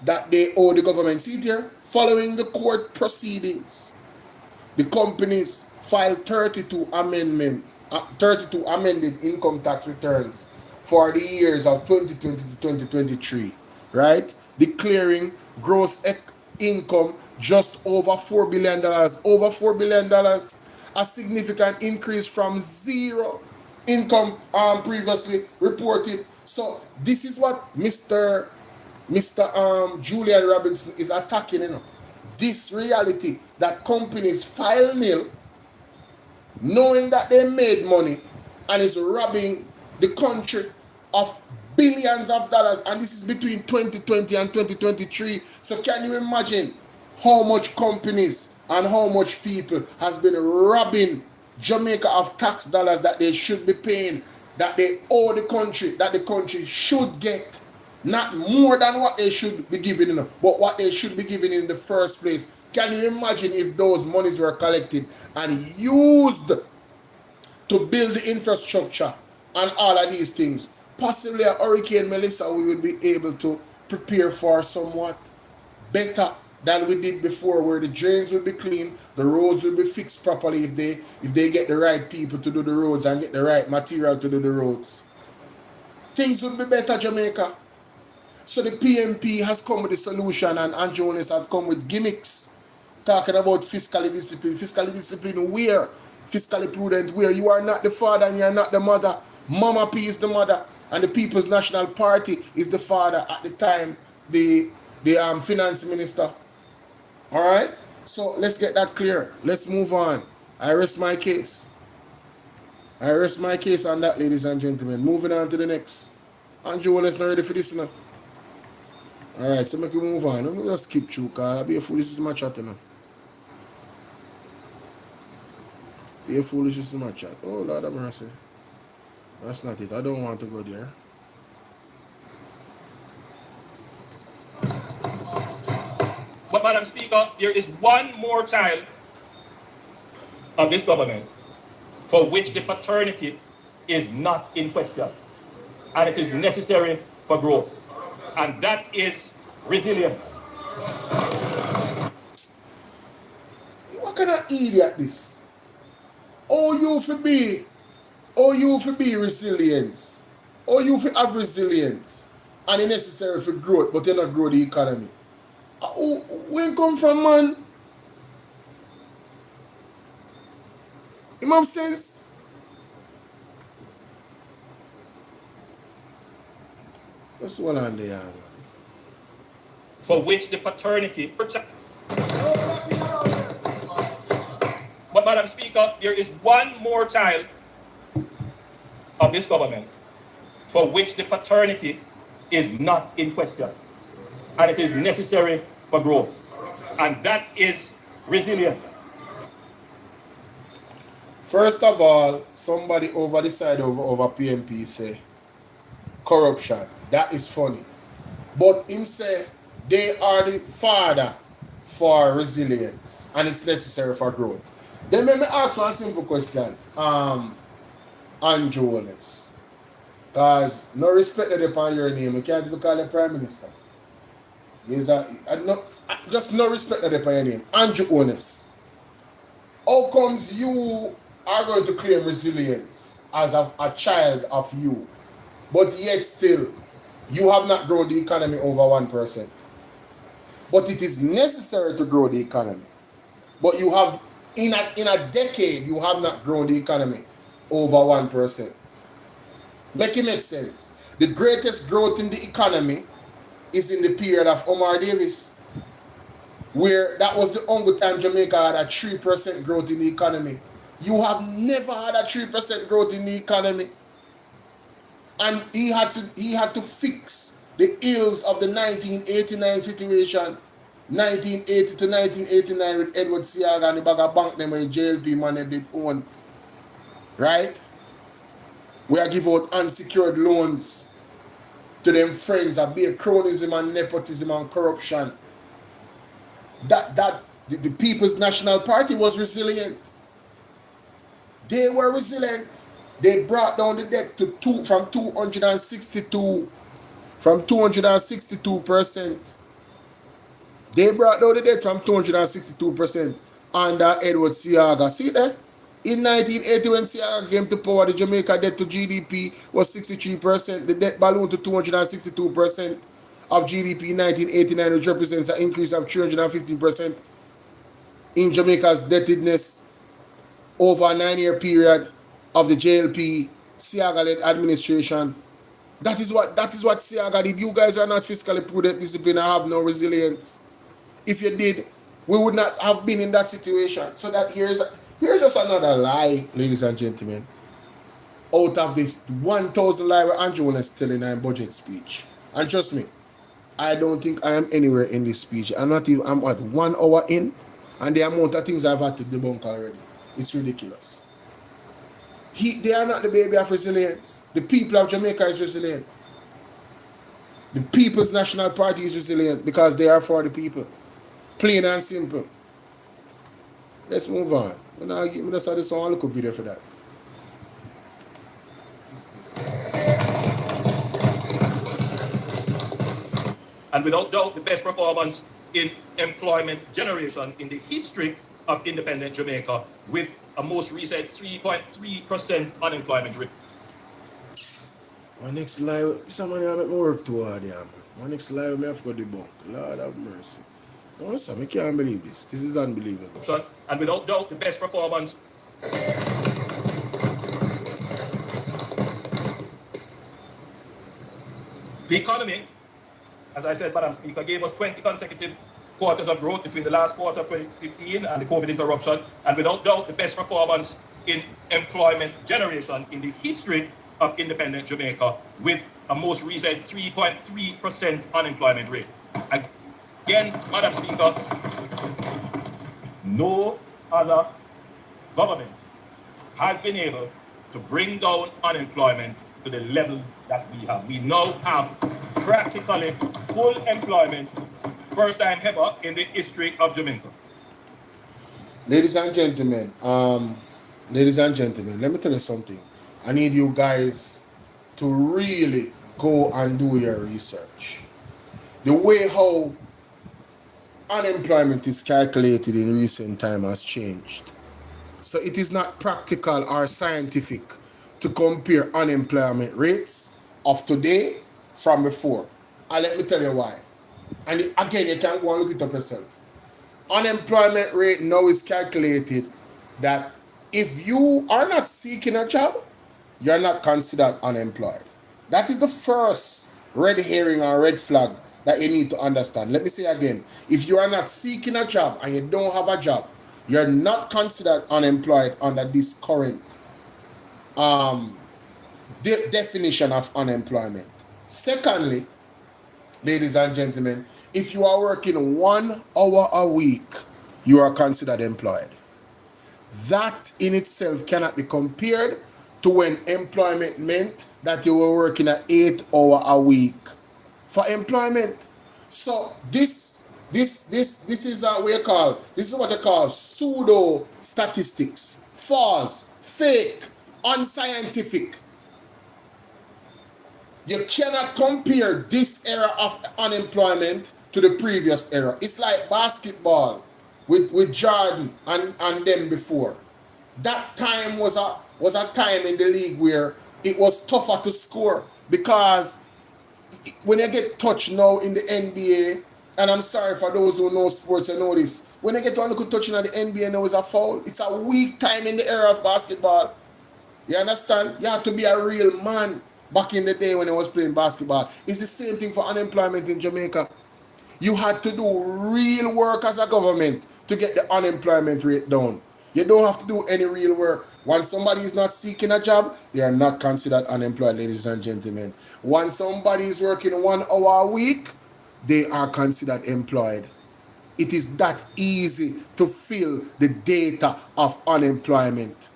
that they owe the government. See it here? Following the court proceedings, the companies filed 32 amended income tax returns for the years of 2020 to 2023, right? Declaring gross income just over $4 billion. Over $4 billion, a significant increase from zero income previously reported. So this is what Mr. Julian Robinson is attacking, you know. This reality that companies file nil, knowing that they made money and is robbing the country of billions of dollars, and this is between 2020 and 2023. So can you imagine how much companies and how much people has been robbing Jamaica of tax dollars that they should be paying, that they owe the country, that the country should get? Not more than what they should be giving, but what they should be giving in the first place. Can you imagine if those monies were collected and used to build the infrastructure and all of these things? Possibly a Hurricane Melissa, we would be able to prepare for somewhat better than we did before, where the drains will be clean, the roads will be fixed properly if they get the right people to do the roads and get the right material to do the roads. Things would be better, Jamaica. So the PMP has come with a solution, and Andrew Jones has come with gimmicks, talking about fiscally discipline. Fiscally discipline where? Fiscally prudent where? You are not the father and you are not the mother. Mama P is the mother, and the People's National Party is the father at the time, the finance minister. All right? So let's get that clear. Let's move on. I rest my case. I rest my case on that, ladies and gentlemen. Moving on to the next. Andrew Jones not ready for this now. Alright, so make we move on. Let me just skip through, because be a foolish is my chat, you know. Be a foolish is my chat. Oh, Lord have mercy. That's not it. I don't want to go there. But, Madam Speaker, there is one more child of this government for which the paternity is not in question, and it is necessary for growth. And that is resilience. What kind of idiot this? Oh, you for be resilience. Oh, you for have resilience. And it's necessary for growth, but you not grow the economy. Where come from, man? It makes sense. What's one on there, man? For which the paternity. But, Madam Speaker, there is one more child of this government for which the paternity is not in question, and it is necessary for growth. And that is resilience. First of all, somebody over the side over PMP say corruption. That is funny. But him say they are the father for resilience and it's necessary for growth. Then let me ask one simple question. Andrew Wallace. Because no respect upon your name, you can't even call the Prime Minister. Just no respect upon your name. Andrew Honest. How comes you are going to claim resilience as a child of you, but yet still you have not grown the economy over 1%? But it is necessary to grow the economy. But you have, in a decade, you have not grown the economy over 1%. Make it make sense. The greatest growth in the economy is in the period of Omar Davis, where that was the only time Jamaica had a 3% growth in the economy. You have never had a 3% growth in the economy. And he had to fix the ills of the 1989 situation, 1980 to 1989 with Edward Siaga and the bag of bank them where JLP money did own. Right? We are give out unsecured loans to them friends that be cronyism and nepotism and corruption. The People's National Party was resilient. They were resilient. They brought down the debt to from 262%. They brought down the debt from 262% under Edward Siaga. See that? In 1980, when Siaga came to power, the Jamaica debt to GDP was 63%. The debt ballooned to 262% of GDP in 1989, which represents an increase of 350% in Jamaica's indebtedness over a 9-year period of the JLP Siaga-led administration. That is what Siaga did. You guys are not fiscally prudent, disciplined, and have no resilience. If you did, we would not have been in that situation. So that here's just another lie, ladies and gentlemen. Out of this 1,000 lie where Andrew was telling in budget speech. And trust me, I don't think I am anywhere in this speech. I'm at 1 hour in, and the amount of things I've had to debunk already. It's ridiculous. They are not the baby of resilience. The people of Jamaica is resilient. The People's National Party is resilient because they are for the people. Plain and simple. Let's move on. I just had this one look a video for that. And without doubt, the best performance in employment generation in the history of independent Jamaica, with a most recent 3.3% unemployment rate. My next live, somebody have make me work too hard here, man. My next live, I have to debunk. Lord have mercy. No, listen, I can't believe this. This is unbelievable. And without doubt, the best performance. The economy, as I said, Madam Speaker, gave us 20 consecutive quarters of growth between the last quarter of 2015 and the COVID interruption, and without doubt the best performance in employment generation in the history of independent Jamaica, with a most recent 3.3% unemployment rate. Again, Madam Speaker, no other government has been able to bring down unemployment to the levels that we have. We now have practically full employment, first time ever in the history of Jamaica. Ladies and gentlemen, let me tell you something. I need you guys to really go and do your research. The way how unemployment is calculated in recent time has changed. So it is not practical or scientific to compare unemployment rates of today from before. And let me tell you why. And again, you can go and look it up yourself. Unemployment rate now is calculated that if you are not seeking a job, you're not considered unemployed. That is the first red herring or red flag that you need to understand. Let me say again. If you are not seeking a job and you don't have a job, you're not considered unemployed under this current definition of unemployment. Secondly, ladies and gentlemen, if you are working 1 hour a week, you are considered employed. That in itself cannot be compared to when employment meant that you were working an 8 hour a week for employment. So this This is this is what they call pseudo statistics, false, fake, unscientific. You cannot compare this era of unemployment to the previous era. It's like basketball with Jordan and them before. That time was a time in the league where it was tougher to score because when you get touched now in the NBA, and I'm sorry for those who know sports and know this, when you get one look touching at the NBA now is a foul. It's a weak time in the era of basketball. You understand? You have to be a real man back in the day when I was playing basketball. It's the same thing for unemployment in Jamaica. You had to do real work as a government to get the unemployment rate down. You don't have to do any real work. Once somebody is not seeking a job, they are not considered unemployed, ladies and gentlemen. Once somebody is working 1 hour a week, they are considered employed. It is that easy to fill the data of unemployment.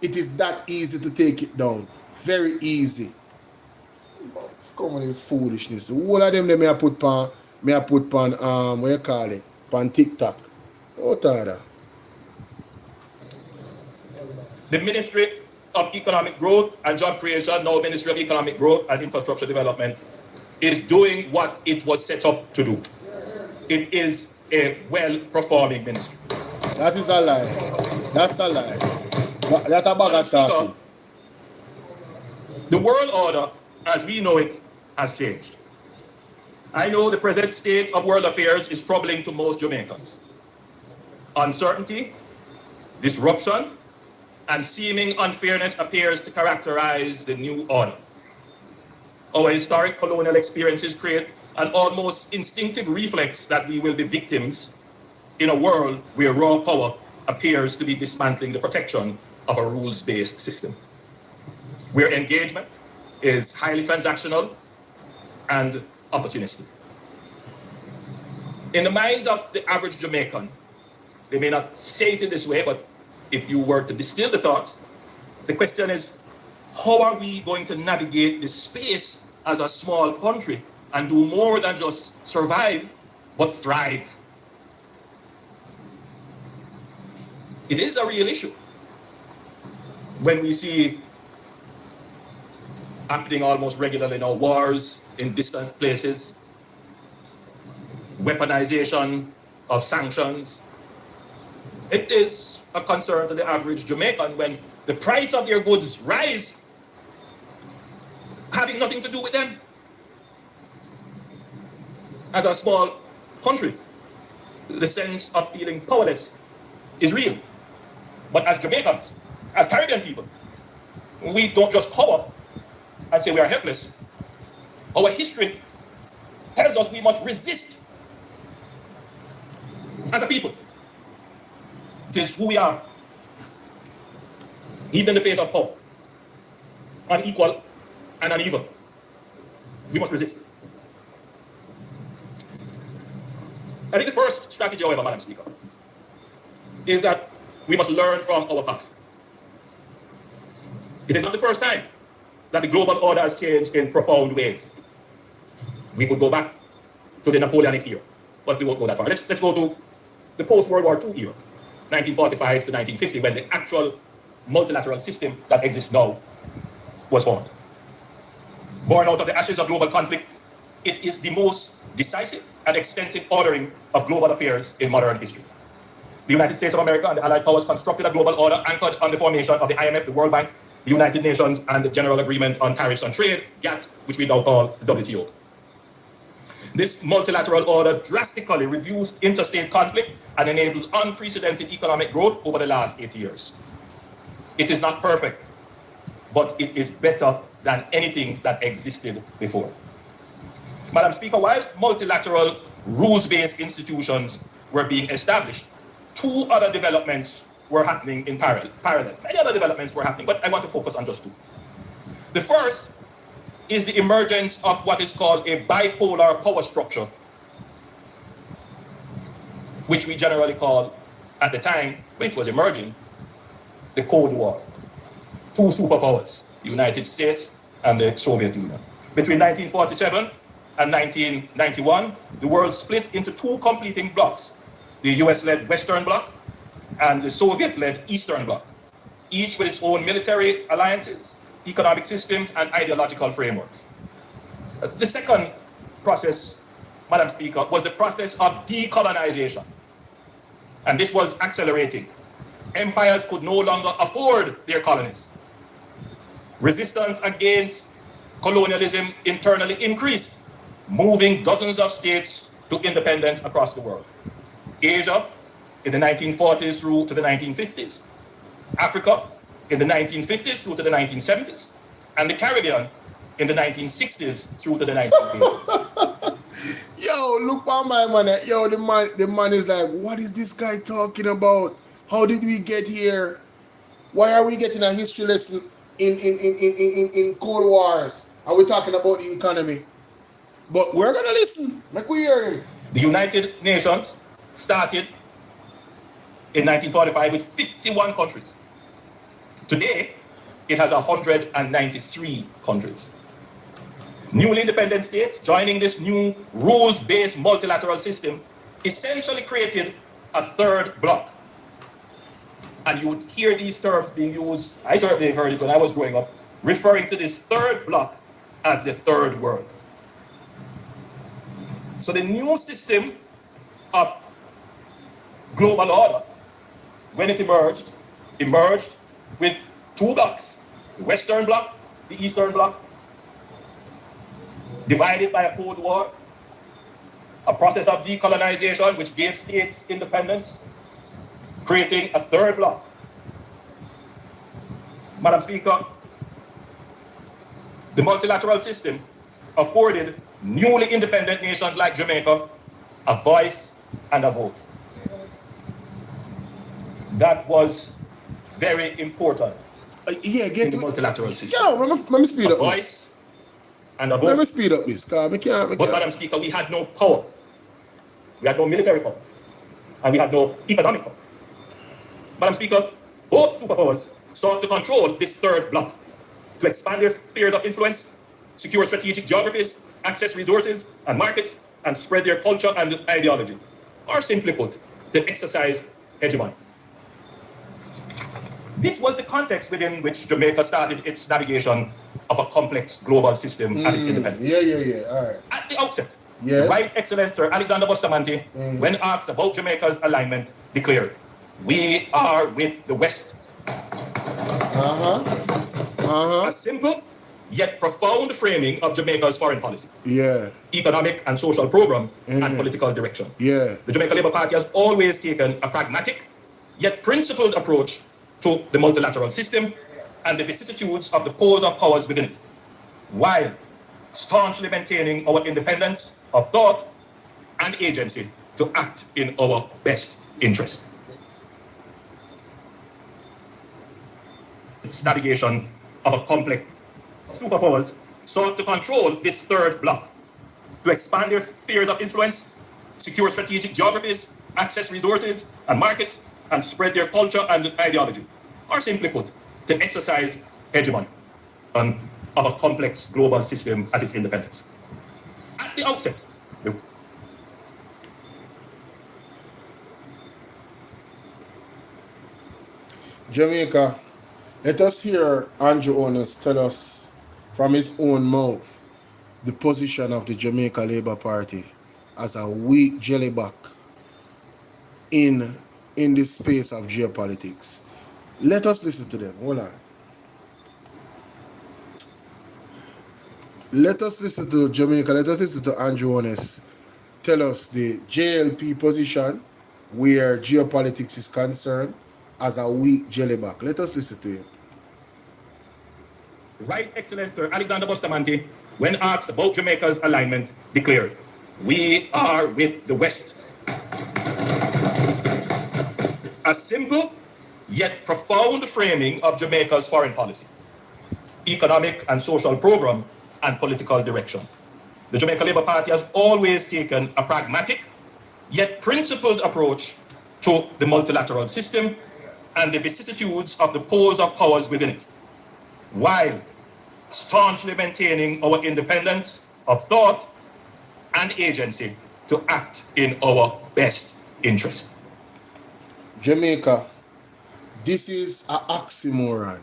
It is that easy to take it down. Very easy. It's common foolishness. All of them may I put on what you call it? On TikTok. What are that? The Ministry of Economic Growth and Job Creation, now Ministry of Economic Growth and Infrastructure Development, is doing what it was set up to do. It is a well-performing ministry. That is a lie. That's a lie. That's a bag of talking. The world order, as we know it, has changed. I know the present state of world affairs is troubling to most Jamaicans. Uncertainty, disruption, and seeming unfairness appears to characterize the new order. Our historic colonial experiences create an almost instinctive reflex that we will be victims in a world where raw power appears to be dismantling the protection of a rules-based system, where engagement is highly transactional and opportunistic. In the minds of the average Jamaican, they may not say it in this way, but if you were to distill the thoughts, the question is, how are we going to navigate this space as a small country and do more than just survive, but thrive? It is a real issue. When we see happening almost regularly now, wars in distant places, weaponization of sanctions, it is a concern to the average Jamaican when the price of their goods rise, having nothing to do with them. As a small country, the sense of feeling powerless is real. But as Jamaicans, as Caribbean people, we don't just cover and say we are helpless. Our history tells us we must resist as a people. It is who we are, even in the face of power, unequal and uneven. We must resist. I think the first strategy, however, Madam Speaker, is that we must learn from our past. It is not the first time that the global order has changed in profound ways. We could go back to the Napoleonic era, but we won't go that far. Let's go to the post-World War II era, 1945 to 1950, when the actual multilateral system that exists now was formed. Born out of the ashes of global conflict, it is the most decisive and extensive ordering of global affairs in modern history. The United States of America and the Allied powers constructed a global order anchored on the formation of the IMF, the World Bank, the United Nations, and the General Agreement on Tariffs on Trade, GATT, which we now call the WTO. This multilateral order drastically reduced interstate conflict and enabled unprecedented economic growth over the last 8 years. It is not perfect, but it is better than anything that existed before. Madam Speaker, while multilateral rules-based institutions were being established, two other developments were happening in parallel. Many other developments were happening, but I want to focus on just two. The first is the emergence of what is called a bipolar power structure, which we generally call, at the time when it was emerging, the Cold War. Two superpowers, the United States and the Soviet Union. Between 1947 and 1991, the world split into two competing blocs, the US-led Western Bloc and the Soviet-led Eastern Bloc, each with its own military alliances, economic systems, and ideological frameworks. The second process, Madam Speaker, was the process of decolonization. And this was accelerating. Empires could no longer afford their colonies. Resistance against colonialism internally increased, moving dozens of states to independence across the world. Asia in the 1940s through to the 1950s. Africa in the 1950s through to the 1970s. And the Caribbean in the 1960s through to the 1980s. Yo, look at my man. Yo, the man is like, what is this guy talking about? How did we get here? Why are we getting a history lesson in Cold Wars? Are we talking about the economy? But we're gonna listen. Make we hear him. The United Nations started in 1945 with 51 countries. Today, it has 193 countries. Newly independent states joining this new rules-based multilateral system essentially created a third bloc. And you would hear these terms being used, I certainly heard it when I was growing up, referring to this third bloc as the third world. So the new system of global order, when it emerged with two blocks, the Western Bloc, the Eastern Bloc, divided by a Cold War, a process of decolonization which gave states independence, creating a third bloc. Madam Speaker, the multilateral system afforded newly independent nations like Jamaica a voice and a vote. That was very important in the multilateral system. Yo, let me speed up a voice and a vote. Let me speed up this, because But Madam Speaker, we had no power. We had no military power. And we had no economic power. Madam Speaker, both superpowers sought to control this third bloc, to expand their spheres of influence, secure strategic geographies, access resources and markets, and spread their culture and ideology. Or simply put, to exercise hegemony. This was the context within which Jamaica started its navigation of a complex global system at its independence. Yeah. All right. At the outset, Yes. the Right Excellent Sir Alexander Bustamante, when asked about Jamaica's alignment, declared, "We are with the West." A simple yet profound framing of Jamaica's foreign policy, economic and social program, and political direction. The Jamaica Labour Party has always taken a pragmatic yet principled approach to the multilateral system and the vicissitudes of the poles of powers within it, while staunchly maintaining our independence of thought and agency to act in our best interest. Its navigation of a complex superpowers sought to control this third bloc, to expand their spheres of influence, secure strategic geographies, access resources and markets, and spread their culture and ideology. Or simply put, to exercise hegemony of a complex global system at its independence. At the outset, Jamaica, let us hear Andrew Onus tell us from his own mouth the position of the Jamaica Labour Party as a weak jellyback in the space of geopolitics. Let us listen to them. Hold on. Let us listen to Jamaica. Let us listen to Andrew Onus tell us the JLP position where geopolitics is concerned as a weak jellyback. Let us listen to him. Right Excellent Sir Alexander Bustamante, when asked about Jamaica's alignment, declared, "We are with the West." A simple yet profound framing of Jamaica's foreign policy, economic and social program, and political direction. The Jamaica Labour Party has always taken a pragmatic yet principled approach to the multilateral system and the vicissitudes of the poles of powers within it, while staunchly maintaining our independence of thought and agency to act in our best interest. Jamaica, this is an oxymoron.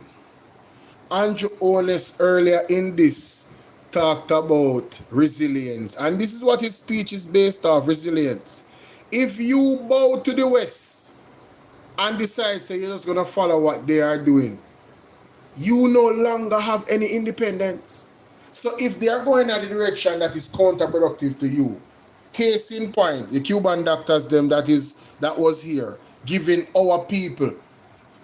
Andrew Honest earlier in this talked about resilience, and this is what his speech is based off, resilience. If you bow to the West and decide say you're just gonna follow what they are doing, you no longer have any independence. So if they are going in the direction that is counterproductive to you, case in point, the Cuban doctors them that was here giving our people,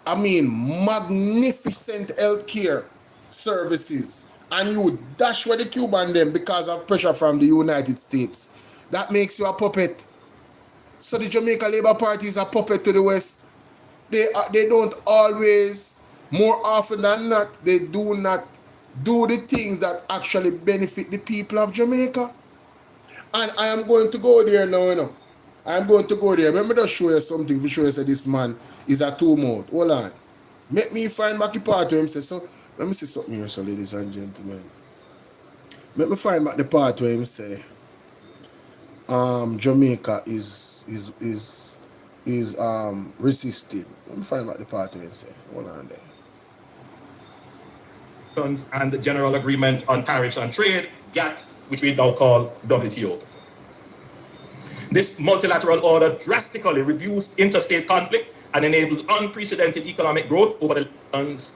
magnificent healthcare services, and you dash with the Cuban them because of pressure from the United States. That makes you a puppet. So the Jamaica Labour Party is a puppet to the West. They don't always, more often than not, they do not do the things that actually benefit the people of Jamaica. And I am going to go there now, you know. I am going to go there. Let me just show you something to show you say this man is a two-mouth. Hold on. Make me find back the part where him say, so, let me see something here, so ladies and gentlemen. Let me find back the part where him say, Jamaica is resisting. Let me find back the part where him say. Hold on there. And the General Agreement on Tariffs and Trade, GATT, which we now call WTO. This multilateral order drastically reduced interstate conflict and enables unprecedented economic growth over the lands.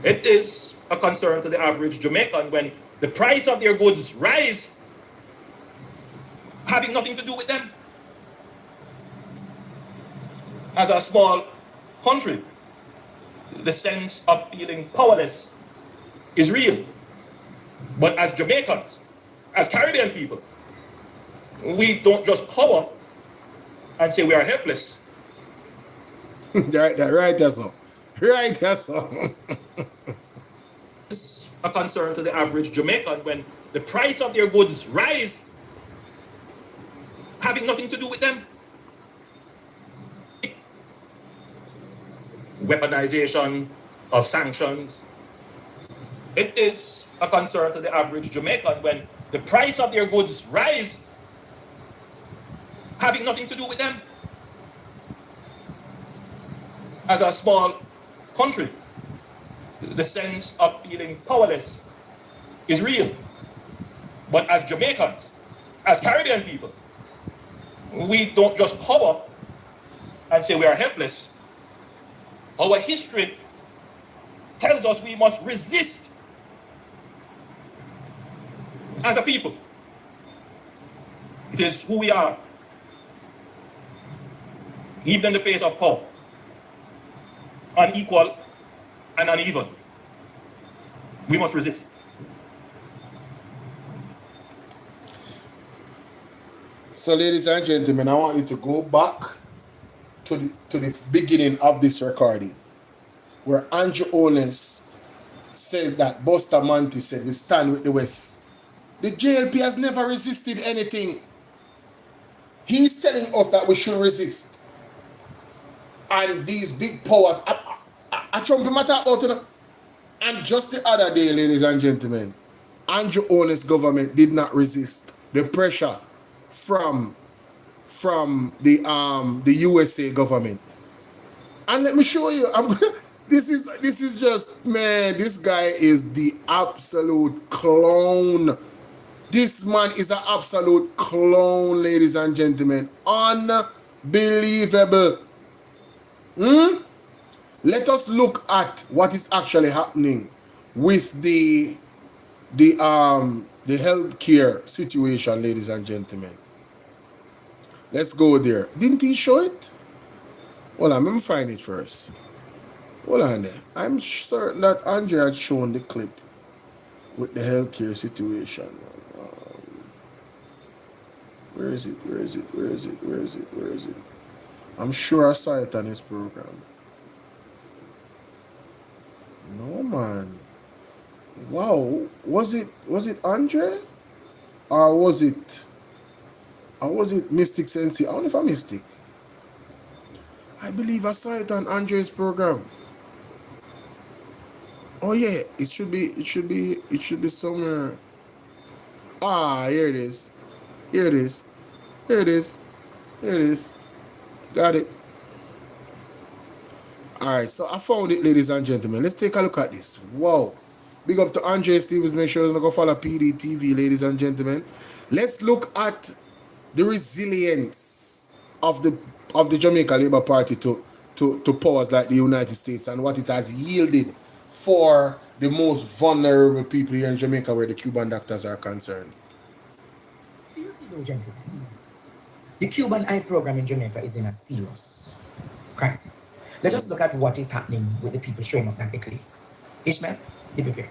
It is a concern to the average Jamaican when the price of their goods rise, having nothing to do with them. As a small country, the sense of feeling powerless is real. But as Jamaicans, as Caribbean people, we don't just cover and say we are helpless. Right, that's all. Right, that's all. It's a concern to the average Jamaican when the price of their goods rise, having nothing to do with them. Weaponization of sanctions. It is a concern to the average Jamaican when the price of their goods rise, having nothing to do with them. As a small country, the sense of feeling powerless is real. But as Jamaicans, as Caribbean people, we don't just cover and say we are helpless. Our history tells us we must resist as a people. It is who we are, even in the face of power, unequal and uneven. We must resist. So, ladies and gentlemen, I want you to go back to the beginning of this recording, where Andrew Honest said that Bustamante said we stand with the West. The JLP has never resisted anything. He's telling us that we should resist. And these big powers, I Trump him talk about it. And just the other day, ladies and gentlemen, Andrew Honest's government did not resist the pressure from the USA government. And let me show you. This is just, man, this guy is the absolute clown. This man is an absolute clown, ladies and gentlemen. Unbelievable. Let us look at what is actually happening with the healthcare situation, ladies and gentlemen. Let's go there. Didn't he show it? Hold on, let me find it first. Hold on there. I'm certain that Andre had shown the clip with the healthcare situation. Where is it? I'm sure I saw it on his program. No, man. Wow. Was it Andre? Or was it Mystic Sensi? I wonder if I'm Mystic. I believe I saw it on Andre's program. Oh yeah, it should be somewhere. Ah, here it is. Here it is. Here it is. Here it is. Got it. Alright, so I found it, ladies and gentlemen. Let's take a look at this. Wow. Big up to Andre Stevens. Make sure you go follow PDTV, ladies and gentlemen. Let's look at the resilience of the Jamaica Labour Party to powers like the United States and what it has yielded for the most vulnerable people here in Jamaica where the Cuban doctors are concerned. Seriously though, gentlemen, the Cuban Eye program in Jamaica is in a serious crisis. Let us look at what is happening with the people showing up at the clinics. Ishmael, the BVR.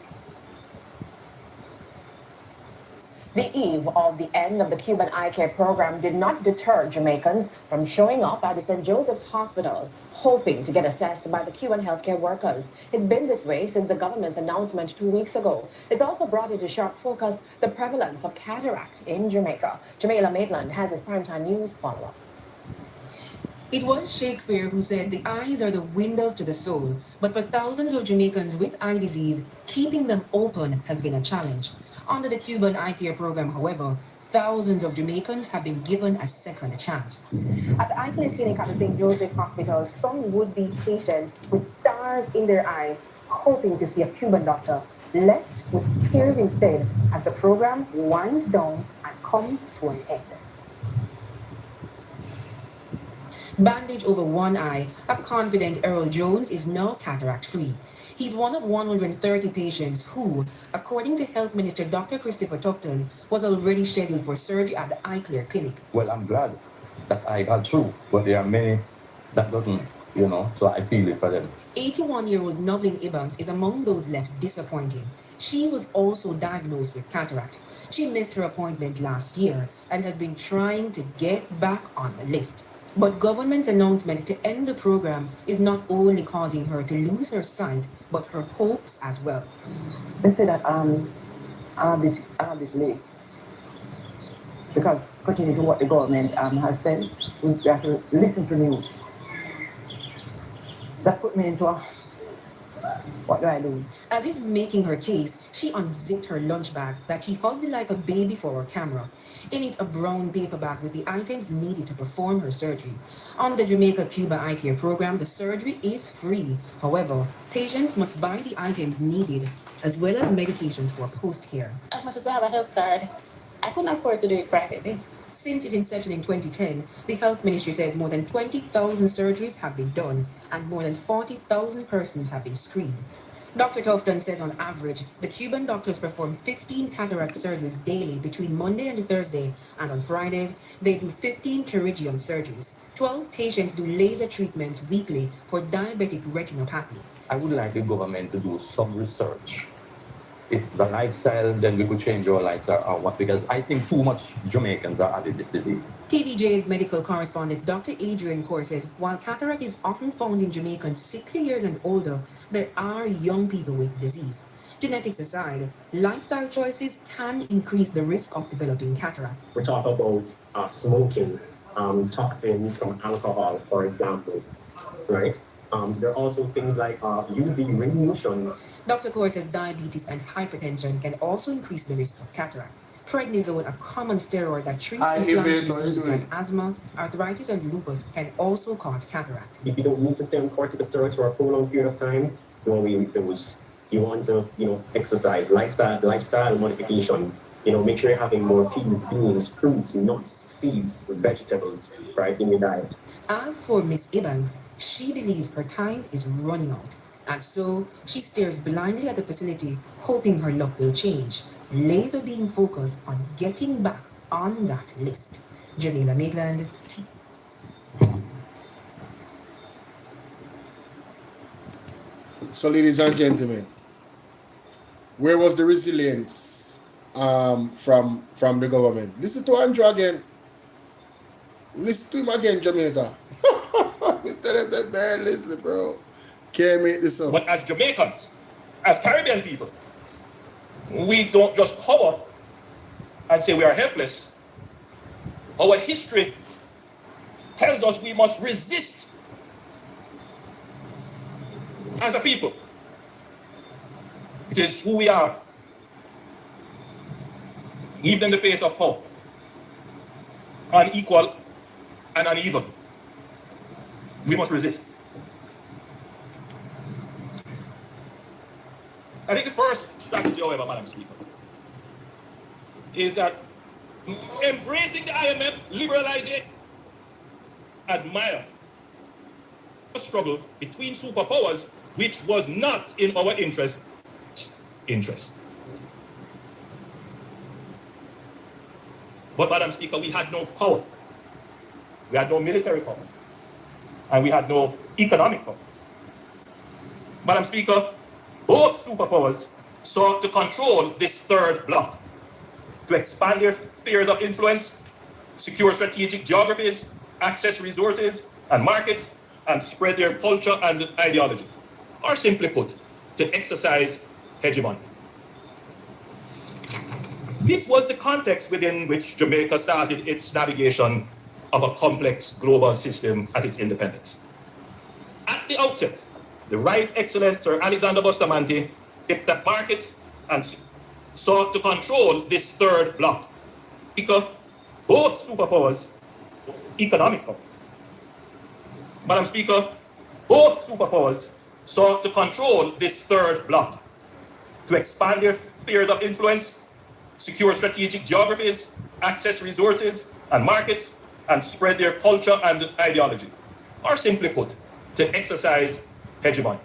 The eve of the end of the Cuban Eye Care program did not deter Jamaicans from showing up at the St. Joseph's Hospital, hoping to get assessed by the Cuban healthcare workers. It's been this way since the government's announcement 2 weeks ago. It's also brought into sharp focus the prevalence of cataract in Jamaica. Jamila Maitland has his primetime news follow-up. It was Shakespeare who said the eyes are the windows to the soul, but for thousands of Jamaicans with eye disease, keeping them open has been a challenge. Under the Cuban Eye Care program, however, thousands of Jamaicans have been given a second chance. At the eye care clinic at the St. Joseph Hospital, some would-be patients with stars in their eyes, hoping to see a Cuban doctor, left with tears instead as the program winds down and comes to an end. Bandage over one eye, a confident Earl Jones is now cataract-free. He's one of 130 patients who, according to Health Minister Dr. Christopher Tufton, was already scheduled for surgery at the Eye Clear Clinic. Well, I'm glad that I got through, but there are many that doesn't, so I feel it for them. 81-year-old Noveline Evans is among those left disappointed. She was also diagnosed with cataract. She missed her appointment last year and has been trying to get back on the list. But government's announcement to end the program is not only causing her to lose her sight, but her hopes as well. They say that I'm a bit late because continue to what the government has said, we have to listen to news. That put me into a, what do I do? As if making her case, she unzipped her lunch bag that she hugged like a baby for her camera. In it, a brown paper bag with the items needed to perform her surgery. On the Jamaica-Cuba Eye Care program, the surgery is free. However, patients must buy the items needed, as well as medications for post-care. As much as we have a health card, I couldn't afford to do it privately. Since its inception in 2010, the Health Ministry says more than 20,000 surgeries have been done, and more than 40,000 persons have been screened. Dr. Tufton says on average, the Cuban doctors perform 15 cataract surgeries daily between Monday and Thursday, and on Fridays, they do 15 pterygium surgeries. 12 patients do laser treatments weekly for diabetic retinopathy. I would like the government to do some research. If the lifestyle, then we could change our lifestyle or what, because I think too much Jamaicans are having this disease. TVJ's medical correspondent Dr. Adrian Kaur says while cataract is often found in Jamaicans 60 years and older, there are young people with disease. Genetics aside, lifestyle choices can increase the risk of developing cataract. We talk about smoking, toxins from alcohol, for example, right? There are also things like UV radiation. Dr. Kaur says diabetes and hypertension can also increase the risks of cataract. Prednisone, a common steroid that treats inflammatory diseases like asthma, arthritis, and lupus, can also cause cataract. If you don't need to stay on corticosteroids for a prolonged period of time, you want to, exercise, lifestyle modification. Make sure you're having more peas, beans, fruits, nuts, seeds, vegetables, right, in your diet. As for Miss Evans, she believes her time is running out. And so, she stares blindly at the facility, hoping her luck will change. Laser beam focus on getting back on that list. Jamila Maitland. So, ladies and gentlemen, where was the resilience from the government? Listen to Andrew again. Listen to him again, Jamaica. Man, listen, bro. Can't make this up. But as Jamaicans, as Caribbean people, we don't just cover and say we are helpless. Our history tells us we must resist as a people. It is who we are. Even in the face of hope. unequal, and uneven. We must resist. I think the first strategy, however, Madam Speaker, is that embracing the IMF, liberalizing, admire the struggle between superpowers, which was not in our interest. But, Madam Speaker, we had no power. We had no military power. And we had no economic power. Madam Speaker, both superpowers sought to control this third bloc, to expand their spheres of influence, secure strategic geographies, access resources and markets, and spread their culture and ideology. Or simply put, to exercise hegemony. This was the context within which Jamaica started its navigation of a complex global system at its independence. At the outset, the Right Excellent Sir Alexander Bustamante dipped at markets and sought to control this third bloc, because both superpowers economic power. Madam Speaker, both superpowers sought to control this third bloc, to expand their spheres of influence, secure strategic geographies, access resources and markets, and spread their culture and ideology. Or simply put, to exercise hegemony.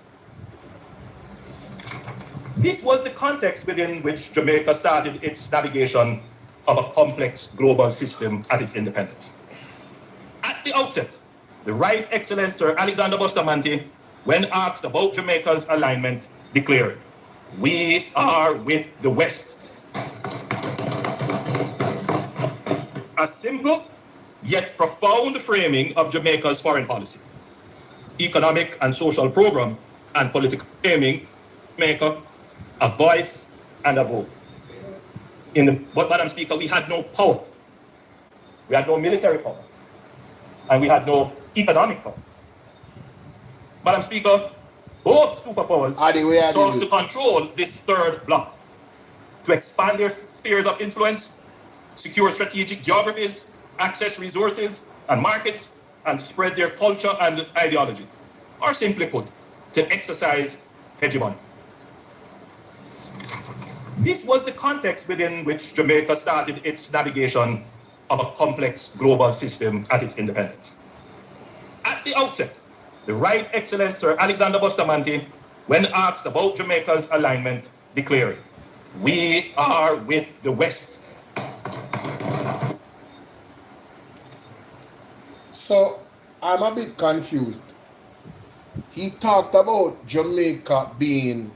This was the context within which Jamaica started its navigation of a complex global system at its independence. At the outset, the Right Excellent Sir Alexander Bustamante, when asked about Jamaica's alignment, declared, "We are with the West." A simple yet profound framing of Jamaica's foreign policy, economic and social program, and political aiming, Jamaica a voice and a vote. But, Madam Speaker, we had no power. We had no military power. And we had no economic power. Madam Speaker, both superpowers sought to control this third bloc, to expand their spheres of influence, secure strategic geographies, access resources and markets, and spread their culture and ideology. Or simply put, to exercise hegemony. This was the context within which Jamaica started its navigation of a complex global system at its independence. At the outset, the Right Excellent Sir Alexander Bustamante, when asked about Jamaica's alignment, declared, "We are with the West." So, I'm a bit confused. He talked about Jamaica being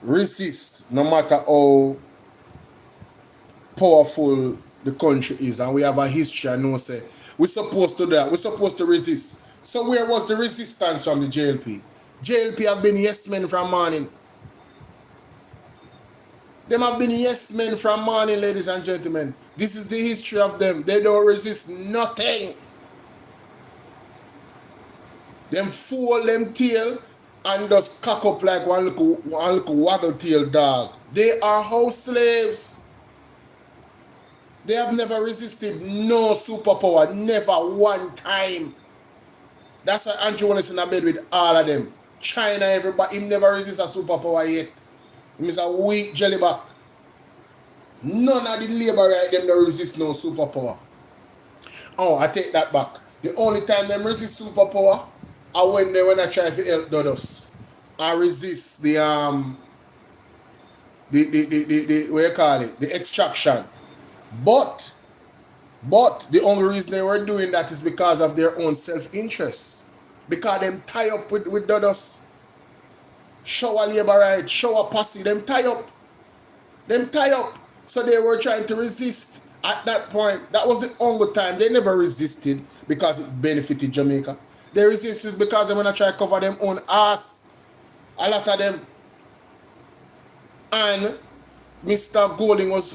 resist, no matter how powerful the country is, and we have a history. I know, say we're supposed to do that. We're supposed to resist. So where was the resistance from the JLP? JLP have been yes men from morning. Them have been yes men from morning, ladies and gentlemen. This is the history of them. They don't resist nothing. Them fool them tail and just cock up like one little waggle tail dog. They are house slaves. They have never resisted no superpower, never one time. That's why Andrew Willis in a bed with all of them. China, everybody, him never resist a superpower yet. Him is a weak jellyback. None of the labor right them don't resist no superpower. Oh, I take that back. The only time them resist superpower are when they wanna try to help Dodos. I resist the what you call it, the extraction. But the only reason they were doing that is because of their own self-interest. Because them tie up with Dodos. Show a labor right, show a posse, them tie up. Them tie up. So they were trying to resist at that point. That was the only time. They never resisted because it benefited Jamaica. They resisted because they want to try to cover them own ass. A lot of them. And Mr. Golding was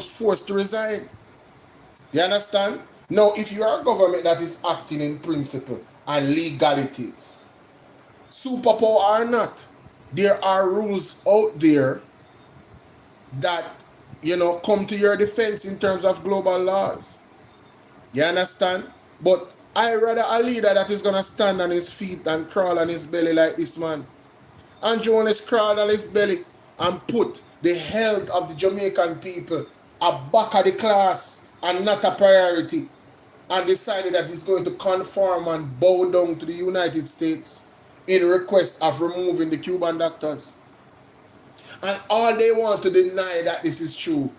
forced to resign. You understand? Now, if you are a government that is acting in principle and legalities, superpower or not, there are rules out there that, come to your defense in terms of global laws. You understand? But I rather a leader that is gonna stand on his feet and crawl on his belly like this man. Andrew Jones crawled on his belly and put the health of the Jamaican people at back of the class and not a priority, and decided that he's going to conform and bow down to the United States in request of removing the Cuban doctors. And all they want to deny that this is true.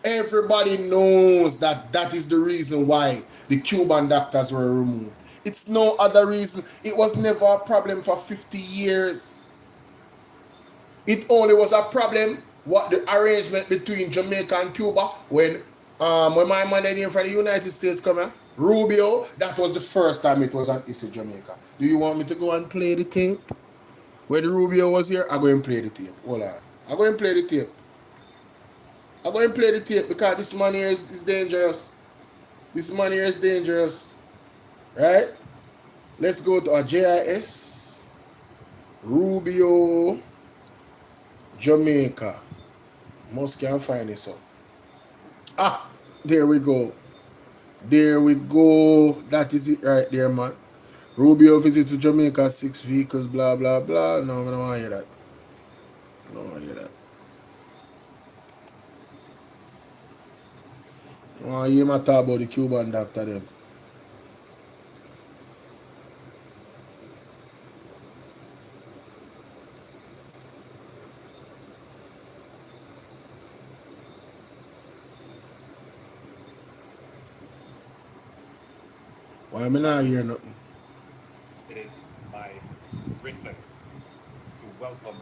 Everybody knows that that is the reason why the Cuban doctors were removed. It's no other reason. It was never a problem for 50 years. It only was a problem what the arrangement between Jamaica and Cuba when my man in from the United States come here, Rubio, that was the first time it was an issue Jamaica. Do you want me to go and play the tape? When Rubio was here, I go and play the tape. Hold on. I go and play the tape. I go and play the tape because this man here is dangerous. This man here is dangerous. Right? Let's go to a JIS. Rubio, Jamaica. Most can find this up. Ah, there we go. There we go. That is it right there, man. Rubio visit to Jamaica, 6 vehicles, blah, blah, blah. No, I don't want to hear that. I don't want to hear that. I want to hear my talk about the Cuban doctor them. Why am I not hear nothing? It is my great pleasure to welcome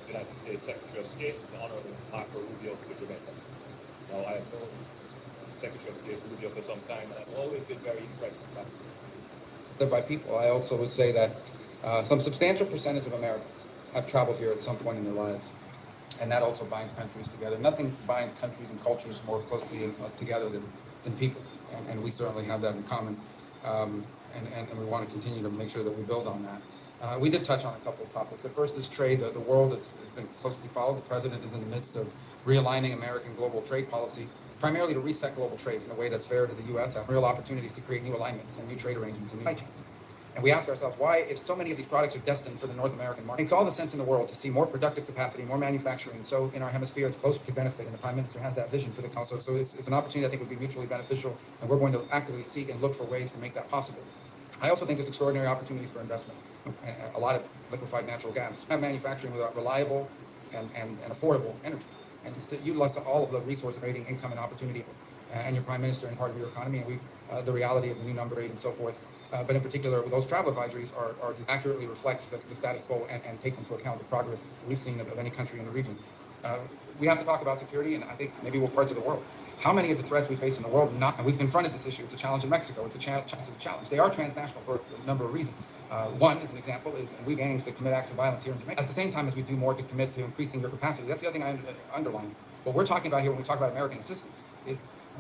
the United States Secretary of State, the Honorable Marco Rubio, to Jamaica. Now, I have known Secretary of State Rubio for some time, and I've always been very impressed with that. By people, I also would say that some substantial percentage of Americans have traveled here at some point in their lives, and that also binds countries together. Nothing binds countries and cultures more closely together than people, and we certainly have that in common, and we want to continue to make sure that we build on that. We did touch on a couple of topics. The first is trade. The world has been closely followed. The president is in the midst of realigning American global trade policy, primarily to reset global trade in a way that's fair to the U.S., have real opportunities to create new alignments and new trade arrangements and new chains. And we ask ourselves why, if so many of these products are destined for the North American market, it makes all the sense in the world to see more productive capacity, more manufacturing. So in our hemisphere, it's close to benefit, and the Prime Minister has that vision for the council. So it's an opportunity I think would be mutually beneficial, and we're going to actively seek and look for ways to make that possible. I also think there's extraordinary opportunities for investment. A lot of liquefied natural gas, manufacturing without reliable and affordable energy, and just to utilize all of the resource creating income and opportunity, and your Prime Minister and part of your economy, and the reality of the new number 8 and so forth. But in particular, those travel advisories are accurately reflects the status quo and takes into account the progress we've seen of any country in the region. We have to talk about security, and I think maybe we're parts of the world. How many of the threats we face in the world and we've confronted this issue. It's a challenge in Mexico. It's a challenge. They are transnational for a number of reasons. One, as an example, is we gangs to commit acts of violence here in Jamaica. At the same time as we do more to commit to increasing your capacity. That's the other thing I underline. What we're talking about here when we talk about American assistance is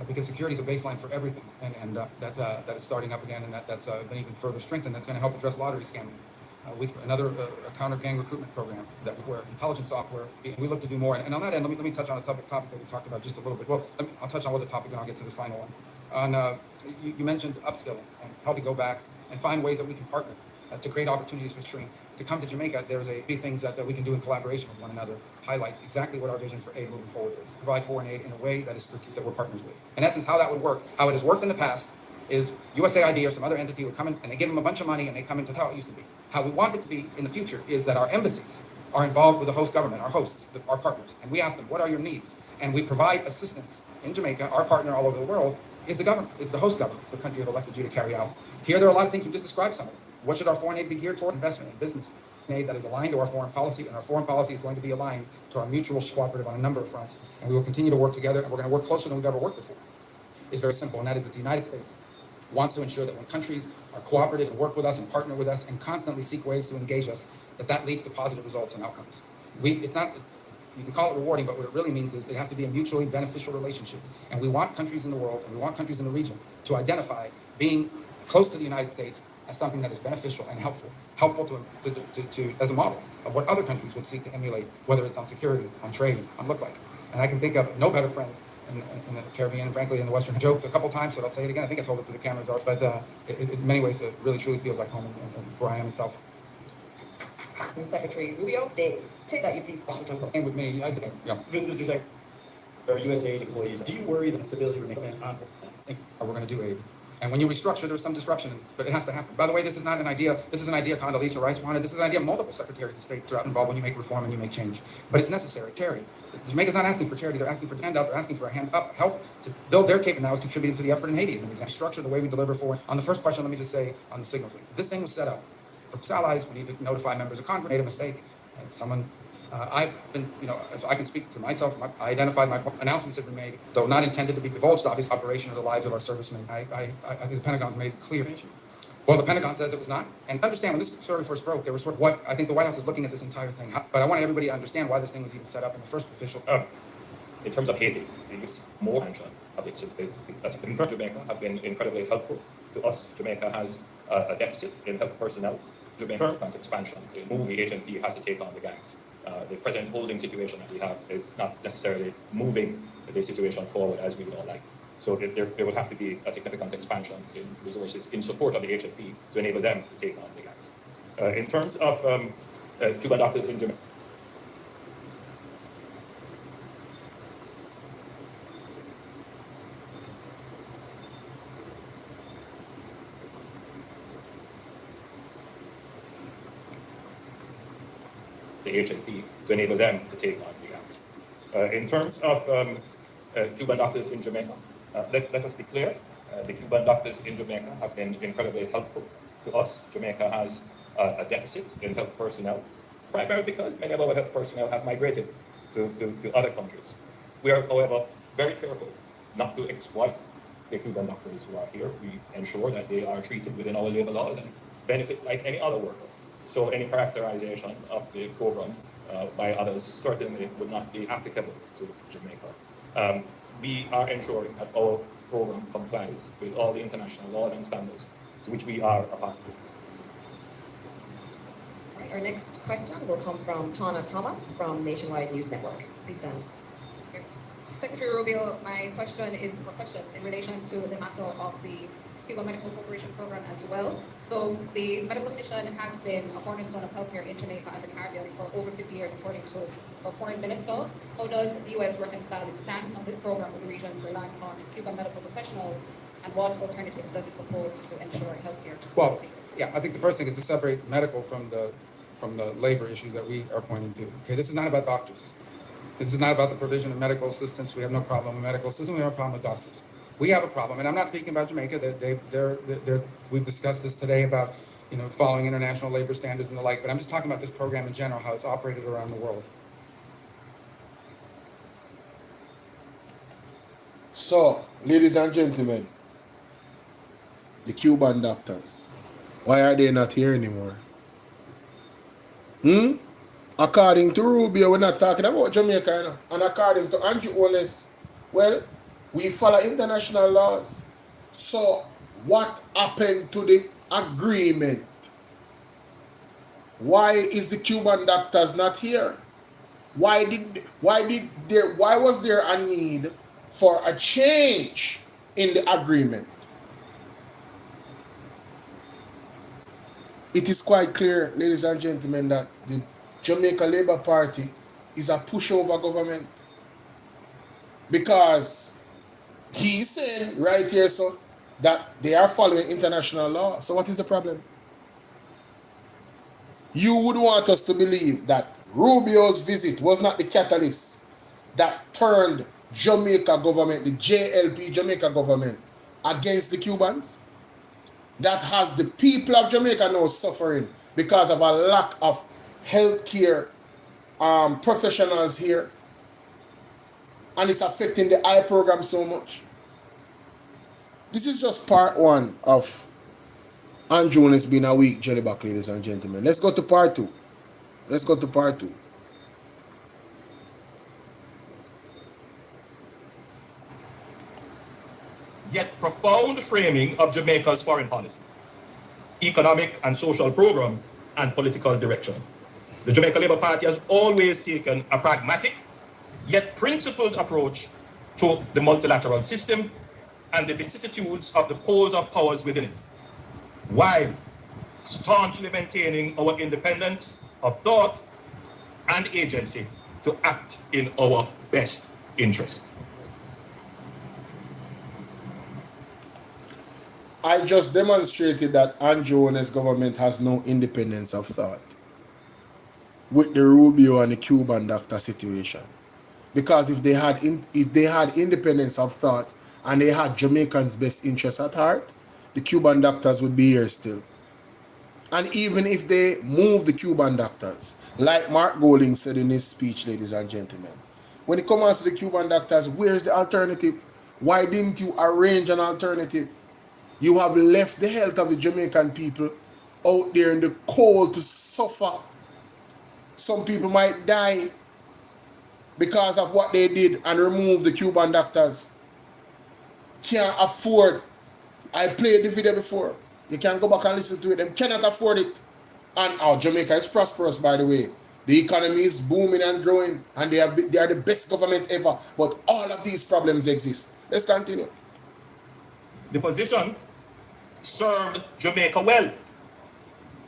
because security is a baseline for everything, and that is starting up again, and that's been even further strengthened. That's going to help address lottery scamming. Another counter gang recruitment program that where intelligence software. We look to do more. And on that end, let me touch on a topic that we talked about just a little bit. Well, I'll touch on what the topic, and I'll get to this final one. On you mentioned upskilling and helping go back and find ways that we can partner to create opportunities for stream. To come to Jamaica, there's a few things that we can do in collaboration with one another. Highlights exactly what our vision for aid moving forward is. Provide foreign aid in a way that is strategic, that we're partners with. In essence, how that would work, how it has worked in the past, is USAID or some other entity would come in and they give them a bunch of money and they come into how it used to be. How we want it to be in the future is that our embassies are involved with the host government, our hosts, our partners, and we ask them, what are your needs? And we provide assistance in Jamaica. Our partner all over the world is the government, is the host government, the country have elected you to carry out. Here there are a lot of things, you just described some of them. What should our foreign aid be geared for? Investment in business aid that is aligned to our foreign policy, and our foreign policy is going to be aligned to our mutual cooperative on a number of fronts, and we will continue to work together, and we're going to work closer than we've ever worked before. It's very simple, and that is that the United States wants to ensure that when countries are cooperative and work with us and partner with us and constantly seek ways to engage us, that leads to positive results and outcomes. It's not, you can call it rewarding, but what it really means is it has to be a mutually beneficial relationship. And we want countries in the world, and we want countries in the region to identify being close to the United States as something that is beneficial and helpful to as a model of what other countries would seek to emulate, whether it's on security, on trade, on look like. And I can think of no better friend in the Caribbean, and frankly in the Western. I joked a couple times, so I'll say it again. I think I told it to the cameras, but in many ways it really truly feels like home and where I am itself. Secretary Rubio states, take that you please special jungle. And with me, I did, yeah. Business is like our USAID employees. Do you worry that the stability remains on? We're going to do aid. And when you restructure, there's some disruption, but it has to happen. By the way, this is not an idea. This is an idea Condoleezza Rice wanted. This is an idea multiple secretaries of state throughout involved when you make reform and you make change. But it's necessary. Charity. Jamaica's not asking for charity. They're asking for a handout. They're asking for a hand up, help to build their capability. Now is contributing to the effort in Haiti as an example. Structure the way we deliver forward. On the first question, let me just say on the signal fleet. This thing was set up for allies. We need to notify members of Congress. Made a mistake. And someone. I've been, so I can speak to myself. I identified my announcements have been made, though not intended to be divulged, obvious operation of the lives of our servicemen. I think the Pentagon's made clear. Well, the Pentagon says it was not. And understand, when this story first broke, there was sort of what I think the White House is looking at this entire thing. But I want everybody to understand why this thing was even set up in the first official. In terms of Haiti, it's more mention of its in terms of Jamaica have been incredibly helpful to us. Jamaica has a deficit in health personnel. Jamaica expansion. The movie HNP has to take on the gangs. The present holding situation that we have is not necessarily moving the situation forward as we would all like. So there will have to be a significant expansion in resources in support of the HFP to enable them to take on the gangs. In terms of Cuban doctors in Jamaica, the HNP to enable them to take on the gangs. In terms of Cuban doctors in Jamaica, let us be clear, the Cuban doctors in Jamaica have been incredibly helpful to us. Jamaica has a deficit in health personnel, primarily because many of our health personnel have migrated to other countries. We are, however, very careful not to exploit the Cuban doctors who are here. We ensure that they are treated within our labor laws and benefit like any other worker. So any characterization of the program by others certainly would not be applicable to Jamaica. We are ensuring that our program complies with all the international laws and standards to which we are a part of. Right, our next question will come from Tana Thomas from Nationwide News Network. Please stand. Secretary Rubio, my question is for questions in relation to the matter of the Cuban Medical Corporation program as well. So the medical mission has been a cornerstone of healthcare in Jamaica and the Caribbean for over 50 years, according to our foreign minister. How does the U.S. reconcile its stance on this program with the region's reliance on Cuban medical professionals, and what alternatives does it propose to ensure healthcare security? Well, yeah, I think the first thing is to separate medical from the labor issues that we are pointing to. Okay, this is not about doctors. This is not about the provision of medical assistance. We have no problem with medical assistance. We have no problem with doctors. We have a problem, and I'm not speaking about Jamaica. We've discussed this today about, following international labor standards and the like, but I'm just talking about this program in general, how it's operated around the world. So, ladies and gentlemen, the Cuban doctors, why are they not here anymore? According to Rubio, we're not talking about Jamaica, and according to Andrew Ones, well, we follow international laws. So, what happened to the agreement? Why is the Cuban doctors not here? Why was there a need for a change in the agreement? It is quite clear, ladies and gentlemen, that the Jamaica Labour Party is a pushover government, because he's saying right here so that they are following international law. So what is the problem? You would want us to believe that Rubio's visit was not the catalyst that turned Jamaica government, the JLP Jamaica government, against the Cubans? That has the people of Jamaica now suffering because of a lack of healthcare professionals here. And it's affecting the I program so much. This is just part one of Andrew Jones being a weak jelly back, ladies and gentlemen. Let's go to part two. Yet profound framing of Jamaica's foreign policy, economic and social program, and political direction. The Jamaica Labour Party has always taken a pragmatic, yet principled approach through the multilateral system and the vicissitudes of the poles of powers within it, while staunchly maintaining our independence of thought and agency to act in our best interest. I just demonstrated that Andrew and his government has no independence of thought with the Rubio and the Cuban doctor situation. Because if they had independence of thought and they had Jamaicans' best interests at heart, the Cuban doctors would be here still. And even if they move the Cuban doctors, like Mark Golding said in his speech, ladies and gentlemen, when it comes to the Cuban doctors, where's the alternative? Why didn't you arrange an alternative? You have left the health of the Jamaican people out there in the cold to suffer. Some people might die because of what they did and remove the Cuban doctors. Can't afford. I played the video before. You can go back and listen to it. They cannot afford it. And our Jamaica is prosperous, by the way. The economy is booming and growing, and they are the best government ever. But all of these problems exist. Let's continue. The position served Jamaica well.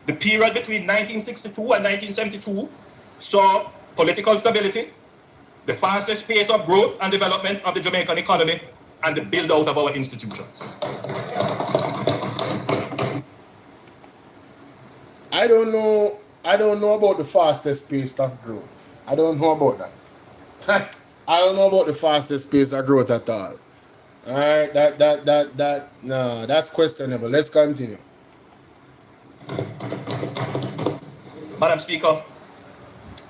The period between 1962 and 1972 saw political stability, the fastest pace of growth and development of the Jamaican economy, and the build-out of our institutions. I don't know about the fastest pace of growth. I don't know about that. I don't know about the fastest pace of growth at all. Alright, no, that's questionable. Let's continue. Madam Speaker,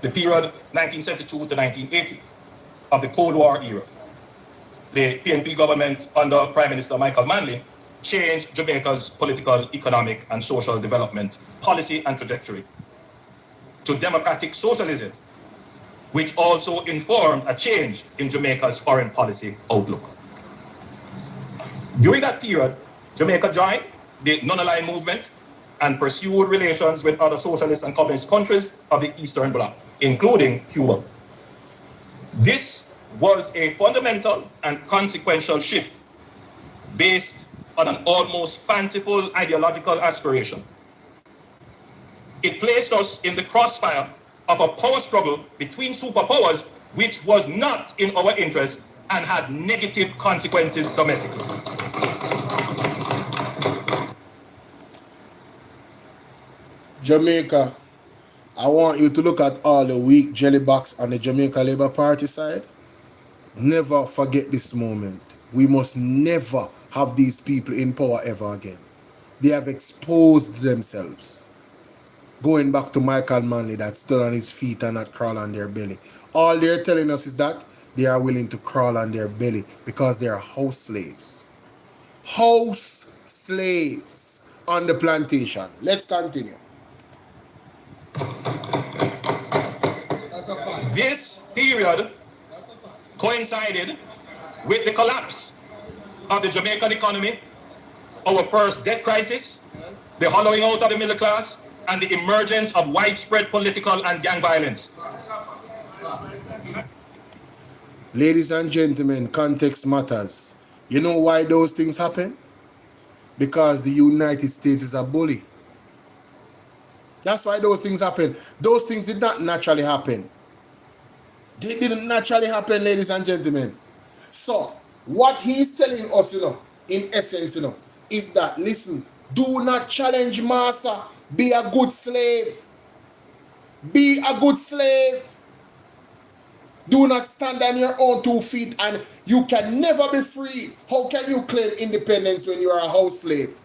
the period 1972 to 1980 of the Cold War era, the PNP government under Prime Minister Michael Manley changed Jamaica's political, economic, and social development policy and trajectory to democratic socialism, which also informed a change in Jamaica's foreign policy outlook. During that period, Jamaica joined the non-aligned movement and pursued relations with other socialist and communist countries of the Eastern Bloc, including Cuba. This was a fundamental and consequential shift based on an almost fanciful ideological aspiration. It placed us in the crossfire of a power struggle between superpowers which was not in our interest and had negative consequences domestically. Jamaica, I want you to look at all the weak jellybacks on the Jamaica Labour Party side. Never forget this moment. We must never have these people in power ever again. They have exposed themselves. Going back to Michael Manley that stood on his feet and not crawl on their belly. All they're telling us is that they are willing to crawl on their belly because they are house slaves. House slaves on the plantation. Let's continue. This period coincided with the collapse of the Jamaican economy, our first debt crisis, the hollowing out of the middle class, and the emergence of widespread political and gang violence. Ladies and gentlemen, context matters. You know why those things happen? Because the United States is a bully. That's why those things happen. Those things did not naturally happen. They didn't naturally happen, ladies and gentlemen. So, what he's telling us, in essence, is that, listen, do not challenge master. Be a good slave. Be a good slave. Do not stand on your own 2 feet and you can never be free. How can you claim independence when you are a house slave?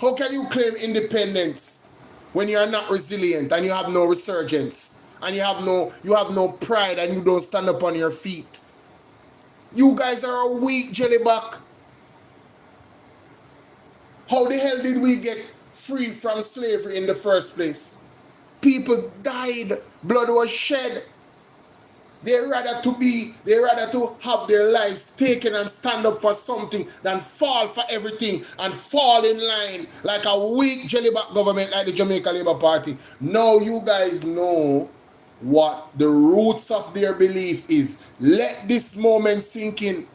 How can you claim independence when you are not resilient and you have no resurgence and you have no pride and you don't stand up on your feet? You guys are a weak jellyback. How the hell did we get free from slavery in the first place? People died, blood was shed. They rather to have their lives taken and stand up for something than fall for everything and fall in line like a weak jellyback government like the Jamaica Labour Party. Now you guys know what the roots of their belief is. Let this moment sink in.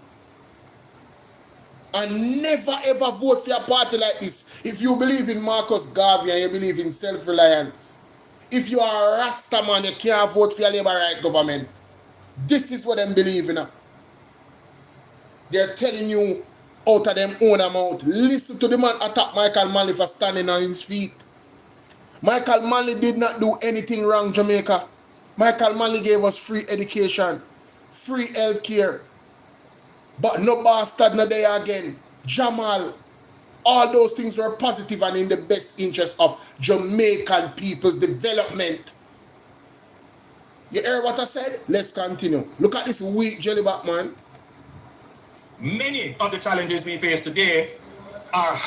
And never ever vote for a party like this. If you believe in Marcus Garvey and you believe in self-reliance, if you are a Rasta man, you can't vote for a Labour right government. This is what them believe in. They're telling you out of them own amount. Listen to the man attack Michael Manley for standing on his feet. Michael Manley did not do anything wrong, Jamaica. Michael Manley gave us free education, free health care. But no bastard, no day again. Jamal. All those things were positive and in the best interest of Jamaican people's development. You hear what I said? Let's continue. Look at this weak jellyback, man. Many of the challenges we face today are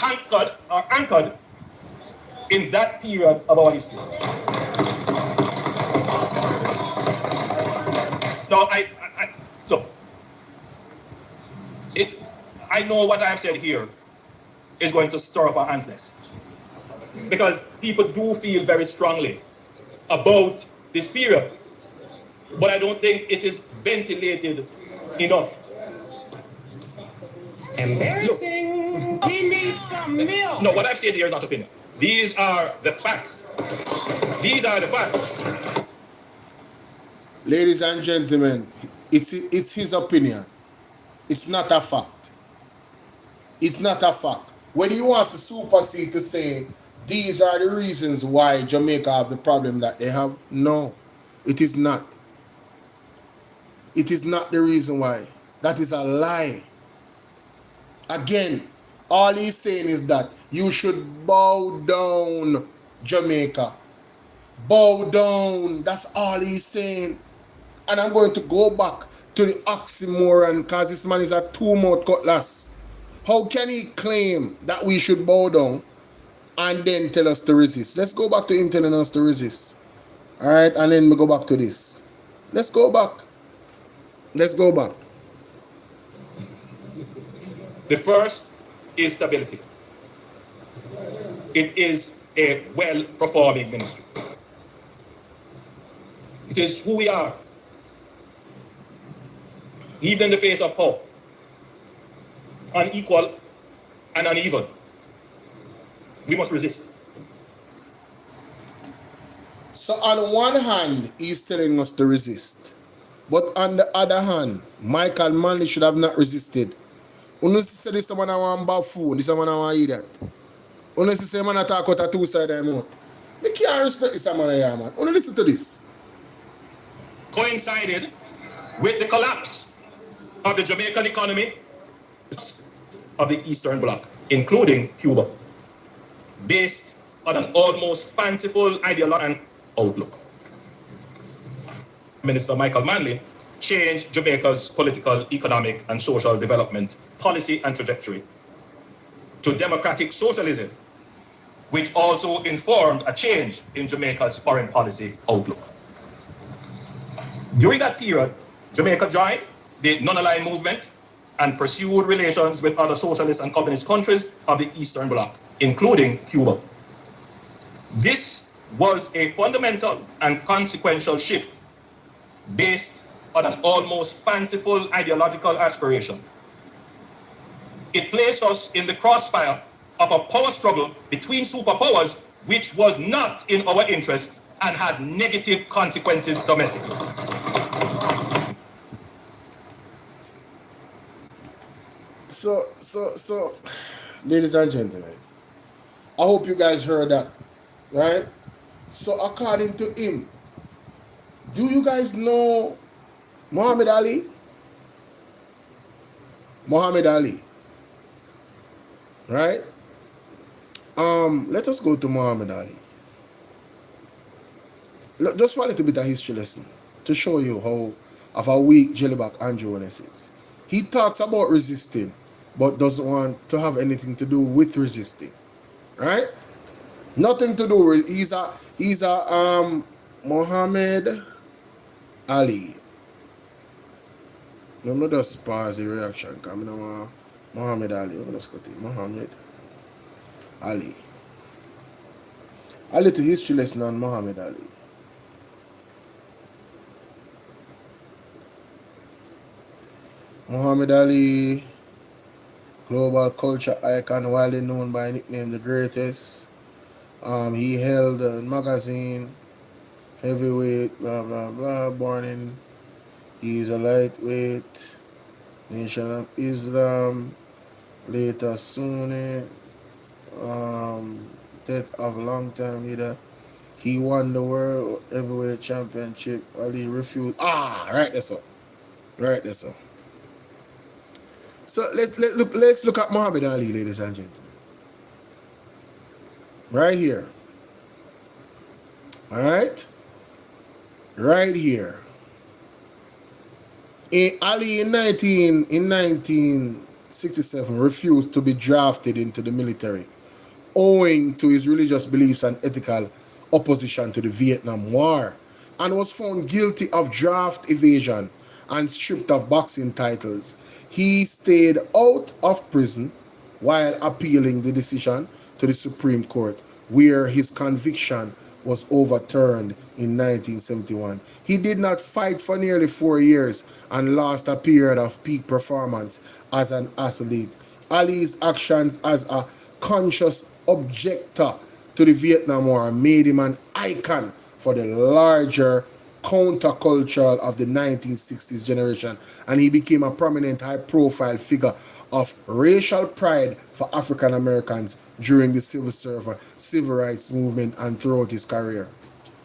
anchored in that period of our history. Now, look, I know what I have said here is going to stir up our answers, because people do feel very strongly about this period, but I don't think it is ventilated enough. Embarrassing. He needs some milk. No, what I've said here is not opinion. These are the facts. These are the facts. Ladies and gentlemen, it's his opinion. It's not a fact. It's not a fact. When he wants to supersede to say these are the reasons why Jamaica have the problem that they have, no, it is not. It is not the reason why. That is a lie. Again, all he's saying is that you should bow down, Jamaica. Bow down. That's all he's saying. And I'm going to go back to the oxymoron because this man is a two-mouth cutlass. How can he claim that we should bow down and then tell us to resist? Let's go back to him telling us to resist. All right, and then we go back to this. Let's go back. Let's go back. The first is stability. It is a well-performing ministry. It is who we are. Even in the face of power, unequal and uneven, we must resist. So on one hand, he's telling us to resist. But on the other hand, Michael Manley should have not resisted. Unless you say this man I want buffoon, this man I want idiot. Unless you say man I talk out a two-sided mouth. I can't respect this man here, man. Only listen to this. Coincided with the collapse of the Jamaican economy of the Eastern Bloc, including Cuba, based on an almost fanciful ideology and outlook. Minister Michael Manley changed Jamaica's political, economic, and social development policy and trajectory to democratic socialism, which also informed a change in Jamaica's foreign policy outlook. During that period, Jamaica joined the non-aligned movement and pursued relations with other socialist and communist countries of the Eastern Bloc, including Cuba. This was a fundamental and consequential shift based on an almost fanciful ideological aspiration. It placed us in the crossfire of a power struggle between superpowers, which was not in our interest and had negative consequences domestically. So, ladies and gentlemen, I hope you guys heard that, right? So, according to him, do you guys know Muhammad Ali? Muhammad Ali, right? Let us go to Muhammad Ali. Look, just for a little bit of history lesson to show you how of a weak jellyback Andrew Honest is. He talks about resisting, but doesn't want to have anything to do with resisting, right? Nothing to do with. He's a Muhammad Ali. Let me just pause the reaction. Come on, Muhammad Ali. Let me just go to Muhammad Ali. A little history lesson on Muhammad Ali. Muhammad Ali, global culture icon, widely known by nickname the greatest. He held a magazine, heavyweight, blah blah blah, born in, he's a lightweight, Nation of Islam, later Sunni, death of a long time leader. He won the world heavyweight championship. Ali refused. Right there, so. Right there, so. So let's look at Muhammad Ali, ladies and gentlemen. Right here. Alright? Right here. Ali in 1967 refused to be drafted into the military, owing to his religious beliefs and ethical opposition to the Vietnam War, and was found guilty of draft evasion and stripped of boxing titles. He stayed out of prison while appealing the decision to the Supreme Court, where his conviction was overturned in 1971. He did not fight for nearly 4 years and lost a period of peak performance as an athlete. Ali's actions as a conscious objector to the Vietnam War made him an icon for the larger counterculture of the 1960s generation, and he became a prominent high-profile figure of racial pride for African Americans during the civil rights movement and throughout his career.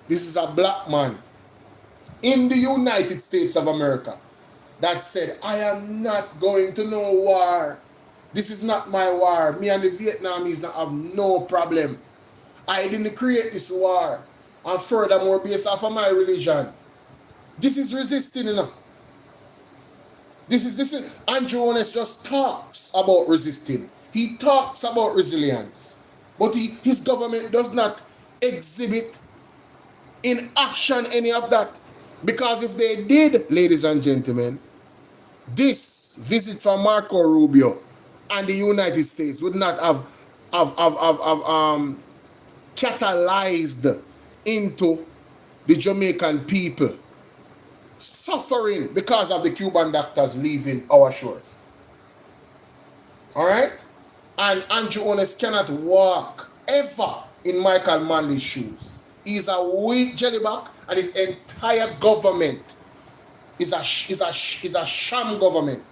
This is a black man in the United States of America that said, I am not going to no war. This is not my war. Me and the Vietnamese not have no problem. I didn't create this war. And furthermore, based off of my religion. This is resisting, you know. This is Andrew Honest just talks about resisting. He talks about resilience. But his government does not exhibit in action any of that. Because if they did, ladies and gentlemen, this visit from Marco Rubio and the United States would not have catalyzed into the Jamaican people suffering because of the Cuban doctors leaving our shores. Alright? And Andrew Honest cannot walk ever in Michael Manley's shoes. He's a weak jellyback, and his entire government is a sham government.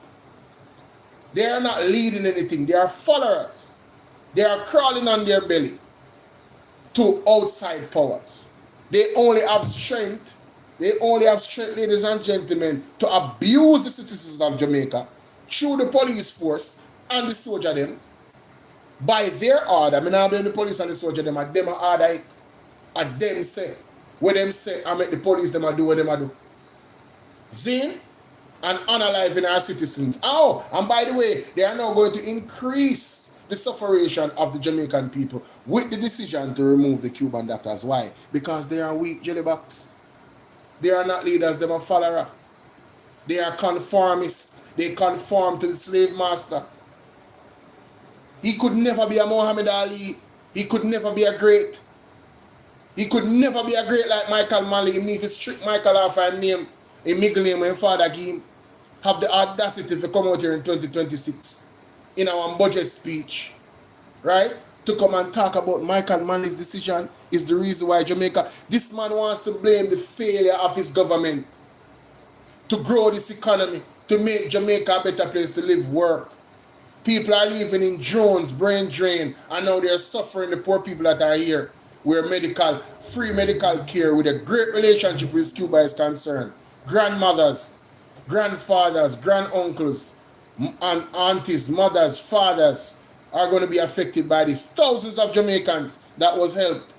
They are not leading anything. They are followers. They are crawling on their belly to outside powers. They only have strength. They only have strength, ladies and gentlemen, to abuse the citizens of Jamaica through the police force and the soldier them by their order. I mean, I blame the police and the soldier them, and them order it. And them say, what them say, I make the police them do what them do. Zin and unaliving our citizens. Oh, and by the way, they are now going to increase the sufferation of the Jamaican people with the decision to remove the Cuban doctors. Why? Because they are weak jellybacks. They are not leaders, they are followers. They are conformists. They conform to the slave master. He could never be a Muhammad Ali. He could never be a great. He could never be a great like Michael Manley. Even if he stripped Michael off and name, a middle name when father gave him, have the audacity to come out here in 2026 in our budget speech, right? To come and talk about Michael Manley's decision is the reason why Jamaica, this man wants to blame the failure of his government to grow this economy, to make Jamaica a better place to live, work. People are living in drones, brain drain, and now they're suffering, the poor people that are here, where free medical care with a great relationship with Cuba is concerned. Grandmothers, grandfathers, granduncles, and aunties, mothers, fathers are going to be affected by this. Thousands of Jamaicans that was helped,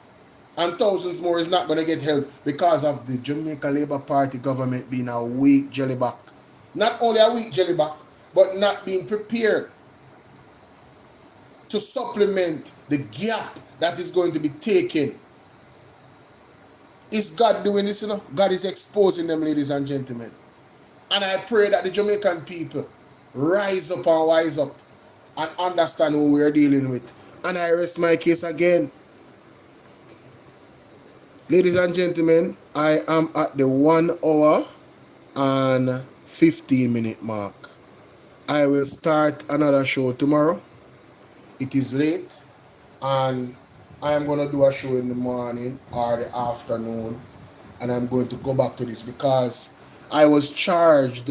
and thousands more is not going to get help because of the Jamaica Labour Party government being a weak jellyback. Not only a weak jellyback, but not being prepared to supplement the gap that is going to be taken. Is God doing this, you know? God is exposing them, ladies and gentlemen. And I pray that the Jamaican people rise up and wise up and understand who we are dealing with. And I rest my case again. Ladies and gentlemen, I am at the 1 hour and 15 minute mark. I will start another show tomorrow. It is late, and I am going to do a show in the morning or the afternoon, and I'm going to go back to this because I was charged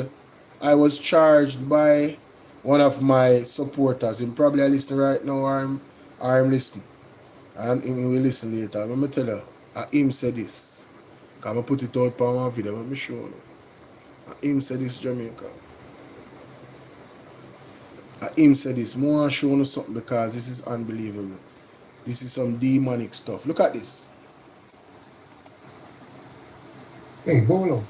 by one of my supporters. Him probably listening right now, or I'm listening. And he will listen later. Let me tell you, him said this. I'm going to put it out on my video. Let me show you. Him said this, Jamaica. Him said this. I want to show you something because this is unbelievable. This is some demonic stuff. Look at this. Hey, Bolo,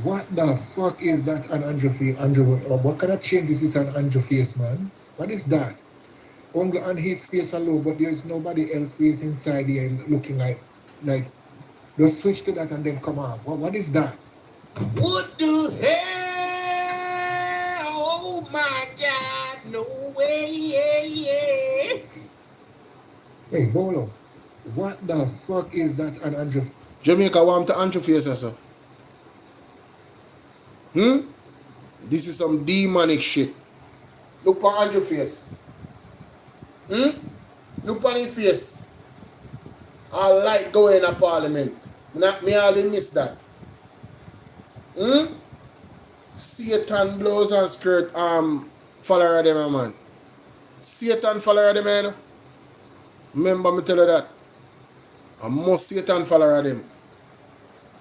what the fuck is that on Andrew face? What kind of change is this on Andrew face, man? What is that? Only on his face alone, but there's nobody else face inside here looking like just switch to that and then come on. What is that? What the hell? Oh my God, no way, yeah. Hey, Bolo, what the fuck is that on Andrew? Jamaica want to Andrew face yourself. This is some demonic shit. Look for Andrew face. Look on his face. I like going to parliament. Me hardly miss that. Satan blows and skirt follower them, man. Satan follower them, man. Remember me tell you that. I must Satan follower them.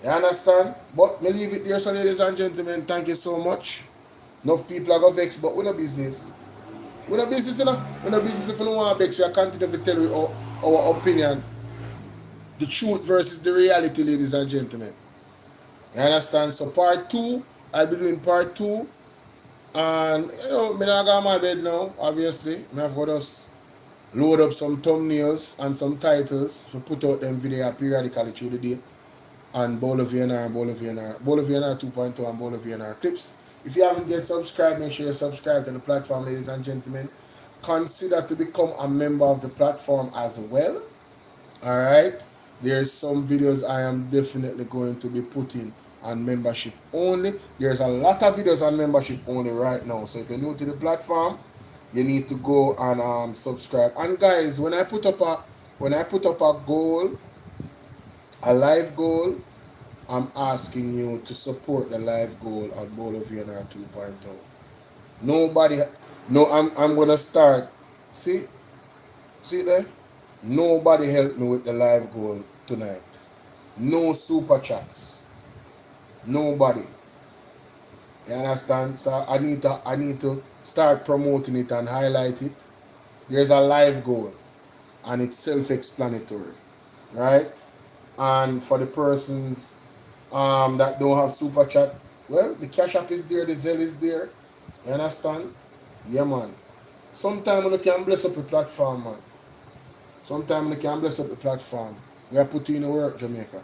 You understand? But me leave it there, so ladies and gentlemen, thank you so much. Enough people are going to vex, but we no business. We no business, you know. We no business if we don't want to vex. We are continue to tell you our opinion. The truth versus the reality, ladies and gentlemen. You understand? So part 2, I'll be doing part 2. And, you know, me not got my bed now, obviously. I have got us load up some thumbnails and some titles to put out them video periodically through the day. And BOLO V&R, BOLO V&R 2.0 and BOLO V&R clips. If you haven't yet subscribed, make sure you subscribe to the platform, ladies and gentlemen. Consider to become a member of the platform as well. Alright? There's some videos I am definitely going to be putting on membership only. There's a lot of videos on membership only right now. So if you're new to the platform, you need to go and subscribe. And guys, when I put up a goal, a live goal, I'm asking you to support the live goal on BOLO V&R 2.0. I'm gonna start. See there? Nobody helped me with the live goal tonight. No super chats. Nobody. You understand? So I need to start promoting it and highlight it. There's a live goal, and it's self-explanatory, right? And for the persons that don't have super chat, well, the Cash App is there, the Zelle is there. You understand? Yeah, man. Sometimes you can bless up the platform, man. Sometimes you can bless up the platform. We are putting in the work, Jamaica.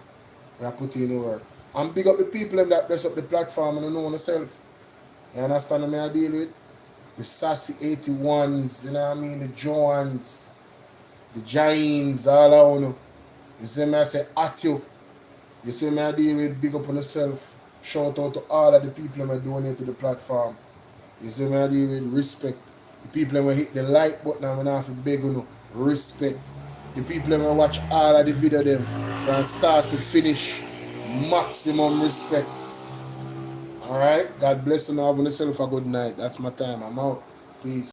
We are putting in the work. And big up the people that bless up the platform and know themselves. You understand what I deal with? The Sassy 81s, you know what I mean? The Joans, the Giants, all I know. You see me, I say at you. You see me, I deal with big up on yourself. Shout out to all of the people that donate to the platform. You see me, I deal with respect. The people that hit the like button and I have to beg you, respect. The people that watch all of the video them from start to finish, maximum respect. Alright? God bless you and have yourself a good night. That's my time. I'm out. Peace.